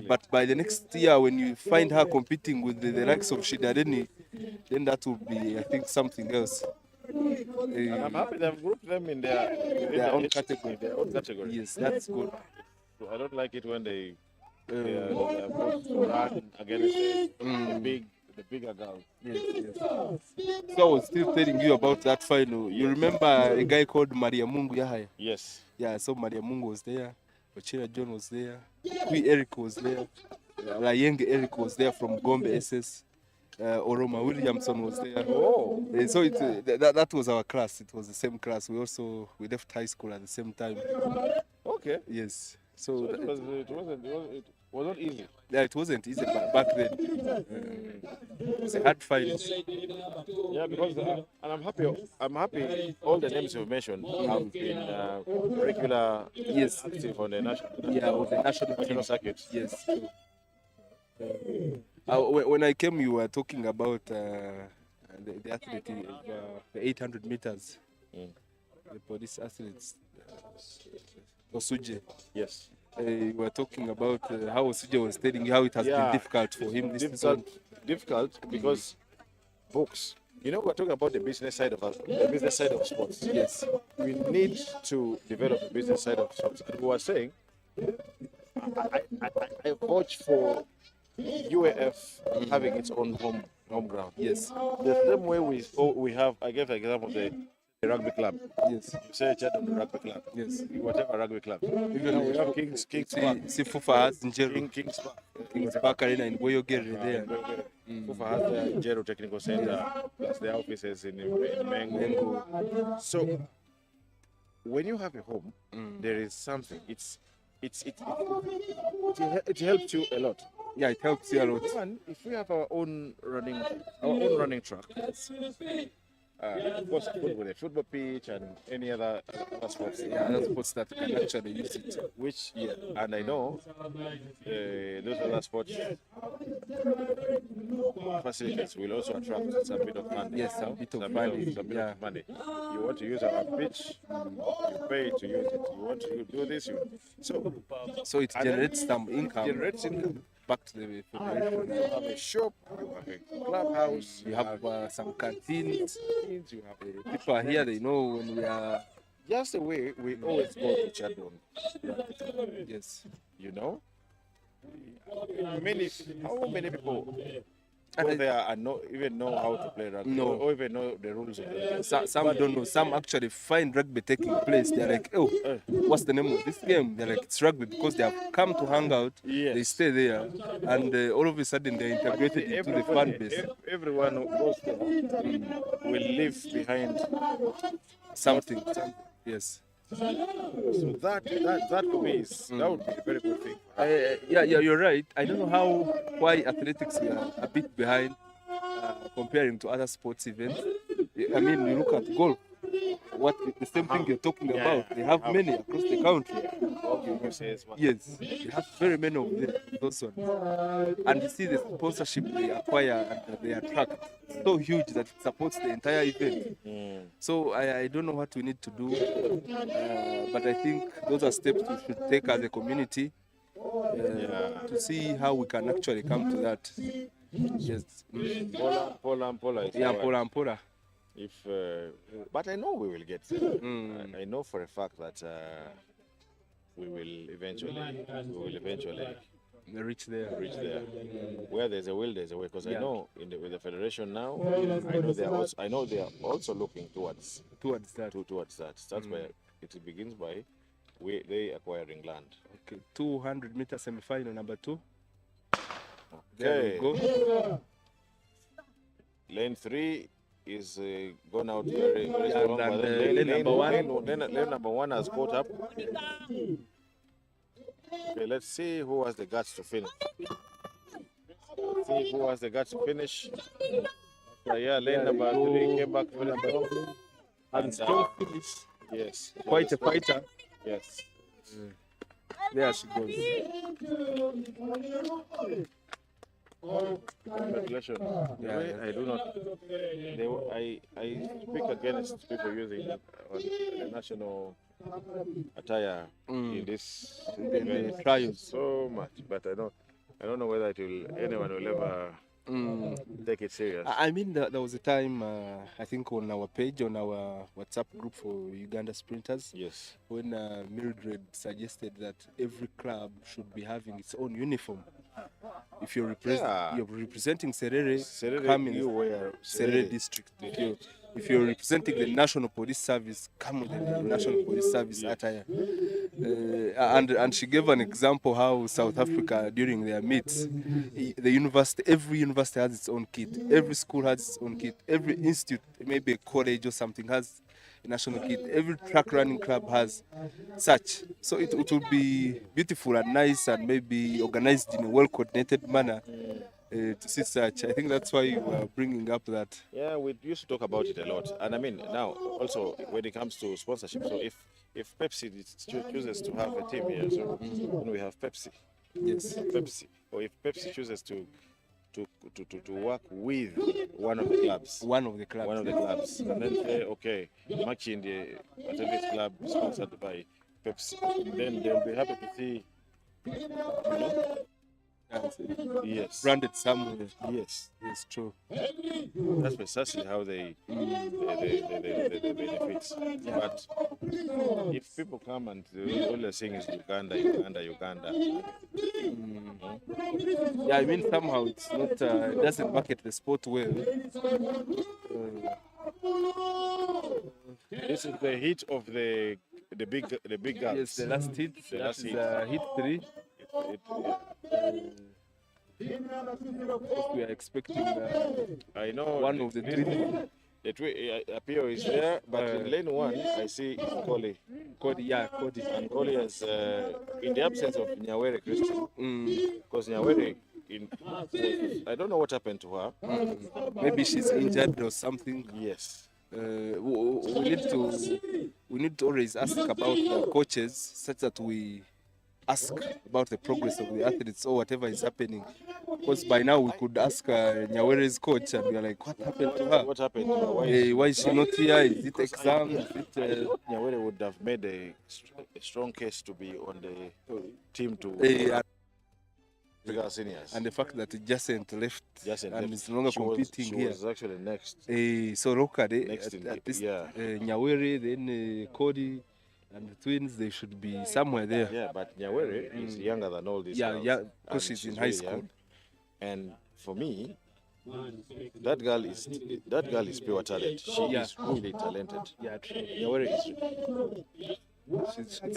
Speaker 4: But by the next year, when you find her competing with the likes of Shidareni, then that will be, I think, something else.
Speaker 2: And I'm happy they've grouped them in their
Speaker 4: own category.
Speaker 2: Their own category.
Speaker 4: Yes, that's good.
Speaker 2: So I don't like it when they are forced to run against the bigger girls.
Speaker 4: Yes, yes. So I was still telling you about that final. You remember a guy called Maria Mungu Yahaya?
Speaker 2: Yes.
Speaker 4: Yeah, so Maria Mungu was there. Ochira John was there. Kui Eric was there. Layeng Eric was there from Gombe SS. Oroma Williamson was there.
Speaker 2: Oh.
Speaker 4: So that was our class. It was the same class. We left high school at the same time.
Speaker 2: Okay.
Speaker 4: Yes.
Speaker 2: So it was not easy.
Speaker 4: Yeah, it wasn't easy back then. It was a hard fight.
Speaker 2: Yeah, because and I'm happy all the names you've mentioned have been regular active on the national circuit.
Speaker 4: Yes. When I came, you were talking about the athlete, the 800 meters, the police athletes, Osuje.
Speaker 2: Yes.
Speaker 4: You were talking about how Osuje was telling you how it has been difficult for him this season.
Speaker 2: Difficult because books. You know, we're talking about the business side of sports.
Speaker 4: Yes.
Speaker 2: We need to develop the business side of sports. And we were saying, I vouch for UAF having its own home ground.
Speaker 4: Yes.
Speaker 2: The same way we have, I gave the example of the rugby club.
Speaker 4: Yes.
Speaker 2: You say chat of the rugby club.
Speaker 4: Yes.
Speaker 2: Whatever rugby club. Even we have Kings Park.
Speaker 4: See Fufa has Njeru.
Speaker 2: Kings Park.
Speaker 4: Kings Park Arena in Boyogere there.
Speaker 2: Fufa has the Jero Technical Center, plus the offices in Mengo. So when you have a home, there is something. It helps you a lot.
Speaker 4: Yeah, it helps you a lot.
Speaker 2: One, if we have our own running track, of course, with a football pitch and any other sports.
Speaker 4: Yeah, other sports that can actually use it.
Speaker 2: Which, and I know those other sports facilities will also attract some bit of money.
Speaker 4: Yes, some bit of money.
Speaker 2: Of money. You want to use our pitch, you pay to use it. You want to do this,
Speaker 4: so it generates some income.
Speaker 2: Generates income.
Speaker 4: Back to the federation.
Speaker 2: You have a shop, you have a clubhouse,
Speaker 4: you have some canteens.
Speaker 2: You have
Speaker 4: people are here, they know when we are.
Speaker 2: Just the way we always go to Chadon.
Speaker 4: Yes.
Speaker 2: You know? How many people go there and even know how to play rugby?
Speaker 4: No.
Speaker 2: Or even know the rules of the game?
Speaker 4: Some don't know. Some actually find rugby taking place. They're like, oh, what's the name of this game? They're like, it's rugby because they have come to hang out.
Speaker 2: Yes.
Speaker 4: They stay there. And all of a sudden they're integrated into the fan base.
Speaker 2: Everyone who goes there will leave behind
Speaker 4: something. Yes.
Speaker 2: So that for me is that would be a very good thing.
Speaker 4: Yeah, you're right. I don't know why athletics were a bit behind comparing to other sports events. I mean, you look at golf. The same thing you're talking about. They have many across the country. Yes, they have very many of those ones. And you see the sponsorship they acquire and they attract so huge that it supports the entire event. So I don't know what we need to do, but I think those are steps we should take as a community to see how we can actually come to that. Yes.
Speaker 2: Pola.
Speaker 4: Yeah, Pola.
Speaker 2: But I know we will get there. I know for a fact that we will eventually
Speaker 4: reach there.
Speaker 2: Where there's a will, there's a way. Because I know with the federation now, I know they are also looking towards that. Starts by it begins by they acquiring land.
Speaker 4: Okay, 200 meter semi-final number 2. There we
Speaker 2: Okay.
Speaker 4: go.
Speaker 2: Lane 3 is gone out very, very
Speaker 4: Yeah,
Speaker 2: strong.
Speaker 4: and
Speaker 2: But then
Speaker 4: lane number 1.
Speaker 2: lane number 1 has caught up. Okay, let's see who has the guts to finish. See who has the guts to finish. So yeah, lane number 3 came back very strong.
Speaker 4: And
Speaker 2: And,
Speaker 4: strong finish.
Speaker 2: Yes.
Speaker 4: Quite a fighter.
Speaker 2: Yes.
Speaker 4: There she goes.
Speaker 2: Congratulations.
Speaker 4: Yeah.
Speaker 2: I do not. I speak against people using the national attire in this event
Speaker 4: The trials.
Speaker 2: so much, but I don't know whether anyone will ever take it serious.
Speaker 4: I mean, there was a time, I think, on our page, on our WhatsApp group for Uganda sprinters,
Speaker 2: Yes.
Speaker 4: when Mildred suggested that every club should be having its own uniform. If you're,
Speaker 2: Yeah.
Speaker 4: you're representing Serere,
Speaker 2: Serere,
Speaker 4: come in
Speaker 2: you wear
Speaker 4: Serere district. If you're representing the National Police Service, come with the National Police Service attire. And she gave an example how South Africa, during their meets, every university has its own kit. Every school has its own kit. Every institute, maybe a college or something, has a national kit. Every track running club has such. So it will be beautiful and nice and maybe organized in a well coordinated manner to see such. I think that's why you are bringing up that.
Speaker 2: Yeah, we used to talk about it a lot, and I mean now also when it comes to sponsorship. So if Pepsi chooses to have a team here, so when we have Pepsi,
Speaker 4: Yes.
Speaker 2: Pepsi, or if Pepsi chooses to work with one of the clubs,
Speaker 4: One of the clubs.
Speaker 2: and then say, okay, match in the athletics club sponsored by Pepsi, then they'll be happy to see. Yes.
Speaker 4: Branded somewhere.
Speaker 2: Yes.
Speaker 4: It's true.
Speaker 2: That's precisely how they benefit. But if people come and all they're saying is Uganda,
Speaker 4: Yeah, I mean somehow it's not. It doesn't market the sport well.
Speaker 2: this is the heat of the big guns.
Speaker 4: Yes, the last hit.
Speaker 2: The
Speaker 4: That
Speaker 2: last
Speaker 4: is
Speaker 2: hit.
Speaker 4: hit 3.
Speaker 2: It,
Speaker 4: We are expecting
Speaker 2: I know
Speaker 4: one of the three.
Speaker 2: The Apio is there, but in lane 1 I see Koli.
Speaker 4: Cody.
Speaker 2: And Koli has, in the absence of Nyawere Christian, because Nyawere, I don't know what happened to her.
Speaker 4: Maybe she's injured or something.
Speaker 2: Yes.
Speaker 4: We need to always ask about the coaches, such that we ask about the progress of the athletes or whatever is happening. Because by now we could ask Nyawere's coach and we are like, what happened to her?
Speaker 2: What happened to her?
Speaker 4: Why is she not here? Is it exam? Is it,
Speaker 2: Nyawere would have made a strong case to be on the team to figure seniors.
Speaker 4: and the fact that Jacent left
Speaker 2: Jacent
Speaker 4: and
Speaker 2: left.
Speaker 4: is no longer competing
Speaker 2: she
Speaker 4: here.
Speaker 2: was actually next.
Speaker 4: So look at it.
Speaker 2: Next in
Speaker 4: At
Speaker 2: the-
Speaker 4: least
Speaker 2: yeah.
Speaker 4: Nyawere, then Cody, and the twins, they should be somewhere there.
Speaker 2: Yeah, but Nyawere is younger than all these
Speaker 4: Yeah,
Speaker 2: girls.
Speaker 4: yeah,
Speaker 2: And
Speaker 4: because she's in high
Speaker 2: very
Speaker 4: school.
Speaker 2: young. And for me, that girl is pure talent. She is really talented.
Speaker 4: Yeah, true.
Speaker 2: Nyawere is.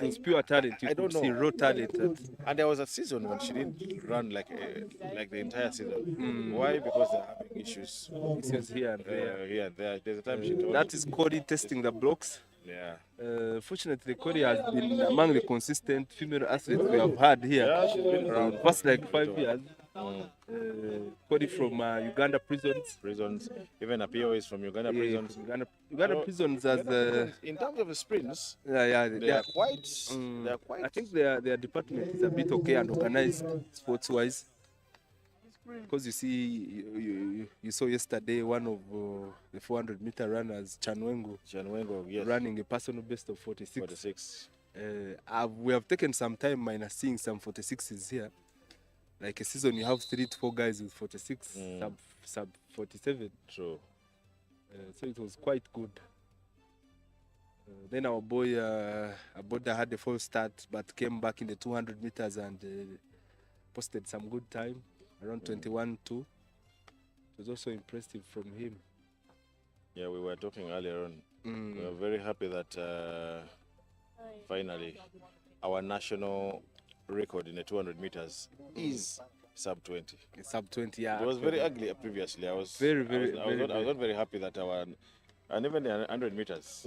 Speaker 4: She's pure talent. You
Speaker 2: I don't
Speaker 4: could see
Speaker 2: know.
Speaker 4: raw talent.
Speaker 2: And there was a season when she didn't run like the entire season. Why? Because they're having issues
Speaker 4: Issues here and there.
Speaker 2: here and there. There's a time she told
Speaker 4: That
Speaker 2: me.
Speaker 4: is Cody testing the blocks.
Speaker 2: Yeah.
Speaker 4: Fortunately, Cody has been among the consistent female athletes we have had here.
Speaker 2: Yeah, she's been around.
Speaker 4: Past like 5 years. Cody from Uganda prisons.
Speaker 2: Prisons. Even Apio is from Uganda prisons.
Speaker 4: From Uganda
Speaker 2: So,
Speaker 4: prisons as
Speaker 2: in terms of the sprints,
Speaker 4: yeah,
Speaker 2: they are quite. They are quite.
Speaker 4: I think their department is a bit okay and organized sports wise. Because you see, you saw yesterday one of the 400-meter runners, Chanwengo,
Speaker 2: Yes.
Speaker 4: running a personal best of 46.
Speaker 2: 46.
Speaker 4: We have taken some time minus seeing some 46s here. Like a season, you have 3 to 4 guys with 46, sub 47.
Speaker 2: True.
Speaker 4: So it was quite good. Then our boy Aboda had a false start, but came back in the 200 meters and posted some good time, around 21-2. It was also impressive from him.
Speaker 2: Yeah, we were talking earlier on. We are very happy that finally our national record in the 200 meters is sub 20.
Speaker 4: Sub 20, yeah.
Speaker 2: It was very
Speaker 4: actually.
Speaker 2: ugly previously. I was
Speaker 4: Very.
Speaker 2: not very happy that and even the 100 meters.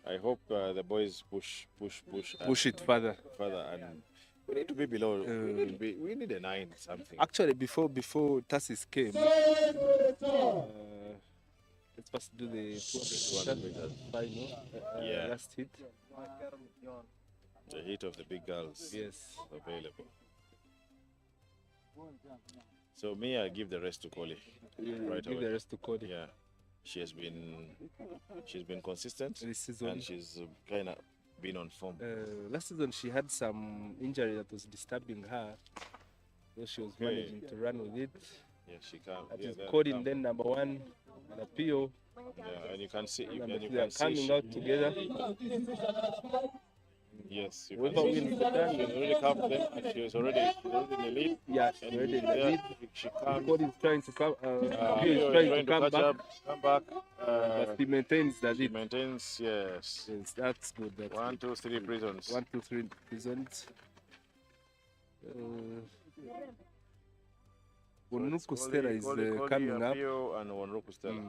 Speaker 2: I hope the boys push
Speaker 4: Push it further.
Speaker 2: and we need to be below. We need a 9 something.
Speaker 4: Actually, before Tassis came, let's first do the 200 meters final.
Speaker 2: Yeah.
Speaker 4: Last hit.
Speaker 2: The heat of the big girls.
Speaker 4: Yes.
Speaker 2: Available. So me, I give the rest to Koli. Right
Speaker 4: Give
Speaker 2: away.
Speaker 4: the rest to Cody.
Speaker 2: Yeah, she's been consistent
Speaker 4: This season.
Speaker 2: and she's kind of been on form.
Speaker 4: Last season she had some injury that was disturbing her, so she was managing to run with it.
Speaker 2: Yeah, she can.
Speaker 4: That
Speaker 2: Yeah,
Speaker 4: is
Speaker 2: that
Speaker 4: Cody,
Speaker 2: can-
Speaker 4: then number 1, and Apio.
Speaker 2: Yeah, and you can see.
Speaker 4: Number
Speaker 2: And you
Speaker 4: 3 are
Speaker 2: can see.
Speaker 4: coming out together.
Speaker 2: Yes, you
Speaker 4: Whoever
Speaker 2: can see.
Speaker 4: wins the turn.
Speaker 2: She's already covered them, and she's already in the lead.
Speaker 4: Yeah, she's already in the
Speaker 2: Yeah,
Speaker 4: lead.
Speaker 2: she comes.
Speaker 4: Cody is trying to come. Apio is
Speaker 2: You're
Speaker 4: trying to come
Speaker 2: catch
Speaker 4: back,
Speaker 2: up, come back.
Speaker 4: but he maintains the
Speaker 2: She
Speaker 4: lead.
Speaker 2: maintains. Yes.
Speaker 4: Yes, that's good. That's
Speaker 2: 1,
Speaker 4: good.
Speaker 2: 2, 3 prisons.
Speaker 4: 1, 2, 3 results. Wonuku Stella is coming up.
Speaker 2: And Wanruku Stella.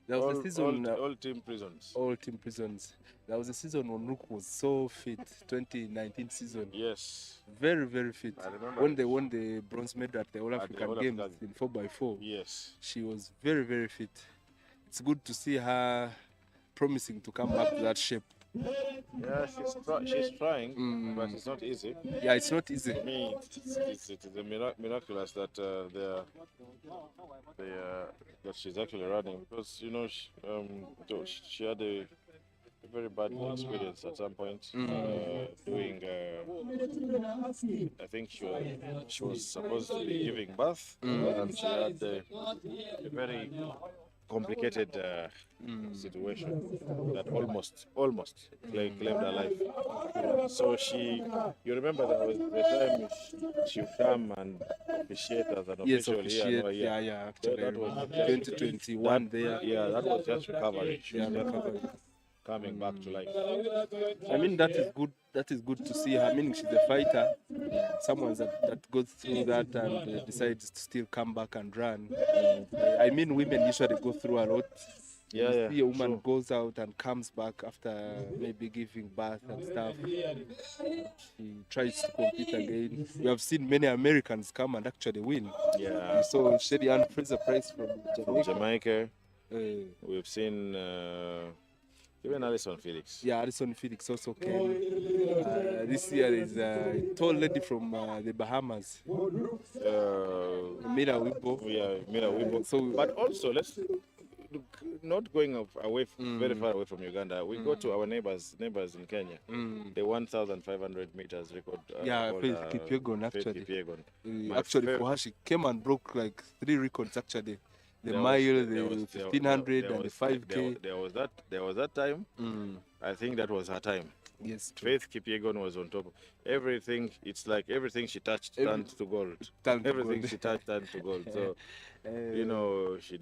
Speaker 4: There was a season,
Speaker 2: all team prisons.
Speaker 4: all team prisons. There was a season when Nuku was so fit, 2019 season.
Speaker 2: Yes.
Speaker 4: Very fit.
Speaker 2: I remember
Speaker 4: When they won the bronze medal at the All
Speaker 2: At the
Speaker 4: African
Speaker 2: All
Speaker 4: Games
Speaker 2: African.
Speaker 4: in 4x4,
Speaker 2: Yes.
Speaker 4: she was very fit. It's good to see her promising to come back to that shape.
Speaker 2: Yeah, she's trying, but it's not easy.
Speaker 4: Yeah, it's not easy.
Speaker 2: For me, it is a miraculous that that she's actually running, because she had a very bad experience at some point doing. I think she was supposed to be giving birth, and she had a very complicated situation that almost claimed her life. So you remember there was the time she would come and officiate as an
Speaker 4: Yes,
Speaker 2: official here.
Speaker 4: officiate. Yeah, actually.
Speaker 2: That was
Speaker 4: 2021 there.
Speaker 2: Yeah, that was just recovery. She was
Speaker 4: Yeah,
Speaker 2: just
Speaker 4: recovery.
Speaker 2: coming back to life.
Speaker 4: I mean, that is good. That is good to see her. I mean, she's a fighter. Someone that goes through that and decides to still come back and run. I mean, women usually go through a lot.
Speaker 2: Yeah,
Speaker 4: You
Speaker 2: yeah,
Speaker 4: see a woman
Speaker 2: true.
Speaker 4: goes out and comes back after maybe giving birth and stuff. She tries to compete again. We have seen many Americans come and actually win.
Speaker 2: Yeah.
Speaker 4: We saw Shelly Ann Fraser-Price from
Speaker 2: From
Speaker 4: Jamaica.
Speaker 2: Jamaica,
Speaker 4: Uh,
Speaker 2: we've seen even Alison Felix.
Speaker 4: Yeah, Alison Felix also came. This year is a tall lady from the Bahamas, Mira Wibo.
Speaker 2: Mira Wibo.
Speaker 4: So-
Speaker 2: But also, let's not going away very far away from Uganda. We go to our neighbors in Kenya. The 1,500 meters record.
Speaker 4: Yeah,
Speaker 2: holder,
Speaker 4: Faith Kipyegon,
Speaker 2: Faith
Speaker 4: actually.
Speaker 2: Kipyegon. My
Speaker 4: Actually,
Speaker 2: fav-
Speaker 4: for her, she came and broke like 3 records actually. The
Speaker 2: there
Speaker 4: mile,
Speaker 2: was-
Speaker 4: the
Speaker 2: there was-
Speaker 4: 1500,
Speaker 2: there
Speaker 4: and the
Speaker 2: was-
Speaker 4: 5K.
Speaker 2: There was that time. I think that was her time.
Speaker 4: Yes, true.
Speaker 2: Faith Kipyegon was on top. Everything, it's like everything she touched turned to gold.
Speaker 4: Turned to
Speaker 2: Everything
Speaker 4: gold.
Speaker 2: she touched turned to gold. So, she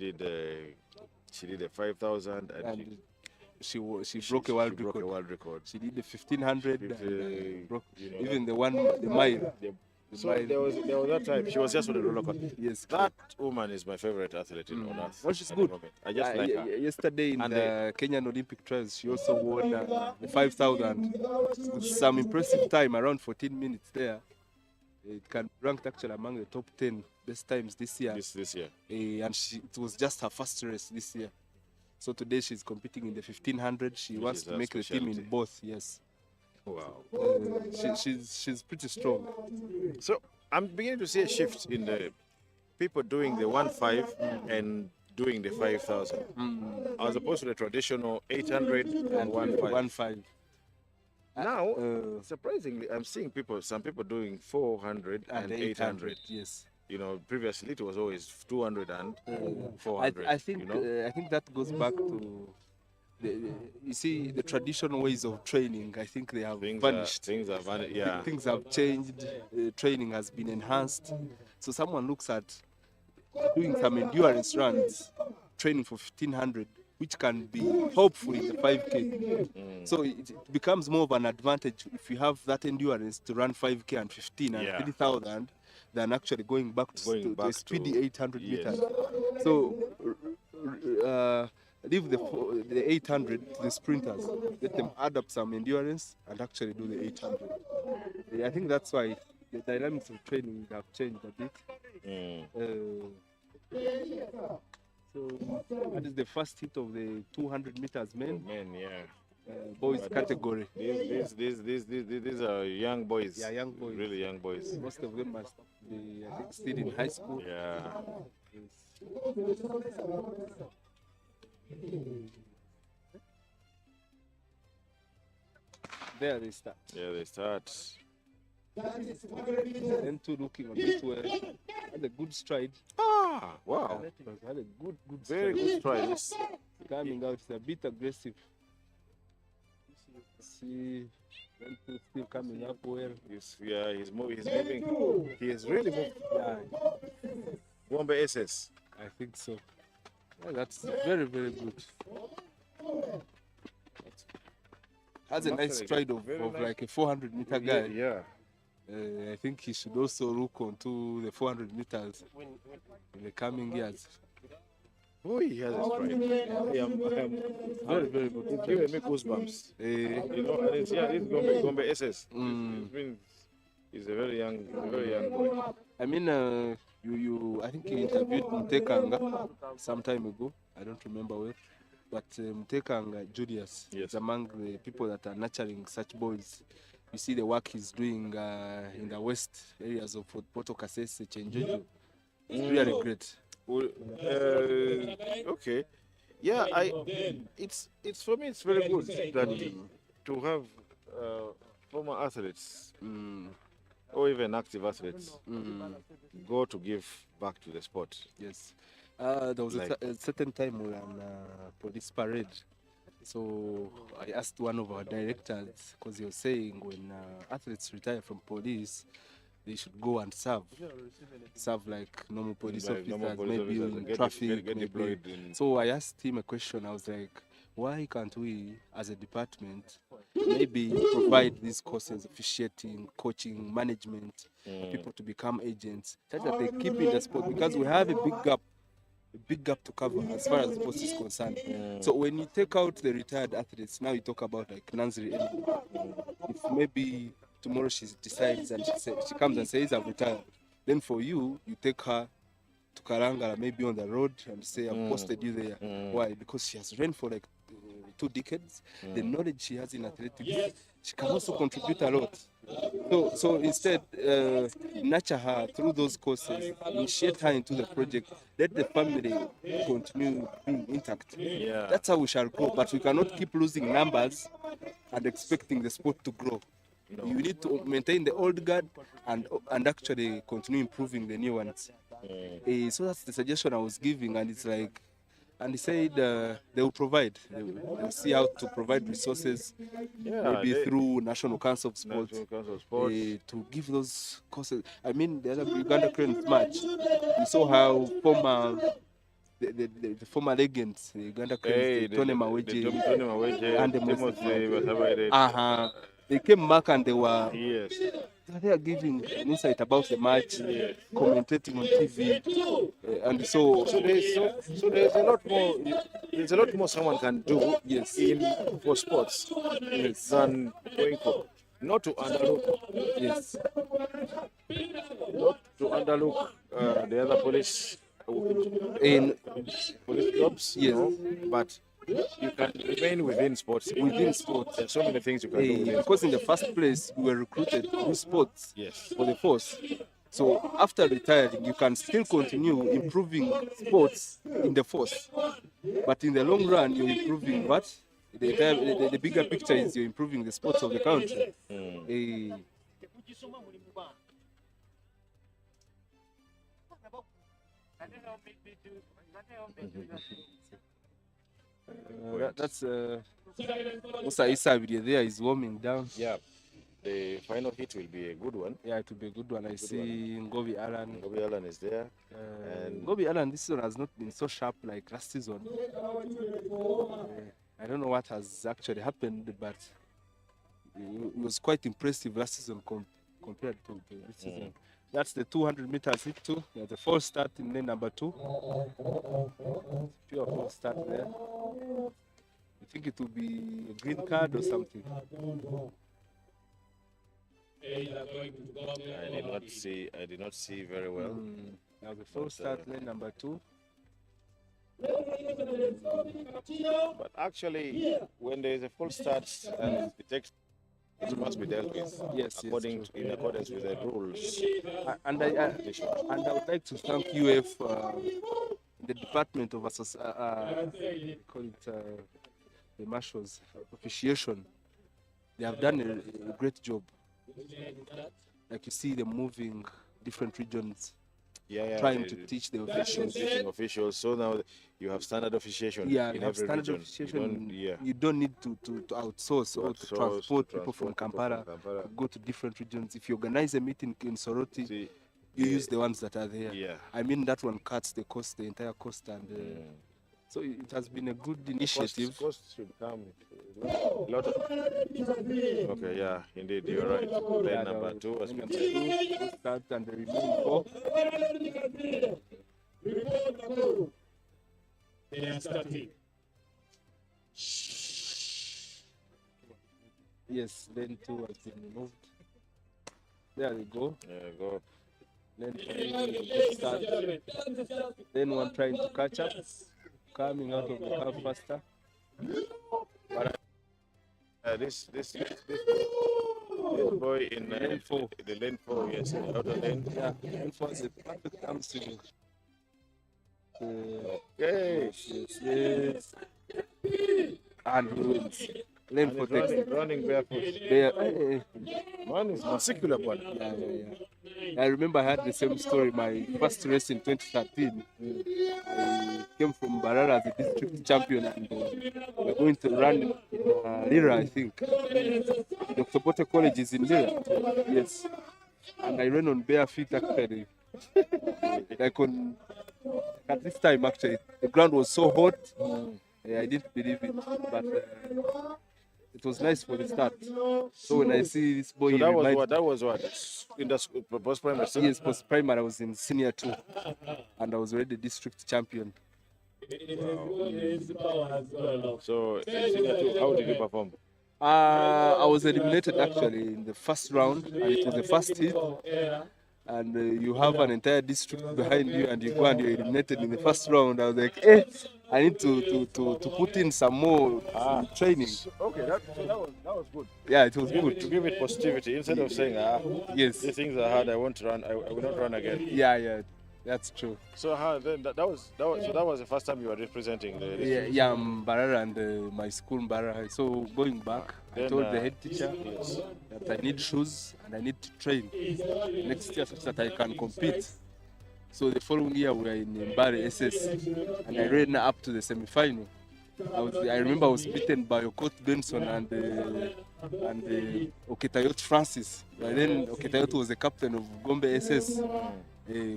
Speaker 2: did a 5,000
Speaker 4: And she broke a world
Speaker 2: broke
Speaker 4: record.
Speaker 2: a world record.
Speaker 4: She did the 1500
Speaker 2: Fifty,
Speaker 4: and broke
Speaker 2: you know,
Speaker 4: even the mile.
Speaker 2: So there was that time. She was just on a roller coaster.
Speaker 4: Yes,
Speaker 2: That woman is my favorite athlete on earth.
Speaker 4: Well, she's
Speaker 2: at the
Speaker 4: good.
Speaker 2: moment. I just like her.
Speaker 4: Yesterday in
Speaker 2: And
Speaker 4: the Kenyan Olympic trials, she also won the 5,000 with some impressive time, around 14 minutes there. It can be ranked actually among the top 10 best times this year.
Speaker 2: This year.
Speaker 4: And it was just her first race this year. So today she's competing in the 1500. She
Speaker 2: Which
Speaker 4: wants
Speaker 2: is
Speaker 4: to
Speaker 2: her
Speaker 4: make the team in
Speaker 2: specialty.
Speaker 4: both. Yes,
Speaker 2: Wow.
Speaker 4: she's pretty strong.
Speaker 2: So I'm beginning to see a shift in the people doing the 1.5 and doing the 5,000, as opposed to the traditional 800 and 1.5.
Speaker 4: 1.5.
Speaker 2: Now, surprisingly, I'm seeing some people doing 400 and 800.
Speaker 4: Yes.
Speaker 2: Previously it was always 200 and 400.
Speaker 4: I think
Speaker 2: you know?
Speaker 4: I think that goes back to you see the traditional ways of training. I think they have vanished.
Speaker 2: Things are vanished. Yeah.
Speaker 4: Things have changed. Training has been enhanced. So someone looks at doing some endurance runs, training for 1500, which can be helpful in the 5K. So it becomes more of an advantage if you have that endurance to run 5K and 15 and
Speaker 2: Yeah.
Speaker 4: 3,000 than actually going back to a speedy 800
Speaker 2: yes.
Speaker 4: meters. So leave the 800 to the sprinters, let them add up some endurance and actually do the 800. I think that's why the dynamics of training have changed a bit. So that is the first hit of the 200 meters men.
Speaker 2: Men, yeah.
Speaker 4: Boys category.
Speaker 2: These are young boys.
Speaker 4: Yeah, young boys.
Speaker 2: Really young boys.
Speaker 4: Most of them must be, I think, still in high school.
Speaker 2: Yeah.
Speaker 4: There they start.
Speaker 2: Yeah, they start.
Speaker 4: Then two looking a bit well. Had a good stride.
Speaker 2: Ah, wow.
Speaker 4: Had a good
Speaker 2: Very good stride. Yes.
Speaker 4: Coming out, it's a bit aggressive. See, then two still coming up well.
Speaker 2: He's moving. He has really moved.
Speaker 4: Yeah,
Speaker 2: Bombe SS.
Speaker 4: I think so. Yeah, that's very, very good. Has a nice stride of like a 400-meter guy.
Speaker 2: Yeah.
Speaker 4: I think he should also look onto the 400 meters in the coming years.
Speaker 2: Oh, he has a stride.
Speaker 4: Very, very good.
Speaker 2: It's giving me goosebumps. You know, and it's Gombe SS. He's a very young boy.
Speaker 4: I mean, I think you interviewed Mtekanga some time ago. I don't remember well. But Mtekanga Julius is among the people that are nurturing such boys. You see the work he's doing in the west areas of Poto Kasese, Chenjeju. It's really great.
Speaker 2: Well, okay. Yeah, it's for me it's very good that to have former athletes or even active athletes go to give back to the sport.
Speaker 4: Yes. There was a certain time we were on police parade. So I asked one of our directors, because he was saying when athletes retire from police, they should go and serve like normal police officers, maybe in traffic. Maybe. So I asked him a question. I was like, why can't we, as a department, maybe provide these courses, officiating, coaching, management, people to become agents, such that they keep in the sport, because we have a big gap to cover as far as sports is concerned. So when you take out the retired athletes, now you talk about like Nanziri. If maybe tomorrow she decides and she comes and says I'm retired, then for you take her to Karangara, maybe on the road, and say I've posted you there. Why? Because she has ran for like 2 decades. The knowledge she has in athletics, she can also contribute a lot. So instead, nurture her through those courses, initiate her into the project, let the family continue being intact.
Speaker 2: Yeah.
Speaker 4: That's how we shall grow. But we cannot keep losing numbers and expecting the sport to grow. No. You need to maintain the old guard and actually continue improving the new ones. So that's the suggestion I was giving, and it's like, and he said they will provide. They will see how to provide resources, maybe through National Council of Sports, to give those courses. I mean, the other Uganda Cranes match, we saw how the former legends, the Uganda Cranes, Tony Maweje, and the they came back and they were they are giving an insight about the match, commentating on TV, and so
Speaker 2: there's a lot more. There's a lot more someone can do for sports than going for. Not to underlook, not to underlook the other police
Speaker 4: in
Speaker 2: police jobs, but you can remain within sports.
Speaker 4: Within sports,
Speaker 2: there's so many things you can do.
Speaker 4: Because in the first place, we were recruited to sports for the force. So after retiring, you can still continue improving sports in the force. But in the long run, you're improving what? The bigger picture is you're improving the sports of the country. That's Musa Isabiri there is warming down.
Speaker 2: Yeah, the final hit will be a good one.
Speaker 4: Yeah, it will be a good one. I see Ngovi Alan.
Speaker 2: Ngovi Alan is there.
Speaker 4: And Bobby Allen this season has not been so sharp like last season. I don't know what has actually happened, but it was quite impressive last season compared to this season. That's the 200 meters hit too. Yeah, the false start in lane number 2. Pure false start there. I think it will be a green card or something.
Speaker 2: I did not see very well.
Speaker 4: Now the false start lane number 2.
Speaker 2: But actually, when there is a false start and it must be dealt with in accordance with the rules.
Speaker 4: And I would like to thank UF, the Department of the Marshals Officiation. They have done a great job. Like you see them moving different regions, trying to teach the officials.
Speaker 2: So now you have standard officiation.
Speaker 4: Yeah,
Speaker 2: in
Speaker 4: you have
Speaker 2: every
Speaker 4: standard
Speaker 2: region.
Speaker 4: officiation.
Speaker 2: You
Speaker 4: You don't need to outsource or to transport people from Kampala, go to different regions. If you organize a meeting in Soroti, you use the ones that are there.
Speaker 2: Yeah.
Speaker 4: I mean, that one cuts the cost, the entire cost, and so it has been a good initiative.
Speaker 2: Cost should come. Okay, yeah, indeed, you're right. Lane number 2 has been said.
Speaker 4: Start and the remaining 4.
Speaker 3: They are starting.
Speaker 4: Yes, lane 2 has been removed. There we go.
Speaker 2: There you go.
Speaker 4: Lane 3 start. Lane 1 trying to catch up, coming out of the car faster.
Speaker 2: This boy in
Speaker 4: Lane 4.
Speaker 2: the lane 4, yes, in the outer lane.
Speaker 4: Yeah, lane 4 is a perfect arm swing.
Speaker 2: Okay.
Speaker 4: Yes. And he wins. Lane 4 takes
Speaker 2: running barefoot. Man is muscular one.
Speaker 4: I remember I had the same story. My first race in 2013. I came from Barara as a district champion, and we're going to run Lira, I think. Dr. Bote College is in Lira. Yes. And I ran on bare feet actually. At this time actually, the ground was so hot. I didn't believe it, but it was nice for the start. So when I see this boy,
Speaker 2: So that was what? In the post-primary?
Speaker 4: Yes, post-primary. I was in senior 2, and I was already district champion.
Speaker 2: So in senior 2, how did you perform?
Speaker 4: I was eliminated actually in the first round, and it was the first hit. And you have an entire district behind you, and you go and you're eliminated in the first round. I was like, I need to put in some more training.
Speaker 2: Okay, that was good.
Speaker 4: Yeah, it was good.
Speaker 2: To give it positivity instead of saying,
Speaker 4: yes,
Speaker 2: these things are hard, I won't run, I will not run again.
Speaker 4: Yeah, that's true.
Speaker 2: So then that was the first time you were representing the district?
Speaker 4: Yeah, Barara and my school Barara. So going back, I told the head teacher that I need shoes and I need to train next year such that I can compete. So the following year we were in Mbare SS, and I ran up to the semi-final. I remember I was beaten by Okot Benson and Oketayot Francis. But then Oketayot was the captain of Gombe SS.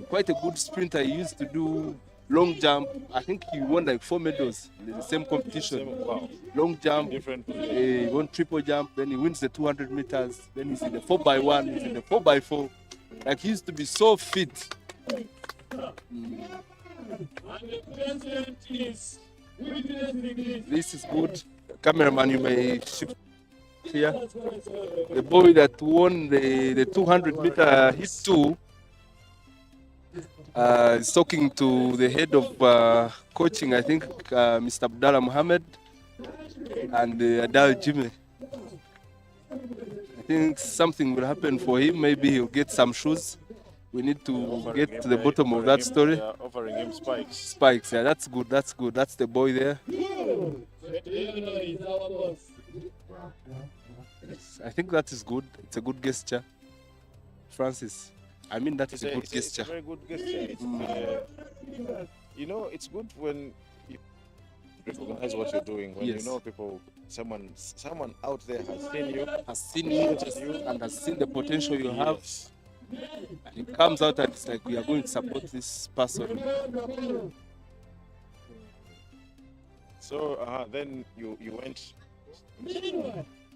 Speaker 4: Quite a good sprinter. He used to do long jump. I think he won like 4 medals in the same competition.
Speaker 2: Wow.
Speaker 4: Long jump,
Speaker 2: Different.
Speaker 4: he won triple jump, then he wins the 200 meters, then he's in the 4x1, he's in the 4x4. Like he used to be so fit. This is good. Cameraman, you may shift here. The boy that won the 200 meter hit 2 is talking to the head of coaching, I think, Mr. Abdallah Mohammed and Adal Jimmy. I think something will happen for him. Maybe he'll get some shoes. We need to get to the bottom of that story.
Speaker 2: Offering him spikes.
Speaker 4: Spikes, yeah, that's good. That's good. That's the boy there. I think that is good. It's a good gesture, Francis. I mean, that is a good gesture.
Speaker 2: It's a very good gesture. You know, it's good when you recognize what you're doing. When you know someone out there has seen you,
Speaker 4: and has seen the potential you have. And it comes out and it's like we are going to support this person.
Speaker 2: So then you went.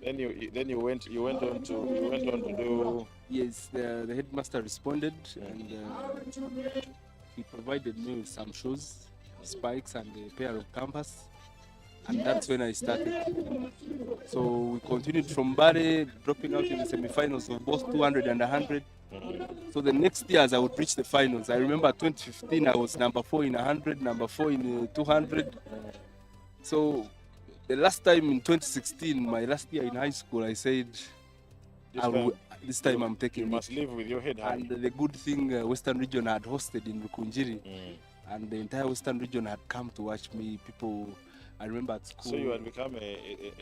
Speaker 2: Then you went on to do.
Speaker 4: Yes, the headmaster responded and he provided me with some shoes, spikes, and a pair of canvas. And that's when I started. So we continued from Bari, dropping out in the semi-finals of both 200 and 100. So the next year, as I would reach the finals, I remember 2015, I was number 4 in 100, number 4 in 200. So the last time in 2016, my last year in high school, I said, this time I'm taking
Speaker 2: You must live with your head high.
Speaker 4: And the good thing, Western region had hosted in Rukunjiri, and the entire Western region had come to watch me. People, I remember at school.
Speaker 2: So you had become a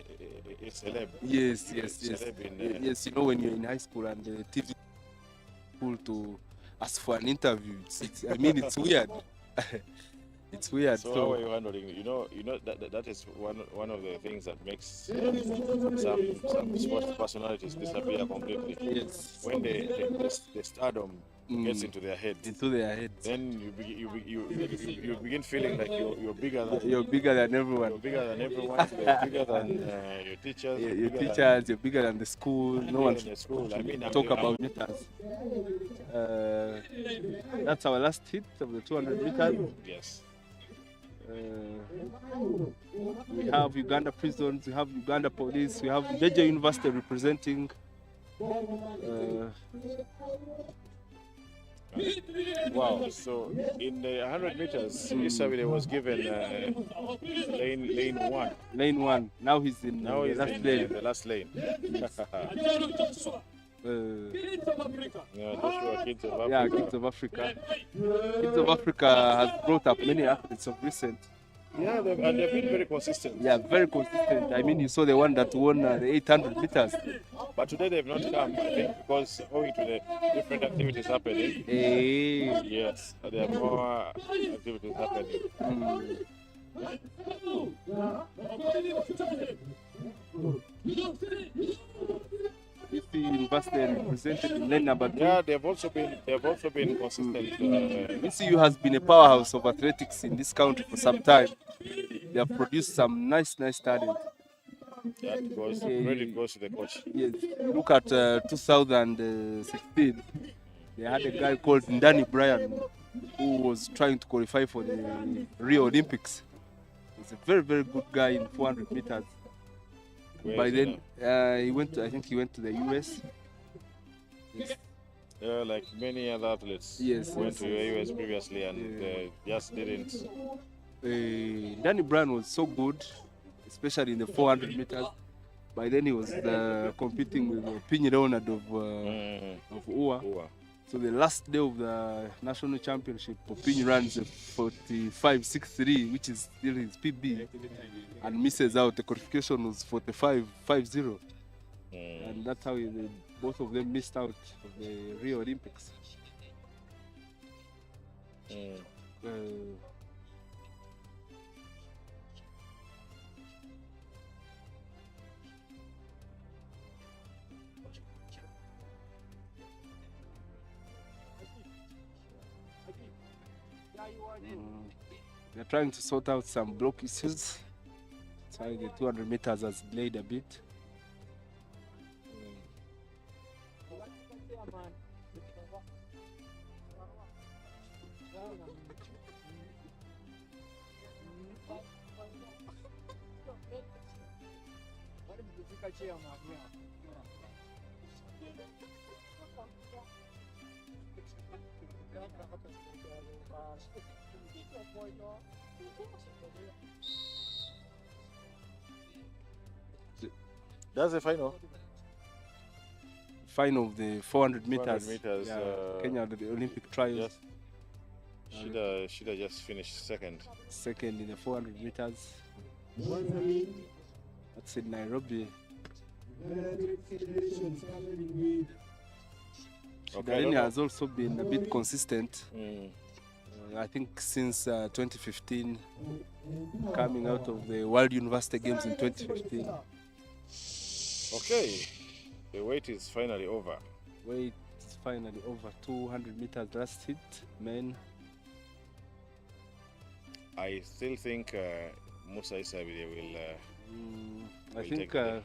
Speaker 2: celeb.
Speaker 4: Yes.
Speaker 2: Celeb
Speaker 4: Yes, you know, when you're in high school and the TV school to ask for an interview, I mean, it's weird. It's weird.
Speaker 2: So how are you handling? You know that is one of the things that makes some sports personalities disappear completely.
Speaker 4: Yes.
Speaker 2: When the stardom gets into their heads. Then you begin feeling like you're bigger than
Speaker 4: everyone.
Speaker 2: You're bigger than everyone. You're bigger than your teachers.
Speaker 4: You're bigger than the school. No one
Speaker 2: in the school. I mean,
Speaker 4: talk about meters. That's our last hit of the 200 meters.
Speaker 2: Yes.
Speaker 4: We have Uganda prisons, we have Uganda police, we have major university representing.
Speaker 2: Wow. So in the 100 meters, Isabile was given lane 1.
Speaker 4: Lane 1. Now he's in the
Speaker 2: last lane. Joshua, Kids of Africa.
Speaker 4: Yeah, Kids of Africa. Kids of Africa has brought up many athletes of recent.
Speaker 2: Yeah, they've been very consistent.
Speaker 4: Yeah, very consistent. I mean, you saw the one that won the 800 meters.
Speaker 2: But today they've not come, I think, because owing to the different activities happening. Yes, there are more activities happening.
Speaker 4: You see University represented in lane number 2.
Speaker 2: Yeah, they've also been consistent.
Speaker 4: VCU has been a powerhouse of athletics in this country for some time. They have produced some nice talent.
Speaker 2: Credit goes to the coach.
Speaker 4: Yes. Look at 2016. They had a guy called Ndani Brian who was trying to qualify for the Rio Olympics. He's a very good guy in 400 meters. By then, he went to the US. Yes.
Speaker 2: Like many other athletes.
Speaker 4: Yes.
Speaker 2: Went to the US previously and just didn't.
Speaker 4: Danny Brown was so good, especially in the 400 meters. By then he was competing with Pinyi Leonard of UA. So the last day of the national championship, Pinyi runs a 45.63, which is still his PB, and misses out. The qualification was 45.50. And that's how both of them missed out of the Rio Olympics. They're trying to sort out some block issues. That's why the 200 meters has delayed a bit.
Speaker 2: That's the final.
Speaker 4: Final of the 400 meters.
Speaker 2: 400 meters.
Speaker 4: Yeah, Kenya, the Olympic trials.
Speaker 2: Yes. Shida just finished second.
Speaker 4: Second in the 400 meters. That's in Nairobi. Shidarini has also been a bit consistent. I think since 2015, coming out of the World University Games in 2015.
Speaker 2: Okay, the wait is finally over.
Speaker 4: Wait is finally over 200 meters last hit, men.
Speaker 2: I still think Musa Isabile will.
Speaker 4: I
Speaker 2: will
Speaker 4: think
Speaker 2: take the-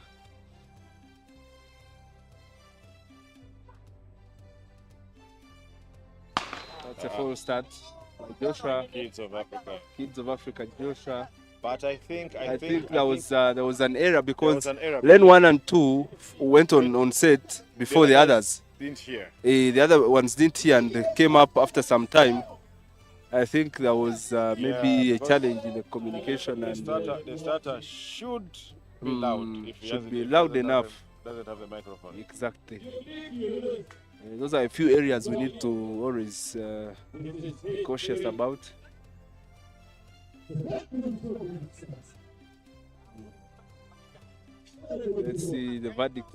Speaker 4: that's a full start. Joshua,
Speaker 2: Kids of Africa.
Speaker 4: Kids of Africa, Joshua.
Speaker 2: But I think
Speaker 4: There was an error because
Speaker 2: was an error
Speaker 4: lane 1 and 2 went on set before the others.
Speaker 2: didn't hear.
Speaker 4: The other ones didn't hear and they came up after some time. I think there was maybe a
Speaker 2: because
Speaker 4: challenge in the communication
Speaker 2: The
Speaker 4: and
Speaker 2: starter should be loud. If he
Speaker 4: should
Speaker 2: hasn't-
Speaker 4: be
Speaker 2: if he
Speaker 4: loud
Speaker 2: doesn't have
Speaker 4: enough.
Speaker 2: doesn't have the microphone.
Speaker 4: Exactly. Those are a few areas we need to always be cautious about. Let's see the verdict.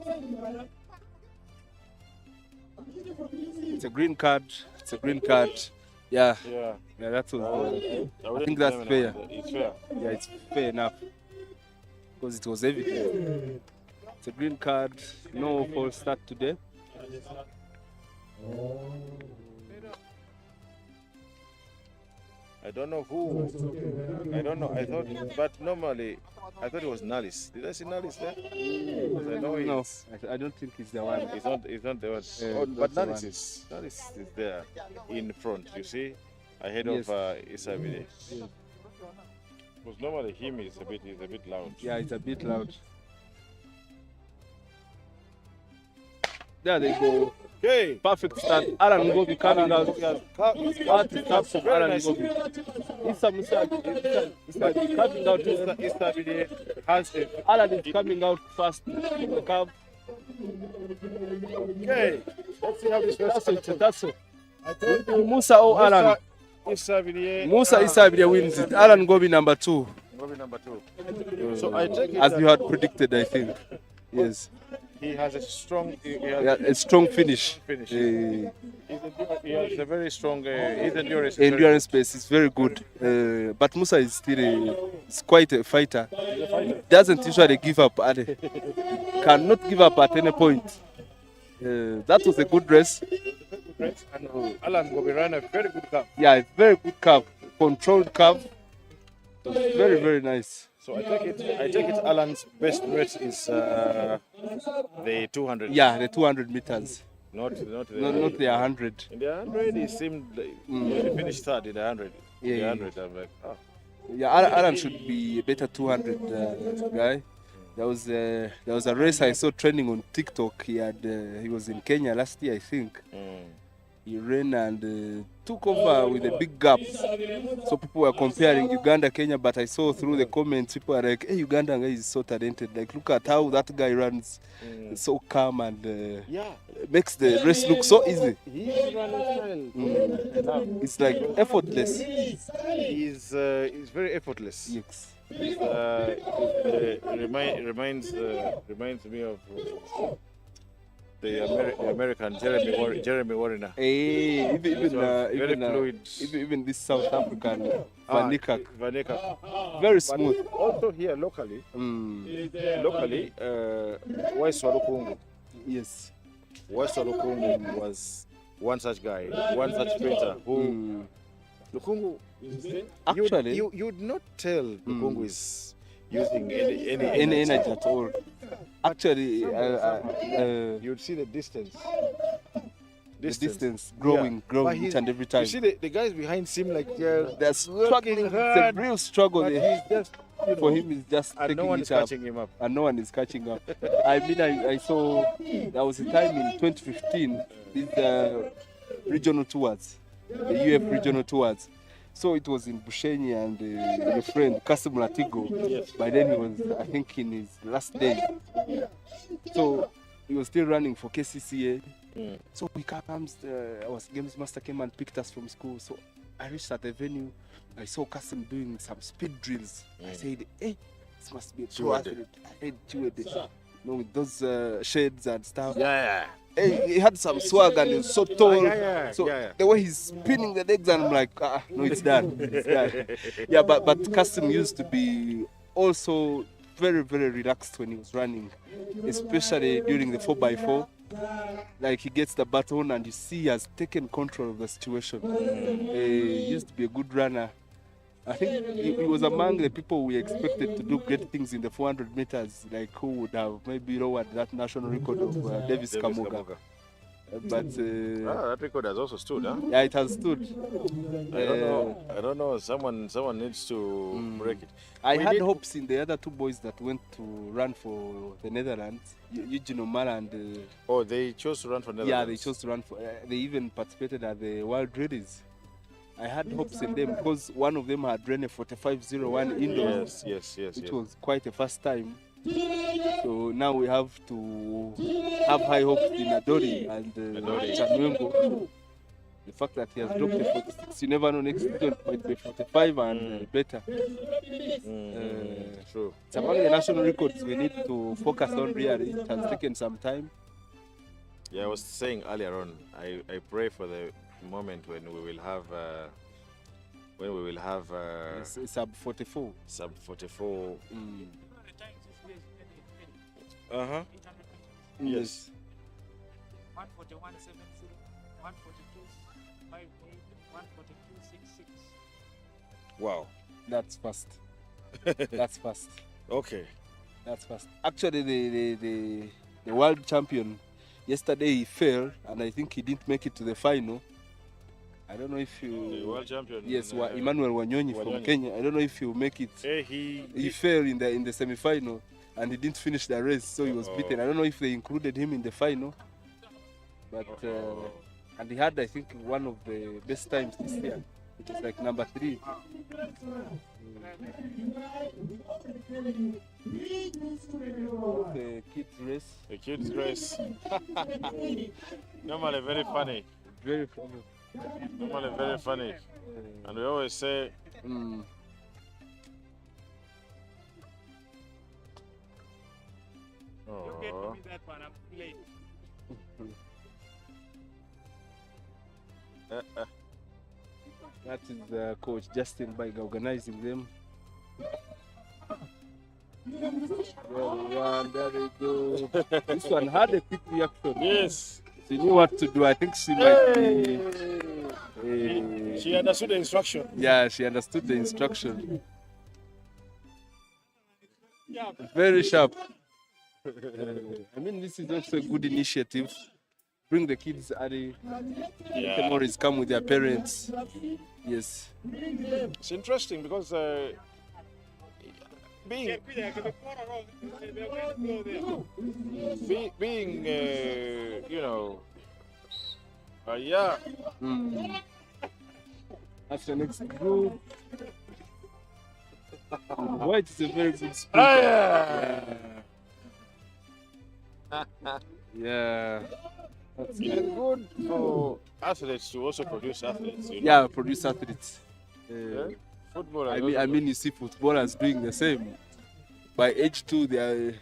Speaker 4: It's a green card. It's a green card. Yeah,
Speaker 2: Yeah.
Speaker 4: yeah, that was.
Speaker 2: I
Speaker 4: think that's fair.
Speaker 2: It's fair.
Speaker 4: Yeah, it's fair enough because it was evident. It's a green card. No false start today.
Speaker 2: I don't know who. I don't know. I thought, but normally, I thought it was Nalis. Did I see Nalis there? Because I know
Speaker 4: No,
Speaker 2: it's,
Speaker 4: I don't think it's the one.
Speaker 2: it's not. It's not the one.
Speaker 4: Yeah,
Speaker 2: Oh,
Speaker 4: not
Speaker 2: but
Speaker 4: the
Speaker 2: Nalis
Speaker 4: one.
Speaker 2: is there in front. You see, ahead
Speaker 4: Yes.
Speaker 2: of Isabile.
Speaker 4: Yeah.
Speaker 2: Because normally him is a bit loud.
Speaker 4: Yeah, it's a bit loud. There they go.
Speaker 2: Okay.
Speaker 4: Perfect start. Alan Ngobi coming out. Party start from
Speaker 2: Very
Speaker 4: Alan
Speaker 2: nice.
Speaker 4: Ngobi. Issa Musa is coming out.
Speaker 2: Isabile has a.
Speaker 4: Alan is coming out fast. The curve.
Speaker 2: Okay. Let's see how this goes.
Speaker 4: That's it. Musa or Alan?
Speaker 2: Isabile.
Speaker 4: Musa Isabile wins it. Alan Ngobi number 2.
Speaker 2: Maybe number 2. So I take it
Speaker 4: As
Speaker 2: that
Speaker 4: you had predicted, I think. Yes.
Speaker 2: he has a strong.
Speaker 4: Yeah, a strong finish.
Speaker 2: Finish.
Speaker 4: Uh,
Speaker 2: He has a very strong. His endurance. Is very
Speaker 4: endurance pace is very good. But Musa is still is quite a fighter. Doesn't usually give up cannot give up at any point. That was a good race.
Speaker 2: good. And Alan Gobi ran a very good cup.
Speaker 4: Yeah, a very good curve, controlled curve. It was very, very nice.
Speaker 2: So I take it. Alan's best race is the 200.
Speaker 4: Yeah, the 200 meters,
Speaker 2: Not the.
Speaker 4: not the 100.
Speaker 2: In the 100, he seemed like he finished third in the 100.
Speaker 4: Yeah,
Speaker 2: In the
Speaker 4: yeah.
Speaker 2: 100, I'm like, oh.
Speaker 4: Yeah, Alan should be a better 200 guy. There was a race I saw trending on TikTok. He was in Kenya last year, I think. He ran and took over with a big gap. So people were comparing Uganda, Kenya, but I saw through the comments, people are like, hey, Uganda guy is so talented. Like, look at how that guy runs, so calm and
Speaker 2: Yeah.
Speaker 4: makes the race look so easy.
Speaker 2: His running style.
Speaker 4: It's like effortless.
Speaker 2: He's very effortless.
Speaker 4: Yes.
Speaker 2: Reminds me of the American Jeremy Warner.
Speaker 4: Hey,
Speaker 2: Very fluid.
Speaker 4: even this South African Vanika,
Speaker 2: Vaneka.
Speaker 4: very smooth.
Speaker 2: Also here locally, Waiswa Lukungu.
Speaker 4: Yes.
Speaker 2: Waiswa Lukungu was one such guy, one such sprinter who Lukungu.
Speaker 4: Actually,
Speaker 2: You'd not tell Lukungu is using any
Speaker 4: any energy at all. Actually,
Speaker 2: You'd see the distance.
Speaker 4: the distance growing
Speaker 2: But
Speaker 4: each and every time.
Speaker 2: You see the guys behind him like
Speaker 4: They're struggling.
Speaker 2: working
Speaker 4: It's a
Speaker 2: hard,
Speaker 4: real struggle.
Speaker 2: but
Speaker 4: there.
Speaker 2: he's just
Speaker 4: For him, it's just
Speaker 2: and
Speaker 4: taking
Speaker 2: no one
Speaker 4: it
Speaker 2: is
Speaker 4: up,
Speaker 2: catching him up.
Speaker 4: and no one is catching up. I mean, I saw there was a time in 2015 these regional tours, the UF regional tours. So it was in Bushenyi and your friend Kasim Latigo.
Speaker 2: Yes.
Speaker 4: By then he was, I think, in his last day. So he was still running for KCCA. So we comes, our games master came and picked us from school. So I reached at the venue. I saw Kasim doing some speed drills. I said, hey, this must be a pro athlete. I had Chiwede. With those shades and stuff.
Speaker 2: Yeah.
Speaker 4: Hey, he had some swag and he was so tall.
Speaker 2: Yeah.
Speaker 4: So the way he's spinning the legs, and I'm like, no, it's done. It's done. Yeah, but Kasim used to be also very, very relaxed when he was running, especially during the 4x4. like he gets the baton and you see he has taken control of the situation. He used to be a good runner. I think he was among the people we expected to do great things in the 400 meters, like who would have maybe lowered that national record of Davis Kamuga. But
Speaker 2: that record has also stood, huh?
Speaker 4: yeah, it has stood.
Speaker 2: I don't know. Someone needs to break it.
Speaker 4: I had hopes in the other two boys that went to run for the Netherlands, Eugene Omara and.
Speaker 2: Oh, they chose to run for Netherlands.
Speaker 4: Yeah, they chose to run for. They even participated at the World Rallies. I had hopes in them because one of them had run a 45:01 indoors.
Speaker 2: Yes.
Speaker 4: Which was quite a fast time. So now we have to have high hopes in Adori and Chanwengo. The fact that he has dropped a 46, you never know, next season might be 45 and better.
Speaker 2: True.
Speaker 4: It's among the national records we need to focus on really. It has taken some time.
Speaker 2: Yeah, I was saying earlier on, I pray for the moment when we will have
Speaker 4: sub 44.
Speaker 2: Sub 44. Yes.
Speaker 1: 141.70, 142.58, 142.66.
Speaker 2: Wow.
Speaker 4: That's fast. That's fast.
Speaker 2: Okay.
Speaker 4: That's fast. Actually, the world champion yesterday he fell, and I think he didn't make it to the final. I don't know if you.
Speaker 2: The world champion.
Speaker 4: Yes, Emmanuel Wanyonyi from Kenya. I don't know if you make it. He fell in the semi-final, and he didn't finish the race, so he was beaten. I don't know if they included him in the final, but and he had, I think, one of the best times this year. It was like number 3. The kids race.
Speaker 2: The kids race. Normally very funny.
Speaker 4: Very funny.
Speaker 2: Normally very funny. And we always say.
Speaker 1: You get to me that one. I'm late.
Speaker 4: That is Coach Justin Baiga organizing them. Well, there we go. This one had a quick reaction.
Speaker 2: Yes.
Speaker 4: She knew what to do. I think she might be.
Speaker 2: She understood the instruction.
Speaker 4: Yeah, she understood the instruction. Very sharp. I mean, this is also a good initiative. Bring the kids early. The memories come with their parents. Yes.
Speaker 2: It's interesting because being you know,
Speaker 4: That's the next group. White is a very good speaker. Yeah.
Speaker 2: It's good for athletes to also produce athletes. You know?
Speaker 4: Yeah, produce athletes.
Speaker 2: Football.
Speaker 4: I mean, you see footballers doing the same. By age 2, their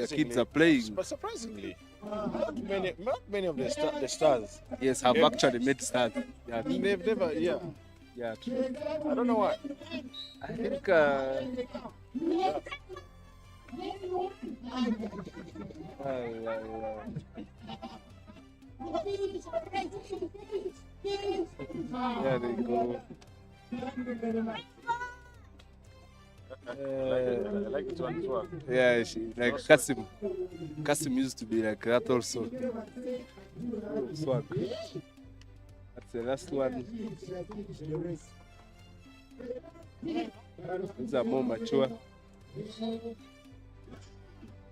Speaker 4: kids are playing.
Speaker 2: But surprisingly, not many of the stars.
Speaker 4: Yes, have actually made stars. Yeah,
Speaker 2: they've never. Yeah.
Speaker 4: Yeah, true.
Speaker 2: I don't know why.
Speaker 4: I think. There they go.
Speaker 2: I like it one as well.
Speaker 4: Yeah, like Kasim. Kasim used to be like that also. Swag. That's the last one. These are more mature.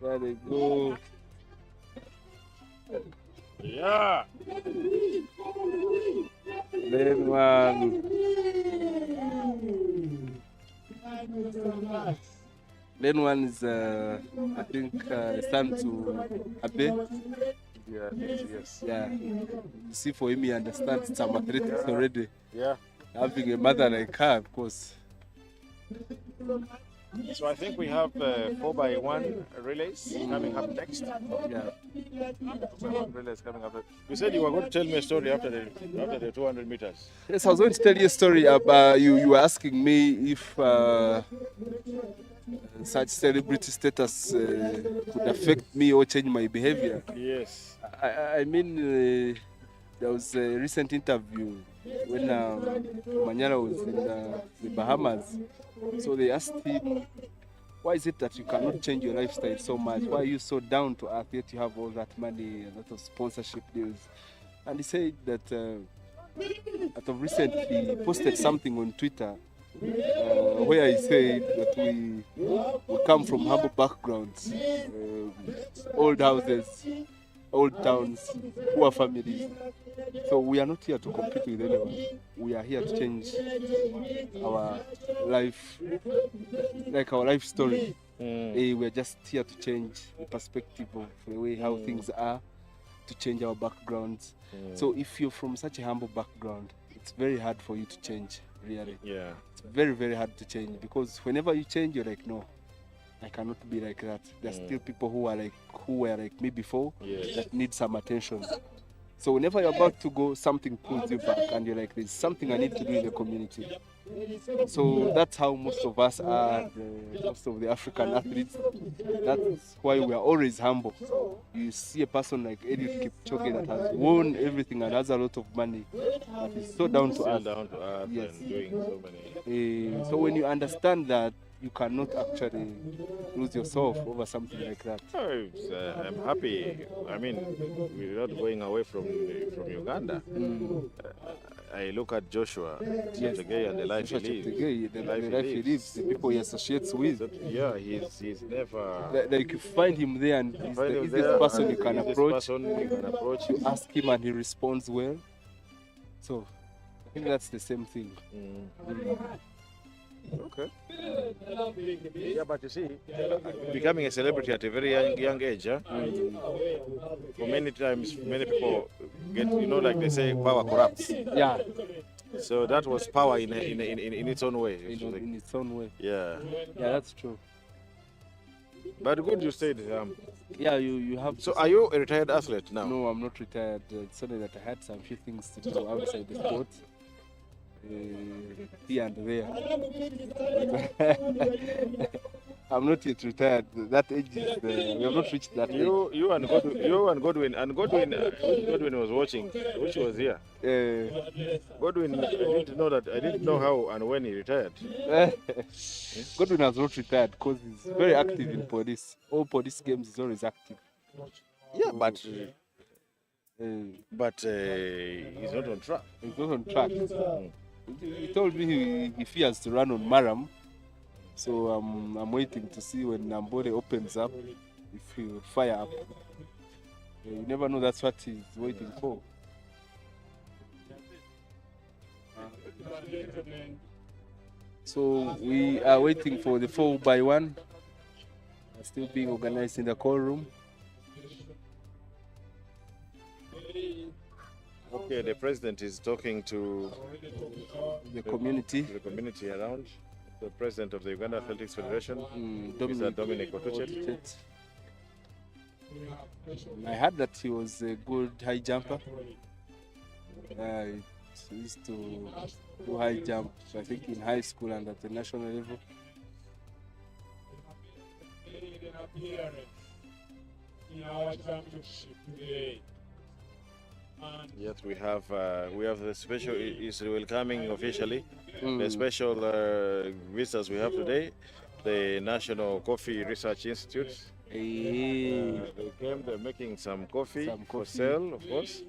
Speaker 4: There they go.
Speaker 2: Yeah.
Speaker 4: Then one. Then one is, I think, son to Abe.
Speaker 2: Yeah, yes.
Speaker 4: Yeah. You see, for him, he understands some athletics already.
Speaker 2: Yeah.
Speaker 4: Having a mother like her, of course.
Speaker 2: So I think we have 4x1 relays coming up next.
Speaker 4: Yeah.
Speaker 2: 4x1 relays coming up. You said you were going to tell me a story after the 200 meters.
Speaker 4: Yes, I was going to tell you a story about you were asking me if such celebrity status could affect me or change my behavior.
Speaker 2: Yes.
Speaker 4: I mean, there was a recent interview when Manyara was in the Bahamas. So they asked him, why is it that you cannot change your lifestyle so much? Why are you so down to earth yet you have all that money, a lot of sponsorship deals? And he said that out of recent he posted something on Twitter where he said that we come from humble backgrounds, old houses, old towns, poor families. So we are not here to compete with anyone. We are here to change our life, like our life story. We are just here to change the perspective of the way how things are, to change our backgrounds. So if you're from such a humble background, it's very hard for you to change, really.
Speaker 2: Yeah.
Speaker 4: It's very, very hard to change, because whenever you change, you're like, no, I cannot be like that. There's still people who were like me before that need some attention. So whenever you're about to go, something pulls you back and you're like, there's something I need to do in the community. So that's how most of us are, most of the African athletes. That's why we are always humble. You see a person like Eliud Kipchoge that has won everything and has a lot of money, but is so down to earth.
Speaker 2: Down to earth
Speaker 4: Yes.
Speaker 2: and doing so many.
Speaker 4: So when you understand that, you cannot actually lose yourself over something like that.
Speaker 2: I'm happy. I mean, we're not going away from Uganda. I look at Joshua Cheptegei and the life he lives.
Speaker 4: The life he lives, the people he associates with.
Speaker 2: Yeah, he's never.
Speaker 4: Like you find him there and he's the easiest person you can approach. You ask him and he responds well. So I think that's the same thing.
Speaker 2: Okay. Yeah, but you see, becoming a celebrity at a very young age, for many times, many people get, like they say, power corrupts.
Speaker 4: Yeah.
Speaker 2: So that was power in its own way.
Speaker 4: In its own way.
Speaker 2: Yeah.
Speaker 4: Yeah, that's true.
Speaker 2: But good you said.
Speaker 4: Yeah, you have.
Speaker 2: So are you a retired athlete now?
Speaker 4: No, I'm not retired. It's only that I had some few things to do outside the sport. Here and there. I'm not yet retired. That age is we have not reached that age.
Speaker 2: You and Godwin was watching, which was here. Godwin, I didn't know how and when he retired.
Speaker 4: Godwin has not retired because he's very active in police. All police games is always active.
Speaker 2: Yeah, but he's not on track.
Speaker 4: He's not on track. He told me he fears to run on Maram, so I'm waiting to see when Nambole opens up if he'll fire up. You never know, that's what he's waiting for. So we are waiting for the 4x1, still being organized in the call room.
Speaker 2: Okay, the president is talking to
Speaker 4: the community
Speaker 2: around. The president of the Uganda Athletics Federation, Mr. Dominic Otuchet.
Speaker 4: I heard that he was a good high jumper. He used to do high jump, I think, in high school and at the national level.
Speaker 2: Yes, we have the special is welcoming officially the special visitors we have today, the National Coffee Research Institute. They came, they're making some coffee for sale, of course.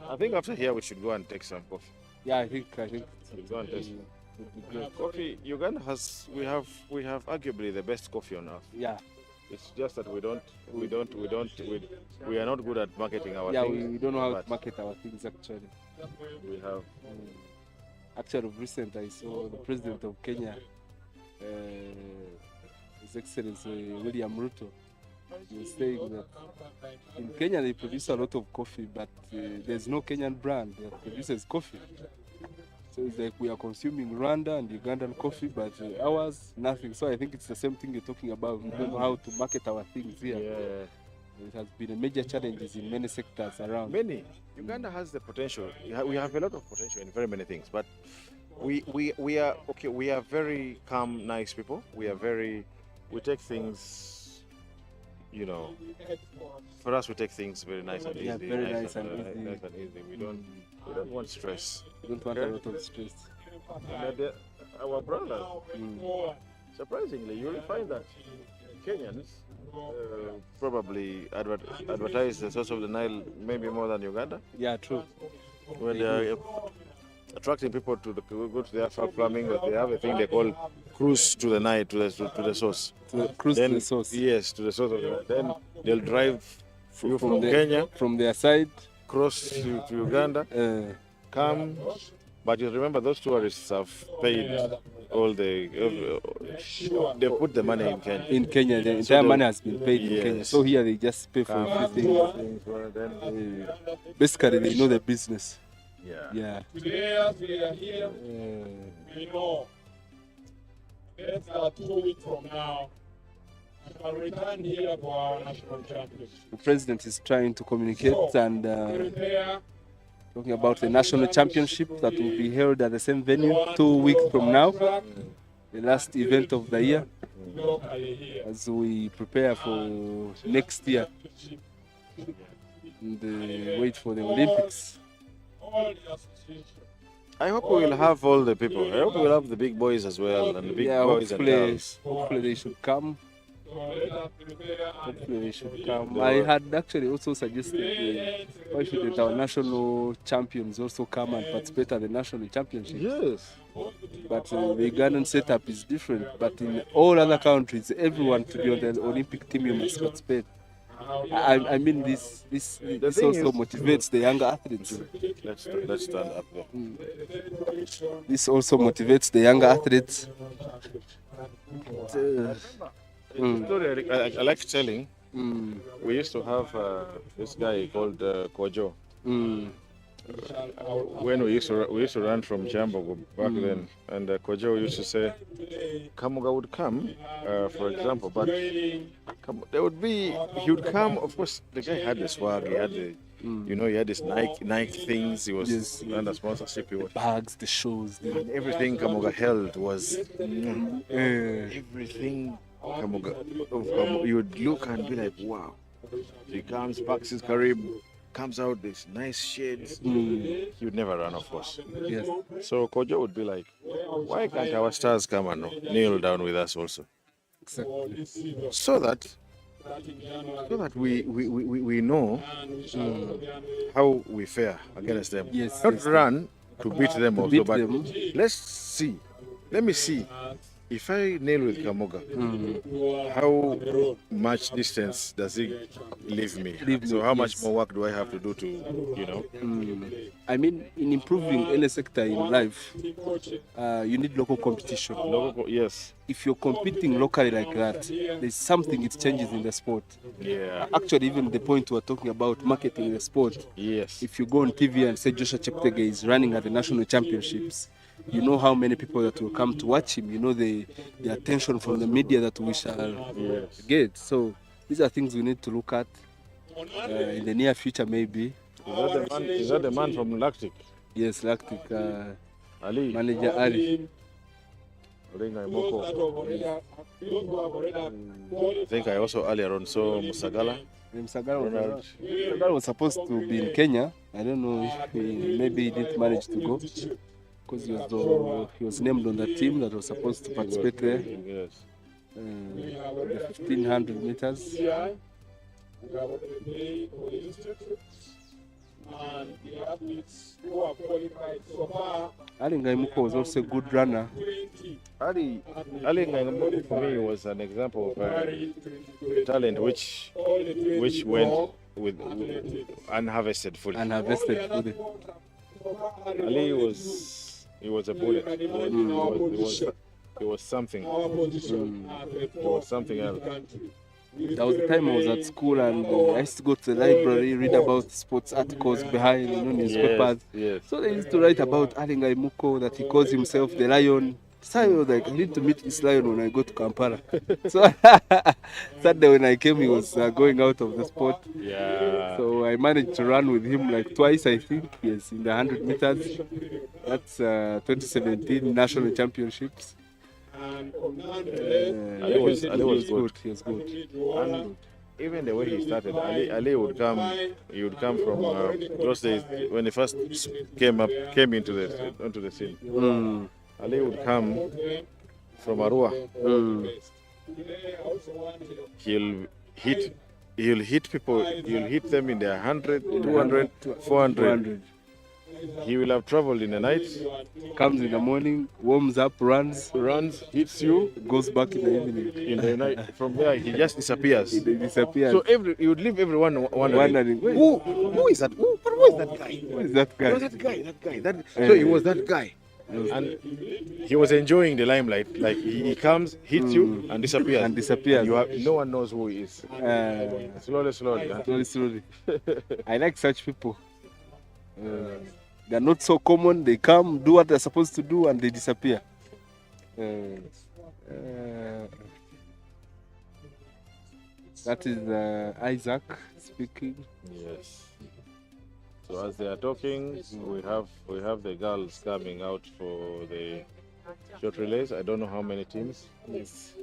Speaker 2: I think after here we should go and take some coffee.
Speaker 4: Yeah, I think
Speaker 2: we'll go and taste coffee. Uganda we have arguably the best coffee on earth.
Speaker 4: Yeah.
Speaker 2: It's just that we are not good at marketing our things.
Speaker 4: Yeah, we don't know how to market our things actually.
Speaker 2: We have.
Speaker 4: Actually, of recent, I saw the president of Kenya, His Excellency William Ruto. He was saying that in Kenya they produce a lot of coffee, but there's no Kenyan brand that produces coffee. So it's like we are consuming Rwanda and Ugandan coffee, but ours, nothing. So I think it's the same thing you're talking about. We don't know how to market our things here.
Speaker 2: Yeah.
Speaker 4: It has been a major challenge in many sectors around.
Speaker 2: Uganda has the potential. We have a lot of potential in very many things, but We are okay. We are very calm, nice people. We take things, you know. For us, we take things very nice and easy.
Speaker 4: Yeah, very nice and easy.
Speaker 2: Nice and easy. We don't want stress.
Speaker 4: We don't want a lot of stress.
Speaker 2: And our brothers, surprisingly, you will find that Kenyans probably advertise the source of the Nile maybe more than Uganda.
Speaker 4: Yeah, true.
Speaker 2: When they are attracting people to go to their farming, they have a thing they call cruise to the Nile, to the source.
Speaker 4: Cruise to the source.
Speaker 2: Yes, to the source of the Nile. Then they'll drive you from Kenya,
Speaker 4: from their side,
Speaker 2: cross to Uganda, come. But you remember, those tourists have paid all they put the money in Kenya.
Speaker 4: In Kenya, the entire money has been paid in Kenya. So here they just pay for everything. Basically, they know the business. Yeah.
Speaker 3: Today, as we are here, we know that 2 weeks from now, we can return here for our national championship.
Speaker 4: The president is trying to communicate and
Speaker 3: Prepare.
Speaker 4: talking about the national championship that will be held at the same venue 2 weeks from now, the last event of the year,
Speaker 3: Locally here.
Speaker 4: as we prepare for next year and wait for the Olympics.
Speaker 3: All the associations.
Speaker 2: I hope we will have all the people. I hope we will have the big boys as well, and the big boys and girls.
Speaker 4: Hopefully they should come.
Speaker 3: So let us prepare and
Speaker 4: Hopefully they should come. I had actually also suggested why shouldn't our national champions also come and participate at the national championship?
Speaker 2: Yes.
Speaker 4: But the Ugandan setup is different. But in all other countries, everyone to be on the Olympic team, you must participate. I mean, this also motivates the younger athletes.
Speaker 2: Let's stand up there.
Speaker 4: This also motivates the younger athletes.
Speaker 2: The story I like telling. We used to have this guy called Kojo. When we used to run from Jambo back then, and Kojo used to say, Kamuga would come, for example, but he would come. Of course, the guy had the swag. He had the, he had this Nike things. He was under sponsorship. He was
Speaker 4: Bags, the shoes,
Speaker 2: and everything Kamuga held was everything. Kamuga, you would look and be like, wow. He comes, packs his Carib, comes out, this nice shades. He would never run, of course.
Speaker 4: Yes.
Speaker 2: So Kojo would be like, why can't our stars come and kneel down with us also?
Speaker 4: Exactly.
Speaker 2: So that we know how we fare against them.
Speaker 4: Yes,
Speaker 2: Not
Speaker 4: yes.
Speaker 2: run to beat them also,
Speaker 4: beat
Speaker 2: but
Speaker 4: them.
Speaker 2: let me see. If I nail with Kamuga, how much distance does he leave me? So how much more work do I have to do to,
Speaker 4: I mean, in improving any sector in life, you need local competition.
Speaker 2: Yes.
Speaker 4: If you're competing locally like that, there's something, it changes in the sport.
Speaker 2: Yeah.
Speaker 4: Actually, even the point we're talking about marketing the sport,
Speaker 2: Yes.
Speaker 4: if you go on TV and say Joshua Cheptegei is running at the national championships, you know how many people that will come to watch him. You know the attention from the media that we shall get. So these are things we need to look at in the near future, maybe.
Speaker 2: Is that the man from Lactic?
Speaker 4: Yes, Lactic.
Speaker 2: Ali.
Speaker 4: Manager Ali.
Speaker 2: I think I also earlier on saw Musagala.
Speaker 4: Musagala was supposed to be in Kenya. I don't know if maybe he didn't manage to go, because he was named on the team that was supposed to participate there.
Speaker 2: Yes.
Speaker 4: The 1500 meters.
Speaker 3: And the athletes who are qualified so far.
Speaker 4: Ali Ngaimuko was also a good runner.
Speaker 2: Ali Ngaimuko for me was an example of talent which went with unharvested fully.
Speaker 4: Unharvested fully.
Speaker 2: Ali was a bullet. It was something. It was something else.
Speaker 4: There was a time I was at school and I used to go to the library, read about sports articles behind newspapers.
Speaker 2: Yes.
Speaker 4: So they used to write about Ali Ngaimuko, that he calls himself the Lion So I was like, I need to meet this lion when I go to Kampala. So Saturday when I came, he was going out of the sport.
Speaker 2: Yeah.
Speaker 4: So I managed to run with him like twice, I think. Yes, in the 100 meters. That's 2017 national championships.
Speaker 2: Ali was good.
Speaker 4: He was good.
Speaker 2: And even the way he started, Ali would come. He would come from those days when he first came into the scene. Ali would come from Arua. He'll hit people. He'll hit them in their 100, 200, 400. He will have traveled in the night.
Speaker 4: Comes in the morning, warms up, runs,
Speaker 2: Hits you,
Speaker 4: goes back in the evening.
Speaker 2: in the night. From there, he just disappears.
Speaker 4: He disappears.
Speaker 2: So he would leave everyone wondering,
Speaker 4: Wondering,
Speaker 2: who is that? Who is that guy?
Speaker 4: who is that guy?
Speaker 2: So he was that guy. And he was enjoying the limelight. Like he comes, hits you, and disappears. No one knows who he is. Slowly. Huh?
Speaker 4: Slowly. I like such people. They're not so common. They come, do what they're supposed to do, and they disappear. That is Isaac speaking.
Speaker 2: Yes. So as they are talking, we have the girls coming out for the short relays. I don't know how many teams.
Speaker 4: Yes.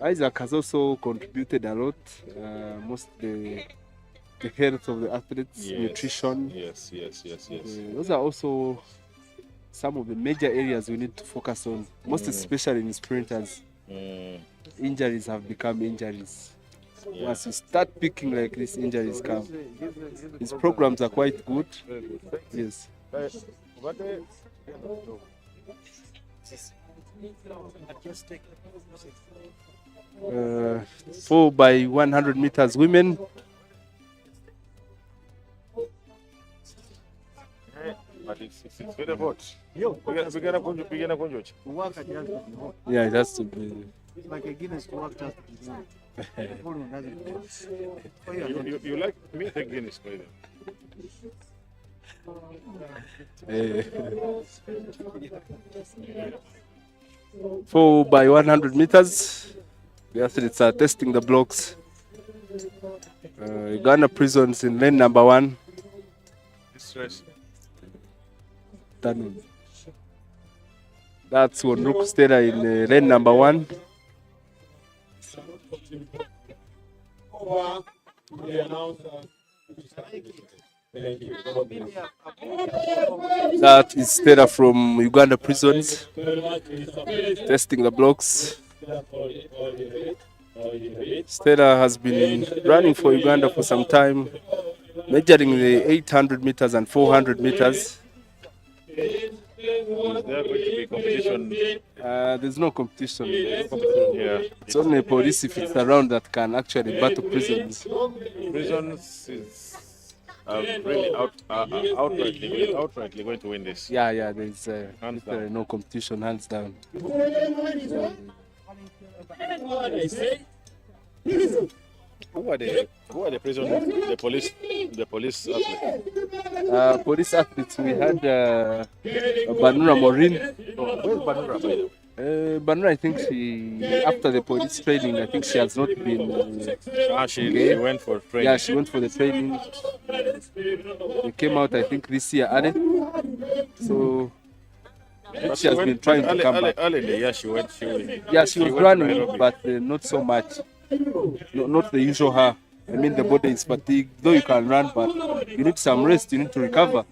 Speaker 4: Isaac has also contributed a lot. Most the health of the athletes, nutrition.
Speaker 2: Yes.
Speaker 4: Those are also some of the major areas we need to focus on, most especially in sprinters. Injuries have become injuries. Once you start picking like this, injuries come. His programs are quite good. Yes. 4 by 100 meters women.
Speaker 2: But it's very hot.
Speaker 4: Yeah, it has to be.
Speaker 5: It's like a Guinness to work just
Speaker 2: You like me the Guinness, by the
Speaker 4: 4 by 100 meters. The athletes are testing the blocks. Uganda Prisons in lane number 1. That's Wonruk Stella in lane number 1. That is Stella from Uganda Prisons, testing the blocks. Stella has been running for Uganda for some time, measuring the 800 meters and 400 meters.
Speaker 2: Is there going to be competition?
Speaker 4: There's no competition.
Speaker 2: Yeah.
Speaker 4: It's only police if it's around that can actually battle prisons.
Speaker 2: Prisons is really outrightly going to win this.
Speaker 4: Yeah, there's
Speaker 2: Hands down.
Speaker 4: no competition, hands down.
Speaker 2: Who are the prisons? The police athletes.
Speaker 4: Police athletes, we had Banura Maureen.
Speaker 2: Where's Banura, by the way?
Speaker 4: Banura, I think after the police training, I think she has not been.
Speaker 2: She went for training.
Speaker 4: Yeah, she went for the training. They came out, I think, this year, so she has been trying to come back.
Speaker 2: Early in the year, she went.
Speaker 4: She was running, but not so much. Not the usual her. I mean, the body is fatigued. Though you can run, but you need some rest. You need to recover.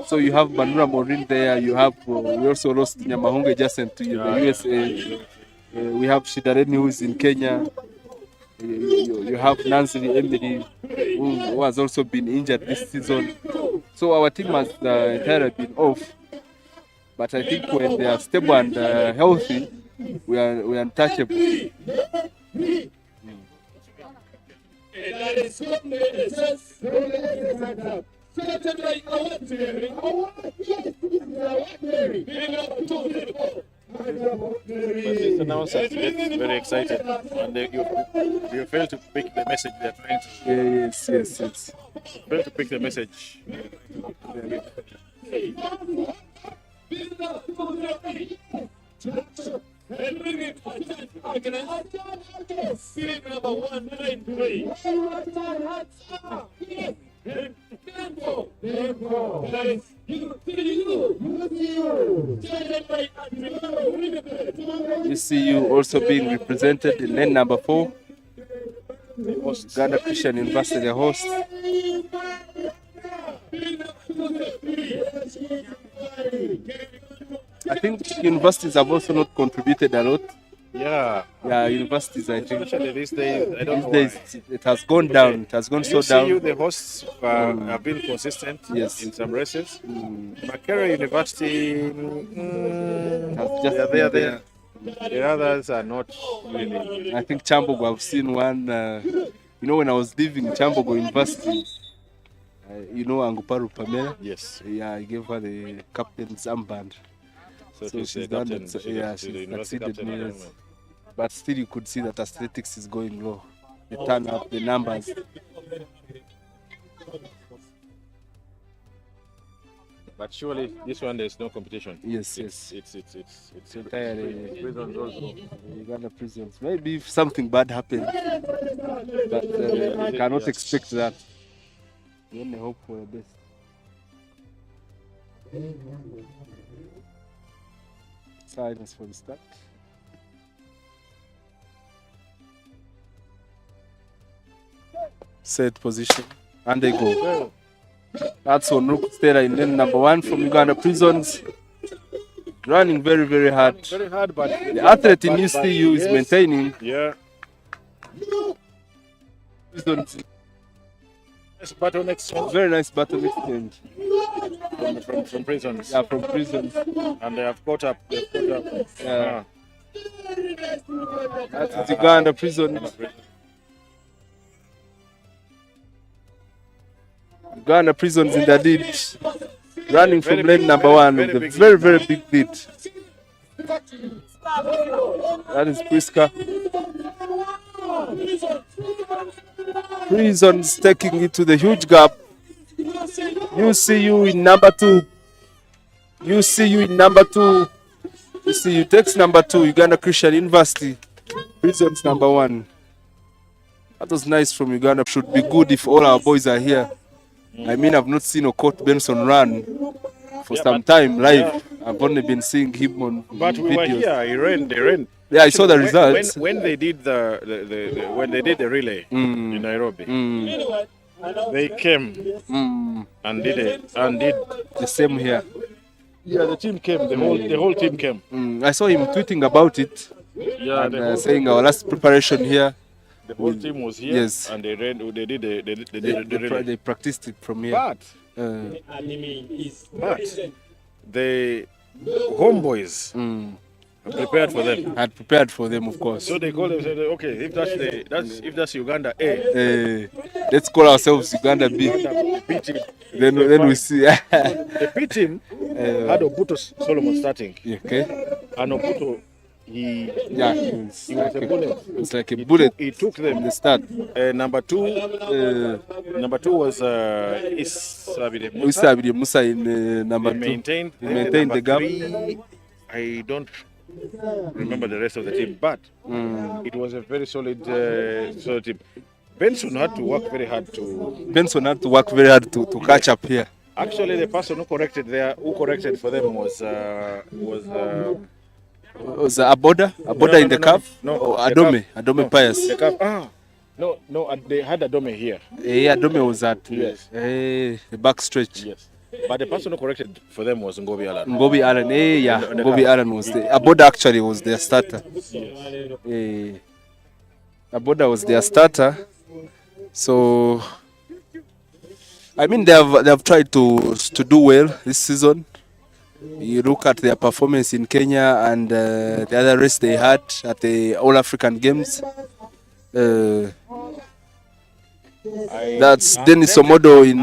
Speaker 4: So you have Banura Maureen there. You have we also lost Nyamahunge Jacent to the USA. We have Shidareni who is in Kenya. You have Nancy Emily who has also been injured this season. So our team has entirely been off. But I think when they are stable and healthy, we are untouchable.
Speaker 2: But these announcers get very excited, and you fail to pick the message they're trying to.
Speaker 4: Yes.
Speaker 2: Fail to pick the message.
Speaker 4: You see you also being represented in lane number 4. Uganda Christian University, the host. I think universities have also not contributed a lot.
Speaker 2: Yeah.
Speaker 4: Yeah, universities, I think.
Speaker 2: Especially these days, I don't know
Speaker 4: These days, it has gone down. It has gone so
Speaker 2: UCU,
Speaker 4: down.
Speaker 2: the hosts have been consistent
Speaker 4: Yes.
Speaker 2: in some races. Makerere University,
Speaker 4: Has just
Speaker 2: they're
Speaker 4: been
Speaker 2: there. The others are not really.
Speaker 4: I think Chambogo, I've seen one. When I was leaving Chambogo University, Anguparu Pamela.
Speaker 2: Yes.
Speaker 4: Yeah, I gave her the captain's armband.
Speaker 2: So
Speaker 4: she's
Speaker 2: the
Speaker 4: the one
Speaker 2: captain.
Speaker 4: that,
Speaker 2: She's
Speaker 4: yeah,
Speaker 2: the
Speaker 4: she's
Speaker 2: university
Speaker 4: succeeded
Speaker 2: captain
Speaker 4: me.
Speaker 2: at the
Speaker 4: Yes.
Speaker 2: moment.
Speaker 4: But still, you could see that athletics is going low. The turn up, the numbers.
Speaker 2: But surely this one there's no competition.
Speaker 4: Yes.
Speaker 2: It's
Speaker 4: Entirely
Speaker 2: prisons also.
Speaker 4: Uganda prisons. Maybe if something bad happens, but I cannot expect that. We only hope for the best. Silence for the start. Set position, and they go. That's Onruku Stella in lane number 1 from Uganda prisons. Running very, very hard.
Speaker 2: Very hard, but
Speaker 4: The athlete in UCU is maintaining.
Speaker 2: Yeah.
Speaker 4: Prisons.
Speaker 2: Nice battle next
Speaker 4: Very nice battle exchange.
Speaker 2: from prisons.
Speaker 4: Yeah, from prisons.
Speaker 2: And they have caught up.
Speaker 4: Yeah. That's Uganda prison. Uganda prisons in the lead. Running from lane number 1 with a very, very big lead. That is Priska. Prisons taking it to the huge gap. UCU in number 2. UCU in number 2. UCU takes number 2. Uganda Christian University. Prisons number 1. That was nice from Uganda. Should be good if all our boys are here. I mean, I've not seen Okot Benson run for some time live. I've only been seeing him on
Speaker 2: But we
Speaker 4: videos.
Speaker 2: were here. They ran.
Speaker 4: Yeah, I saw the results.
Speaker 2: When they did the relay in Nairobi, they came and did
Speaker 4: The same here.
Speaker 2: Yeah, the team came. The whole team came.
Speaker 4: I saw him tweeting about it
Speaker 2: Yeah,
Speaker 4: and saying our last preparation here.
Speaker 2: the whole team was here.
Speaker 4: Yes.
Speaker 2: And they ran. They did the relay.
Speaker 4: They practiced it from here.
Speaker 2: But the homeboys prepared for them.
Speaker 4: Had prepared for them, of course.
Speaker 2: So they called them and said, okay, if that's Uganda A,
Speaker 4: Let's call ourselves Uganda B.
Speaker 2: Uganda B team.
Speaker 4: Then we see.
Speaker 2: The B team had Oputo Solomon starting,
Speaker 4: Okay.
Speaker 2: and Oputo he
Speaker 4: It's
Speaker 2: was a bullet.
Speaker 4: It's like a bullet.
Speaker 2: He took
Speaker 4: In
Speaker 2: them.
Speaker 4: the start.
Speaker 2: Number two was Isabide Musa.
Speaker 4: Musa Musa in number
Speaker 2: He
Speaker 4: 2.
Speaker 2: maintained.
Speaker 4: He maintained
Speaker 2: Number
Speaker 4: the gap.
Speaker 2: three, I don't remember the rest of the team, but it was a very solid team. Benson had to work very hard to.
Speaker 4: Benson had to work very hard to catch up here.
Speaker 2: Actually, the person who corrected for them was
Speaker 4: Was Aboda in the cup?
Speaker 2: No,
Speaker 4: Or
Speaker 2: the
Speaker 4: Adome?
Speaker 2: cup.
Speaker 4: Adome
Speaker 2: No,
Speaker 4: Pius.
Speaker 2: the cup. No, they had Adome here.
Speaker 4: Adome was at
Speaker 2: Yes.
Speaker 4: the back stretch.
Speaker 2: Yes. But the person who corrected for them was Ngobi Alan.
Speaker 4: Ngobi Allen, yeah.
Speaker 2: On the
Speaker 4: Ngobi
Speaker 2: cup.
Speaker 4: Allen was there. Aboda actually was their starter. Aboda was their starter. So, I mean, they have tried to do well this season. You look at their performance in Kenya and the other race they had at the All African Games. That's Dennis Omodo in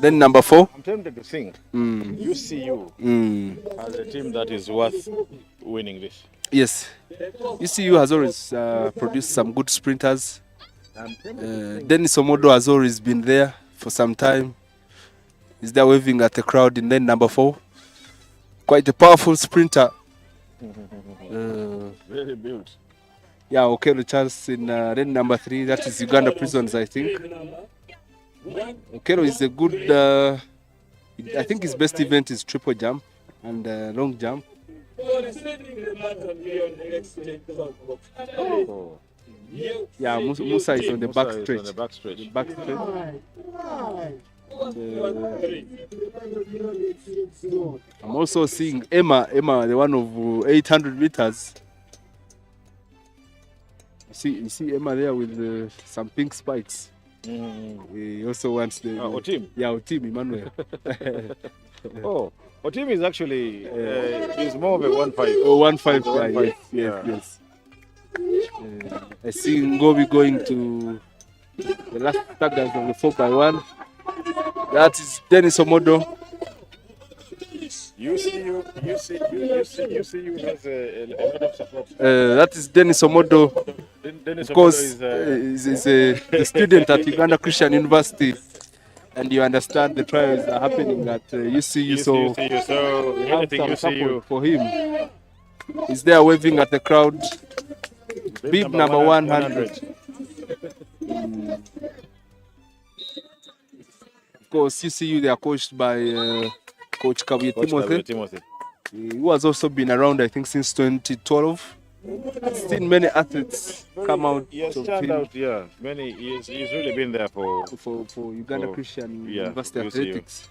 Speaker 4: then number 4.
Speaker 2: I'm tempted to think UCU as a team that is worth winning this.
Speaker 4: Yes, UCU has always produced some good sprinters. Dennis Omodo has always been there for some time. He's there waving at the crowd in then number 4. Quite a powerful sprinter.
Speaker 2: Very built.
Speaker 4: Yeah, Okello Charles in then number 3. That is Uganda Prisons, I think. Okello is a good. I think his best event is triple jump and long jump.
Speaker 2: Oh.
Speaker 4: Yeah, Musa is on the back stretch.
Speaker 2: On the back stretch.
Speaker 4: Back stretch. I'm also seeing Emma, the one of 800 meters. You see Emma there with some pink spikes. He also wants the
Speaker 2: Otim.
Speaker 4: Yeah, Otim Emmanuel.
Speaker 2: Oh, Otim is actually is more of a 1-5.
Speaker 4: Oh, 1-5 guy. Yes. I see Ngobi going to the last staggers of the 4x1. That is Dennis Omodo.
Speaker 2: UCU has a lot of support.
Speaker 4: That is Dennis Omodo.
Speaker 2: Dennis
Speaker 4: Of course,
Speaker 2: is
Speaker 4: a student at Uganda Christian University, and you understand the trials are happening at UCU, so
Speaker 2: UCU, so
Speaker 4: we have
Speaker 2: anything
Speaker 4: some
Speaker 2: UCU
Speaker 4: support for him. He's there waving at the crowd. Bib number 100. Of course, UCU, they are coached by Coach Kabuye Timothy. Who has also been around, I think, since 2012. I've seen many athletes come out.
Speaker 2: He has
Speaker 4: of
Speaker 2: turned
Speaker 4: him
Speaker 2: out, yeah. He's really been there for
Speaker 4: Uganda Christian University
Speaker 2: UCU.
Speaker 4: Athletics.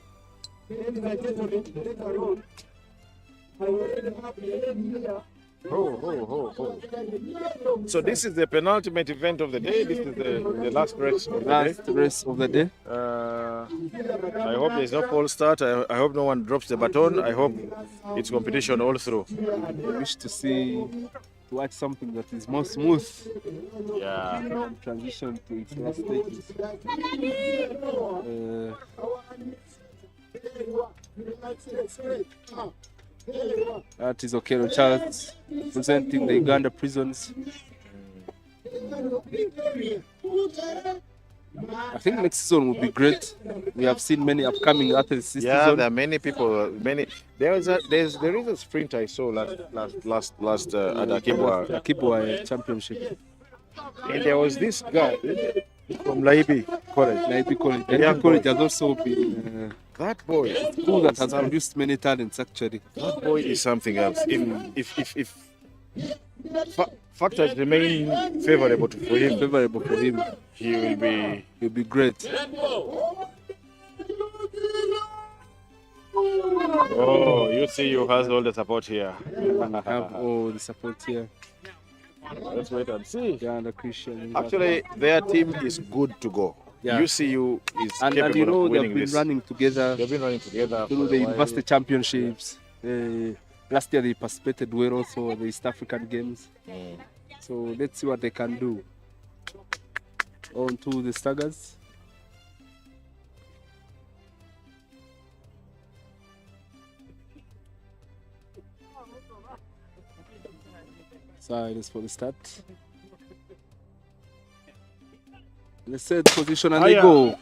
Speaker 2: So this is the penultimate event of the day. This is the last race of the
Speaker 4: Last race of the day.
Speaker 2: I hope there's no false start. I hope no one drops the baton. I hope it's competition all through.
Speaker 4: I wish to watch something that is more smooth.
Speaker 2: Yeah.
Speaker 4: Transition to its last stages. That is Okello Charles presenting the Uganda Prisons. I think next season will be great. We have seen many upcoming athletes this
Speaker 2: Yeah,
Speaker 4: season.
Speaker 2: there are many people. There is a sprint I saw last at
Speaker 4: Akibwa Championship.
Speaker 2: and there was this guy from Laibi College.
Speaker 4: Nairobi College.
Speaker 2: Yeah,
Speaker 4: Nairobi College has also been
Speaker 2: That boy,
Speaker 4: a school that has produced many talents actually.
Speaker 2: that boy is something else. If factors remain favorable for him,
Speaker 4: He'll be great.
Speaker 2: Oh, UCU has all the support here.
Speaker 4: Have all the support here.
Speaker 2: Let's wait and see.
Speaker 4: Uganda Christian.
Speaker 2: Actually, their team is good to go.
Speaker 4: Yeah.
Speaker 2: UCU is
Speaker 4: And
Speaker 2: capable
Speaker 4: you know
Speaker 2: of
Speaker 4: they've
Speaker 2: winning
Speaker 4: been
Speaker 2: this.
Speaker 4: running together
Speaker 2: They've been running together
Speaker 4: through
Speaker 2: for
Speaker 4: the
Speaker 2: a while.
Speaker 4: university championships. Last year they participated well also in the East African Games. So let's see what they can do. On to the staggers. Silence for the start. Let's set position and they go.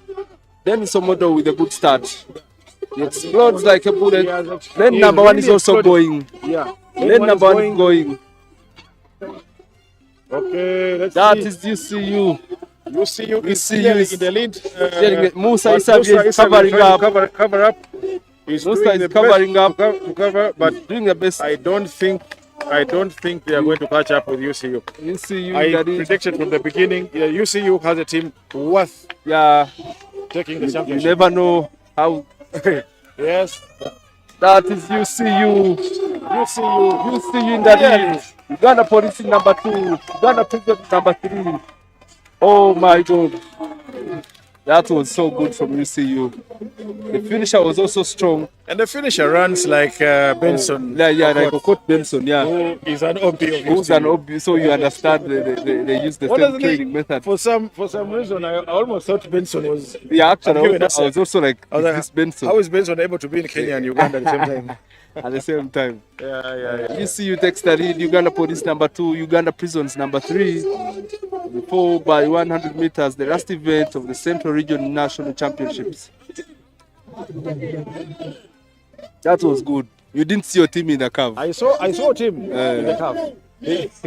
Speaker 4: Then Somodo with a good start. He explodes like a bullet. Then number 1 is also going.
Speaker 2: Yeah.
Speaker 4: Then number 1 is going.
Speaker 2: Okay, let's
Speaker 4: That
Speaker 2: see.
Speaker 4: is UCU.
Speaker 2: UCU is
Speaker 4: UCU is
Speaker 2: in the lead.
Speaker 4: Musa
Speaker 2: But
Speaker 4: Isabi is covering
Speaker 2: trying
Speaker 4: up.
Speaker 2: to cover up. He's
Speaker 4: Musa
Speaker 2: doing
Speaker 4: is
Speaker 2: the
Speaker 4: covering
Speaker 2: best
Speaker 4: up.
Speaker 2: to cover, but
Speaker 4: Doing the best.
Speaker 2: I don't think they are going to catch up with UCU.
Speaker 4: UCU
Speaker 2: I
Speaker 4: that is,
Speaker 2: predicted from the beginning, UCU has a team worth
Speaker 4: yeah,
Speaker 2: taking the
Speaker 4: you
Speaker 2: championship.
Speaker 4: never know how.
Speaker 2: Yes,
Speaker 4: That is UCU. UCU in the lead. Uganda Police number 2. Uganda Prison number 3. Oh my God. That was so good from UCU. The finisher was also strong.
Speaker 2: And the finisher runs like Benson.
Speaker 4: Yeah, like Okot Benson, yeah.
Speaker 2: Who is an OB of
Speaker 4: Who's an
Speaker 2: UCU.
Speaker 4: OB, so you understand they use the same
Speaker 2: Honestly,
Speaker 4: training method.
Speaker 2: For some reason, I almost thought Benson was.
Speaker 4: Yeah, actually,
Speaker 2: given us
Speaker 4: I was also like,
Speaker 2: I was
Speaker 4: is
Speaker 2: like,
Speaker 4: this Benson?
Speaker 2: How is Benson able to be in Kenya and Uganda at the same time?
Speaker 4: At the same time.
Speaker 2: Yeah.
Speaker 4: UCU takes the lead, Uganda Police number 2, Uganda Prisons number 3. The 4 by 100 meters, the last event of the Central Region National Championships. That was good. You didn't see your team in the curve.
Speaker 2: I saw a team in the calf.
Speaker 4: It's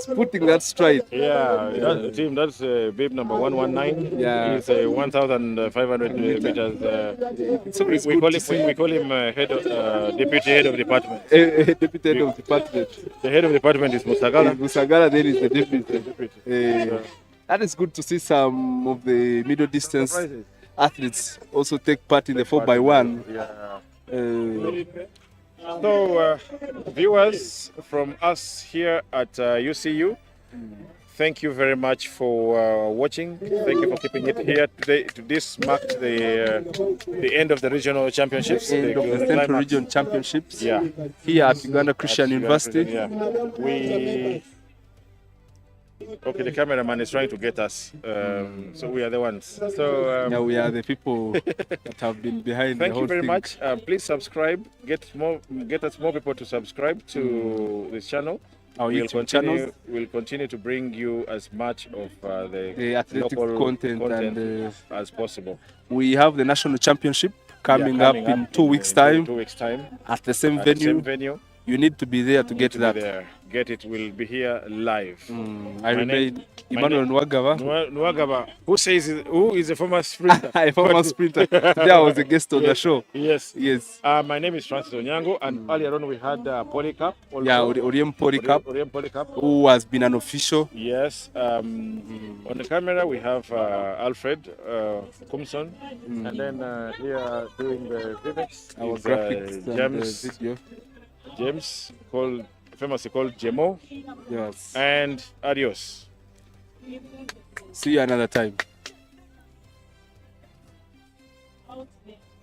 Speaker 4: putting that stride.
Speaker 2: Yeah, that team, that's babe number 119.
Speaker 4: Yeah.
Speaker 2: He's 1,500 meters.
Speaker 4: So it's
Speaker 2: We
Speaker 4: good to see.
Speaker 2: call him deputy head of department.
Speaker 4: Deputy head of department.
Speaker 2: The head of department is Musagala.
Speaker 4: Musagala then is the deputy. That is good to see some of the middle distance
Speaker 2: Surprises.
Speaker 4: athletes also take part in the 4x1.
Speaker 2: Yeah. So, viewers from us here at UCU, thank you very much for watching. Thank you for keeping it here today. This marked the end of the regional championships.
Speaker 4: End of the Central
Speaker 2: climax.
Speaker 4: Region Championships.
Speaker 2: Yeah.
Speaker 4: Here at Uganda Christian University.
Speaker 2: Yeah. Okay, the cameraman is trying to get us. So we are the ones. So
Speaker 4: Yeah, we are the people that have been behind the
Speaker 2: thank
Speaker 4: whole
Speaker 2: you very
Speaker 4: thing.
Speaker 2: much. Please subscribe. Get us more people to subscribe to this channel.
Speaker 4: Our YouTube channels,
Speaker 2: We'll continue to bring you as much of
Speaker 4: the athletic
Speaker 2: local
Speaker 4: content, and
Speaker 2: as possible.
Speaker 4: we have the national championship coming up in 2 weeks'
Speaker 2: in
Speaker 4: time
Speaker 2: 2 weeks' time
Speaker 4: at the same
Speaker 2: at the
Speaker 4: venue.
Speaker 2: same venue.
Speaker 4: You need to be there to get
Speaker 2: To be
Speaker 4: that.
Speaker 2: there. Get it. We'll be here live.
Speaker 4: I remain Emmanuel
Speaker 2: name-
Speaker 4: Nwagaba,
Speaker 2: Nwagaba, who is a former sprinter.
Speaker 4: a former sprinter. Today I was a guest on the show.
Speaker 2: Yes.
Speaker 4: Yes.
Speaker 2: My name is Francis Onyango, and earlier on we had Polycarp. Also.
Speaker 4: Yeah, Oriem Polycarp,
Speaker 2: Oriem Polycarp.
Speaker 4: who has been an official.
Speaker 2: Yes. On the camera we have Alfred Kumson, and then here doing the graphics
Speaker 4: Our
Speaker 2: is
Speaker 4: graphics and
Speaker 2: James.
Speaker 4: video.
Speaker 2: James, famously called Jemo,
Speaker 4: Yes.
Speaker 2: and adios.
Speaker 4: See you another time.